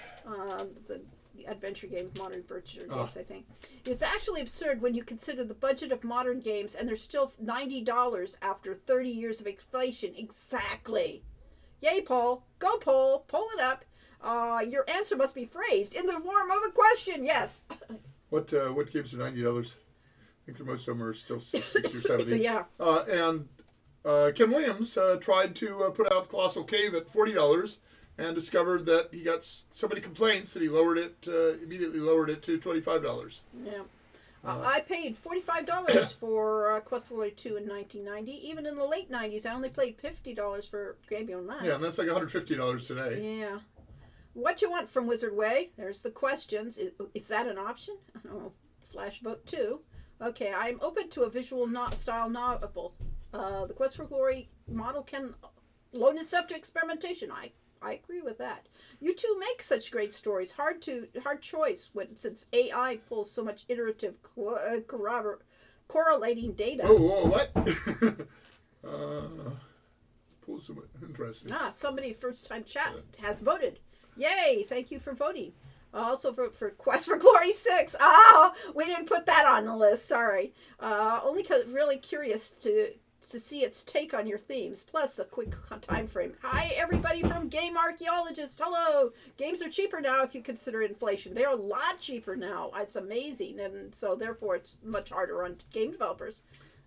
The adventure games, modern adventure games, I think. It's actually absurd when you consider the budget of modern games, and they're still $90 after 30 years of inflation. Exactly. Yay, Paul. Go, Paul. Pull it up. Your answer must be phrased in the form of a question. Yes. What games are $90? I think most of them are still 60 or 70. Yeah. And Ken Williams tried to put out Colossal Cave at $40 and discovered that he got so many complaints that he immediately lowered it to $25. Yeah. I paid $45 for Quest for Glory 2 in 1990. Even in the late 90s, I only paid $50 for Gabriel Knight. Yeah, and that's like $150 today. Yeah. What you want from Wizard Way? There's the questions. Is that an option? I don't know. /vote 2. Okay, I'm open to a visual style novel. The Quest for Glory model can loan itself to experimentation. I agree with that. You two make such great stories. Hard choice since AI pulls so much iterative correlating data. Oh, what? Pulls so much. Interesting. Somebody first time chat has voted. Yay! Thank you for voting. Also vote for Quest for Glory 6. We didn't put that on the list. Sorry. Only because really curious to see its take on your themes. Plus a quick time frame. Hi, everybody from Game Archaeologist. Hello. Games are cheaper now if you consider inflation. They are a lot cheaper now. It's amazing, and so therefore it's much harder on game developers.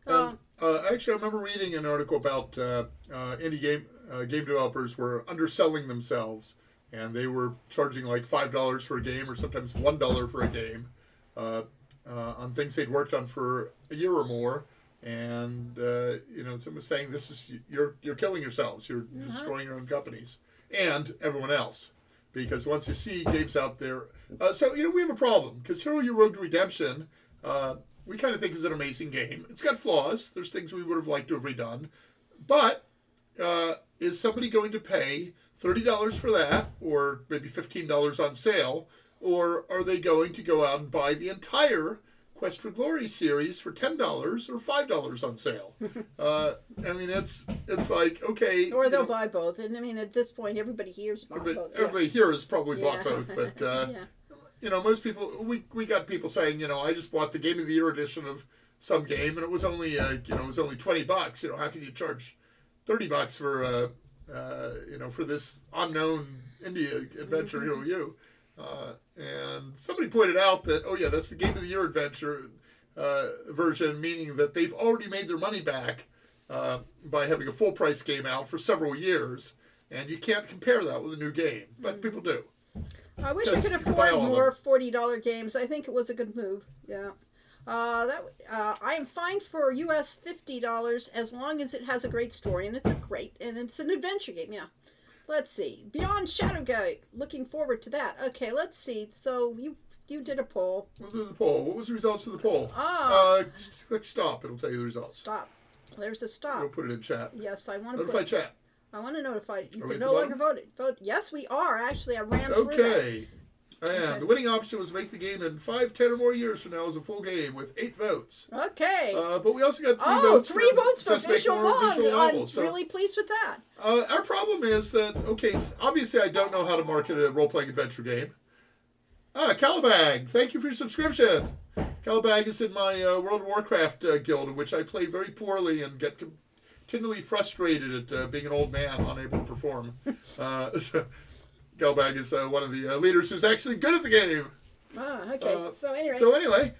Actually, I remember reading an article about indie game developers were underselling themselves. And they were charging like $5 for a game or sometimes $1 for a game on things they'd worked on for a year or more. And, someone was saying, you're killing yourselves. You're destroying your own companies and everyone else. Because once you see games out there... we have a problem. Because Hero Your Road to Redemption, we kind of think is an amazing game. It's got flaws. There's things we would have liked to have redone. But is somebody going to pay $30 for that, or maybe $15 on sale, or are they going to go out and buy the entire Quest for Glory series for $10 or $5 on sale? It's like, okay. Or they'll buy both. And at this point, everybody here's bought both. Everybody here has probably bought both, but most people, we got people saying, I just bought the Game of the Year edition of some game, and it was only $20. How can you charge $30 for for this unknown India adventure. You. And somebody pointed out that that's the Game of the Year adventure version, meaning that they've already made their money back by having a full price game out for several years, and you can't compare that with a new game, but people do. I wish I could afford more $40 games. I think it was a good move. Yeah. I am fine for US $50 as long as it has a great story and it's an adventure game. Yeah. Let's see. Beyond Shadowgate. Looking forward to that. Okay, let's see. So you did a poll. What was the results of the poll? Click stop. It'll tell you the results. Stop. There's a stop. We'll put it in chat. Yes, I want to notify chat. I want to notify. You can no longer vote. Yes, we are. Actually, I ran through that. Okay. And the winning option was make the game in 5, 10 or more years from now as a full game with 8 votes. Okay. But we also got 3 votes. 3 votes for visual novel. I'm really pleased with that. Our problem is that, obviously I don't know how to market a role-playing adventure game. Calabag, thank you for your subscription. Calabag is in my World of Warcraft guild, in which I play very poorly and get continually frustrated at being an old man unable to perform. So Calabag is one of the leaders who's actually good at the game. Okay. So anyway,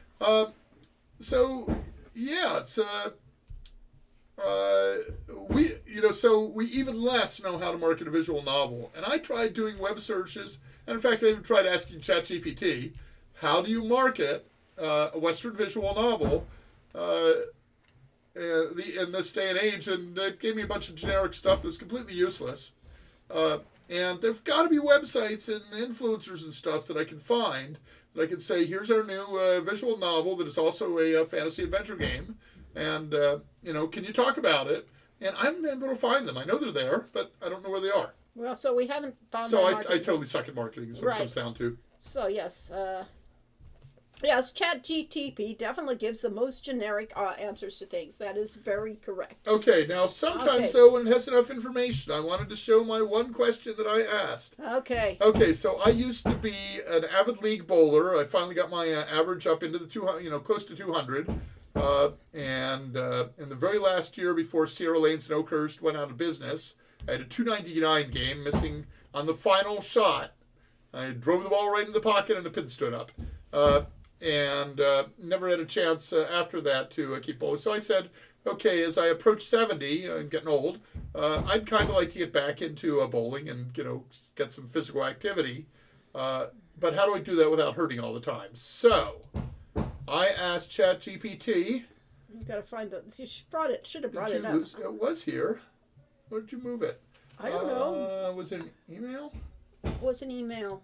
it's we even less know how to market a visual novel. And I tried doing web searches, and in fact, I even tried asking ChatGPT, how do you market a Western visual novel in this day and age? And it gave me a bunch of generic stuff that was completely useless. And there've got to be websites and influencers and stuff that I can find that I can say, here's our new visual novel that is also a fantasy adventure game. And, can you talk about it? And I'm able to find them. I know they're there, but I don't know where they are. Well, so we haven't found So I totally suck at marketing is what it comes down to. So, yes. Yes, ChatGPT definitely gives the most generic answers to things. That is very correct. Okay, now sometimes, though, when it has enough information, I wanted to show my one question that I asked. Okay. Okay, so I used to be an avid league bowler. I finally got my average up into the 200, close to 200. And in the very last year before Sierra Lanes and Oakhurst went out of business, I had a 299 game missing on the final shot. I drove the ball right in the pocket and the pin stood up. And never had a chance after that to keep bowling. So I said, okay, as I approach 70 and getting old, I'd kind of like to get back into bowling and, get some physical activity. But how do I do that without hurting all the time? So I asked ChatGPT. You got to find it. You should have brought it up. It was here. Where did you move it? I don't know. Was it an email? It was an email.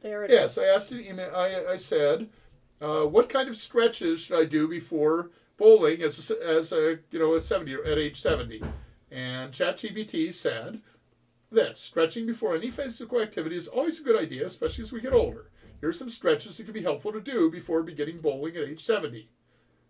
There it is. Yes, I asked an email. I said, what kind of stretches should I do before bowling as a 70 or at age 70? And ChatGPT said this: stretching before any physical activity is always a good idea, especially as we get older. Here are some stretches that can be helpful to do before beginning bowling at age 70.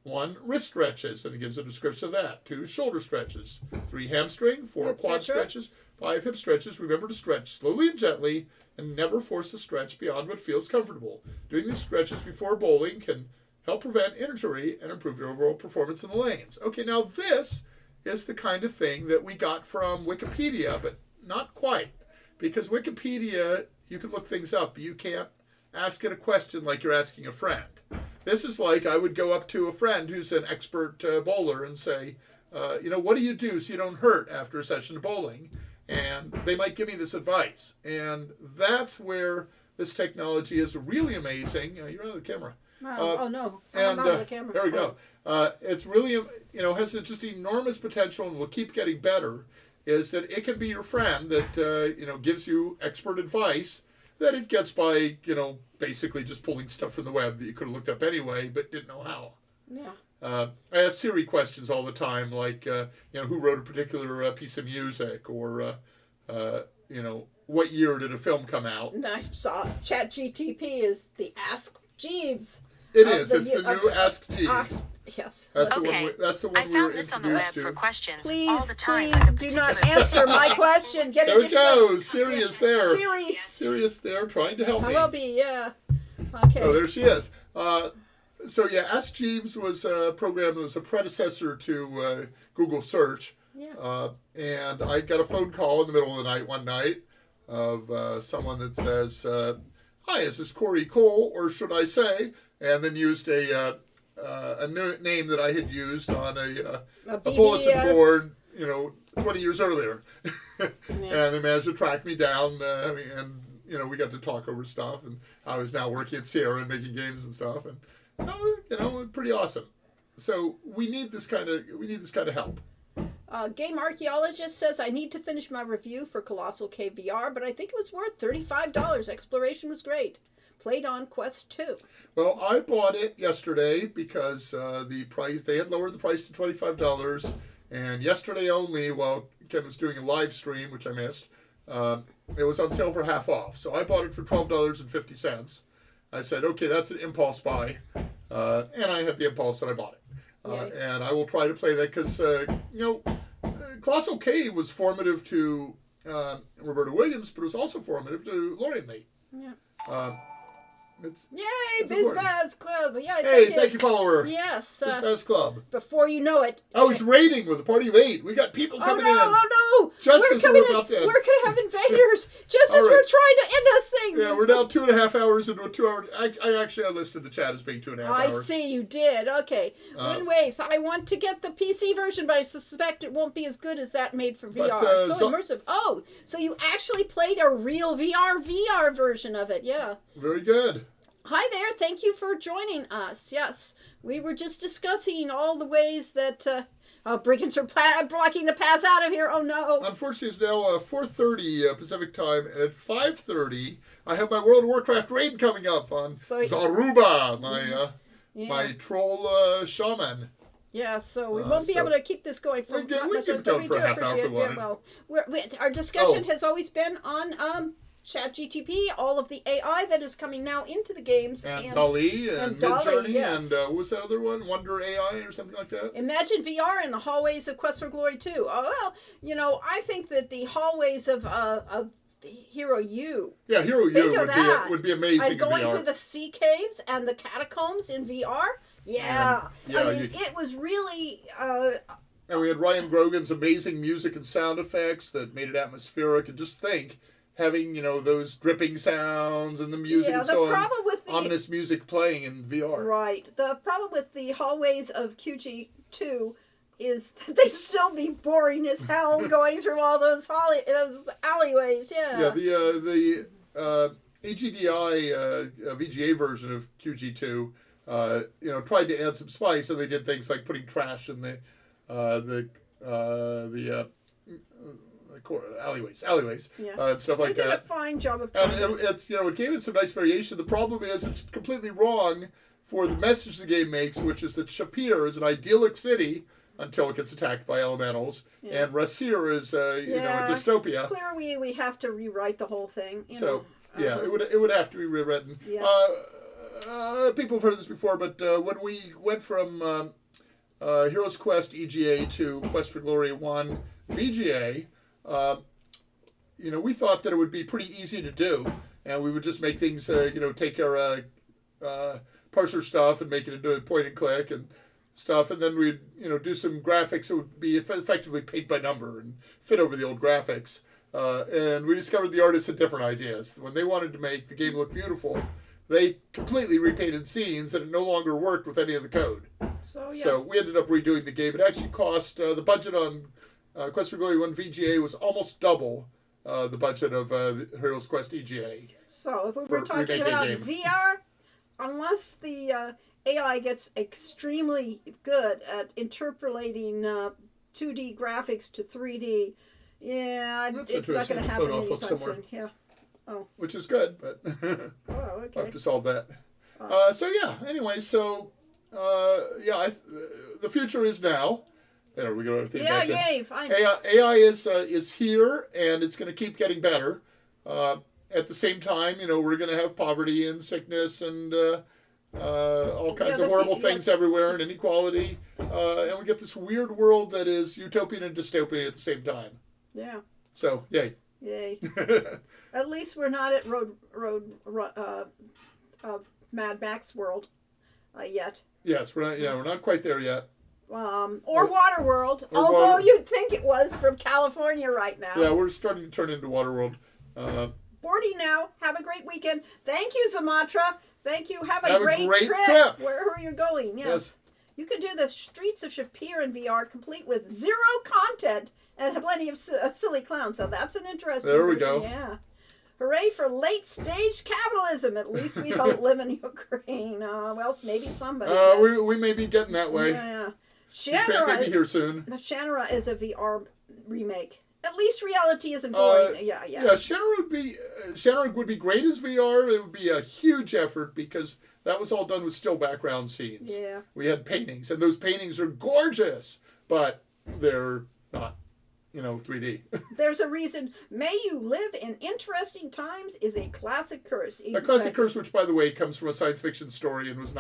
1, wrist stretches, and it gives a description of that. 2, shoulder stretches. 3, hamstring. 4, quad stretches. 5, hip stretches. Remember to stretch slowly and gently and never force the stretch beyond what feels comfortable. Doing these stretches before bowling can help prevent injury and improve your overall performance in the lanes. Okay, now this is the kind of thing that we got from Wikipedia, but not quite. Because Wikipedia, you can look things up, but you can't ask it a question like you're asking a friend. This is like I would go up to a friend who's an expert bowler and say, what do you do so you don't hurt after a session of bowling? And they might give me this advice. And that's where this technology is really amazing. You're on the camera. No. I'm on the camera. There we go. It's really, has just enormous potential and will keep getting better, is that it can be your friend that, gives you expert advice that it gets by, basically just pulling stuff from the web that you could have looked up anyway, but didn't know how. Yeah. I ask Siri questions all the time, like, who wrote a particular piece of music, or, what year did a film come out? And I saw ChatGPT is the Ask Jeeves. It is. It's the new Ask Jeeves. Yes. That's the one I we found were this on the web introduced for to. questions Please, all the time. please do not answer my question. Get There it it goes. Siri is there. Siri is there trying to help me. I will be, yeah. Okay. Oh, there she is. Ask Jeeves was a program that was a predecessor to Google Search. Yeah. And I got a phone call in the middle of the night one night of someone that says, "Hi, is this Corey Cole, or should I say?" And then used a name that I had used on a bulletin board, 20 years earlier. And they managed to track me down, and we got to talk over stuff, and I was now working at Sierra and making games and stuff, and pretty awesome. So we need this kind of help. Game Archaeologist says, I need to finish my review for Colossal Cave VR, but I think it was worth $35. Exploration was great. Played on Quest 2. Well, I bought it yesterday because they had lowered the price to $25, and yesterday only, while Ken was doing a live stream, which I missed, it was on sale for half off. So I bought it for $12.50. I said, okay, that's an impulse buy, and I had the impulse and I bought it. And I will try to play that because, Colossal Cave was formative to Roberta Williams, but it was also formative to Lori and me. Yeah. Yay, it's important. BizBaz Club. Yeah, thank you, follower. Yes. BizBaz Club. Before you know it. Oh, it's raiding with a party of 8. We got people coming in. Oh, no. Just as we're about to end. We're going to have invaders just as we're trying to end this thing. Yeah, we're now 2.5 hours into a 2 hour. I listed the chat as being 2.5 hours. I see, you did. Okay. Wait, I want to get the PC version, but I suspect it won't be as good as that made for VR. So immersive. Oh, so you actually played a real VR version of it. Yeah. Very good. Hi there. Thank you for joining us. Yes, we were just discussing all the ways that brigands are blocking the paths out of here. Oh, no. Unfortunately, it's now 4:30 Pacific time, and at 5:30, I have my World of Warcraft raid coming up on Zaruba, my troll shaman. Yeah, so we won't be able to keep this going for we keep it going for a half hour if we wanted. Our discussion has always been on ChatGTP, all of the AI that is coming now into the games. And DALL-E and Midjourney, yes. And what was that other one? Wonder AI or something like that? Imagine VR in the hallways of Quest for Glory 2. Oh, well, I think that the hallways of Hero U. Yeah, Hero U would be amazing in VR. Going through the sea caves and the catacombs in VR. Yeah. It was really... and we had Ryan Grogan's amazing music and sound effects that made it atmospheric. And just think... having, those dripping sounds and the music and so on. Ominous music playing in VR. Right. The problem with the hallways of QG2 is that they still be boring as hell going through all those alleyways. Yeah. Yeah, the AGDI VGA version of QG2, tried to add some spice, and they did things like putting trash in the alleyways, and stuff like that. They did a fine job of and it's it gave it some nice variation. The problem is it's completely wrong for the message the game makes, which is that Shapir is an idyllic city until it gets attacked by elementals, and Rasir is a dystopia. Clearly, we have to rewrite the whole thing. It would have to be rewritten. Yeah. People have heard this before, but when we went from Heroes Quest EGA to Quest for Glory 1 VGA. We thought that it would be pretty easy to do, and we would just make things, take our parser stuff and make it into a point and click and stuff, and then we'd, do some graphics that would be effectively paint by number and fit over the old graphics. And we discovered the artists had different ideas. When they wanted to make the game look beautiful, they completely repainted scenes, and it no longer worked with any of the code. So we ended up redoing the game. It actually cost the budget on Quest for Glory 1 VGA was almost double the budget of Heroes Quest EGA. So if we were talking about VR, unless the AI gets extremely good at interpolating 2D graphics to 3D, it's not going to happen anytime soon. Yeah. Oh. Which is good, but okay. I'll have to solve that. The future is now. There we go. Yay! Fine. AI is here, and it's going to keep getting better. At the same time, we're going to have poverty and sickness and all kinds of horrible things everywhere, and inequality, and we get this weird world that is utopian and dystopian at the same time. Yeah. So, yay! Yay! At least we're not at Mad Max world yet. Yes, we're not. Yeah, we're not quite there yet. or Waterworld, although you'd think it was from California right now. Yeah, we're starting to turn into Waterworld. 40 now. Have a great weekend. Thank you, Sumatra. Thank you. Have a great trip. Where are you going? Yes. You could do the Streets of Shapir in VR, complete with 0 content and plenty of silly clowns. So that's an interesting. There we go. Yeah. Hooray for late-stage capitalism. At least we don't live in Ukraine. Well, maybe somebody does. We may be getting that way. Yeah. Ukraine may be here soon. The Shannara is a VR remake. At least reality isn't boring. Yeah. Shannara would be great as VR. It would be a huge effort because that was all done with still background scenes. Yeah. We had paintings, and those paintings are gorgeous, but they're not, 3D. There's a reason. May you live in interesting times is a classic curse. Exactly. A classic curse, which, by the way, comes from a science fiction story and was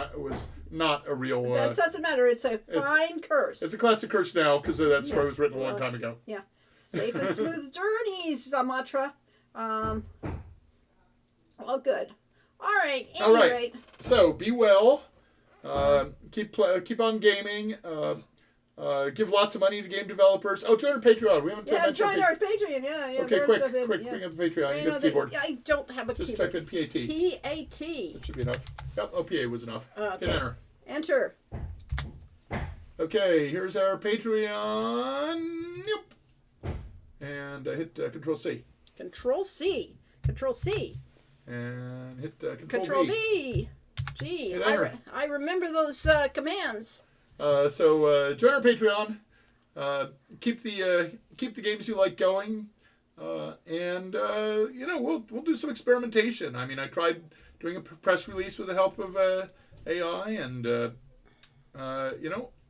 not a real. That doesn't matter. It's a fine curse. It's a classic curse now because that story was written a long time ago. Yeah. Safe and smooth journeys, Sumatra. Well, good. All right. All right. So be well. Keep on gaming. Give lots of money to game developers. Oh, join our Patreon. We haven't join our Patreon. Yeah. Okay, quick. Bring up the Patreon. You get the keyboard. I don't have a keyboard. Just type in PAT. PAT. That should be enough. Yep. Oh, PA was enough. Okay. Hit enter. Enter. Okay. Here's our Patreon. Yep. And hit Control C. Control C. Control C. And hit Control V. Gee, I remember those commands. So join our Patreon. Keep the games you like going, and we'll do some experimentation. I mean, I tried doing a press release with the help of AI, and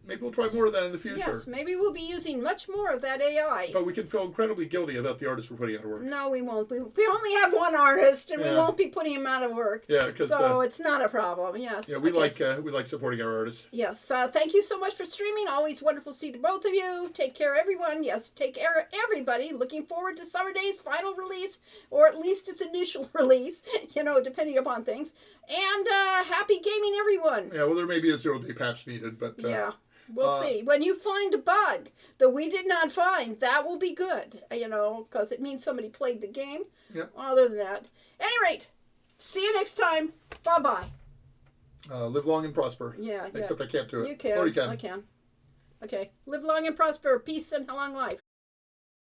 maybe we'll try more of that in the future. Yes, maybe we'll be using much more of that AI. But we can feel incredibly guilty about the artists we're putting out of work. No, we won't. We only have one artist, and we won't be putting him out of work. Yeah, because so it's not a problem. Yes. Yeah, we like supporting our artists. Yes. Thank you so much for streaming. Always wonderful to see to both of you. Take care, everyone. Yes, take care, everybody. Looking forward to Summer Days' final release, or at least its initial release. Depending upon things. And happy gaming, everyone. Yeah. Well, there may be a 0-day patch needed, but yeah. We'll see. When you find a bug that we did not find, that will be good, because it means somebody played the game. Yep. Other than that. At any rate, see you next time. Bye-bye. Live long and prosper. Yeah. Except I can't do it. You can. Or you can. I can. Okay. Live long and prosper. Peace and long life.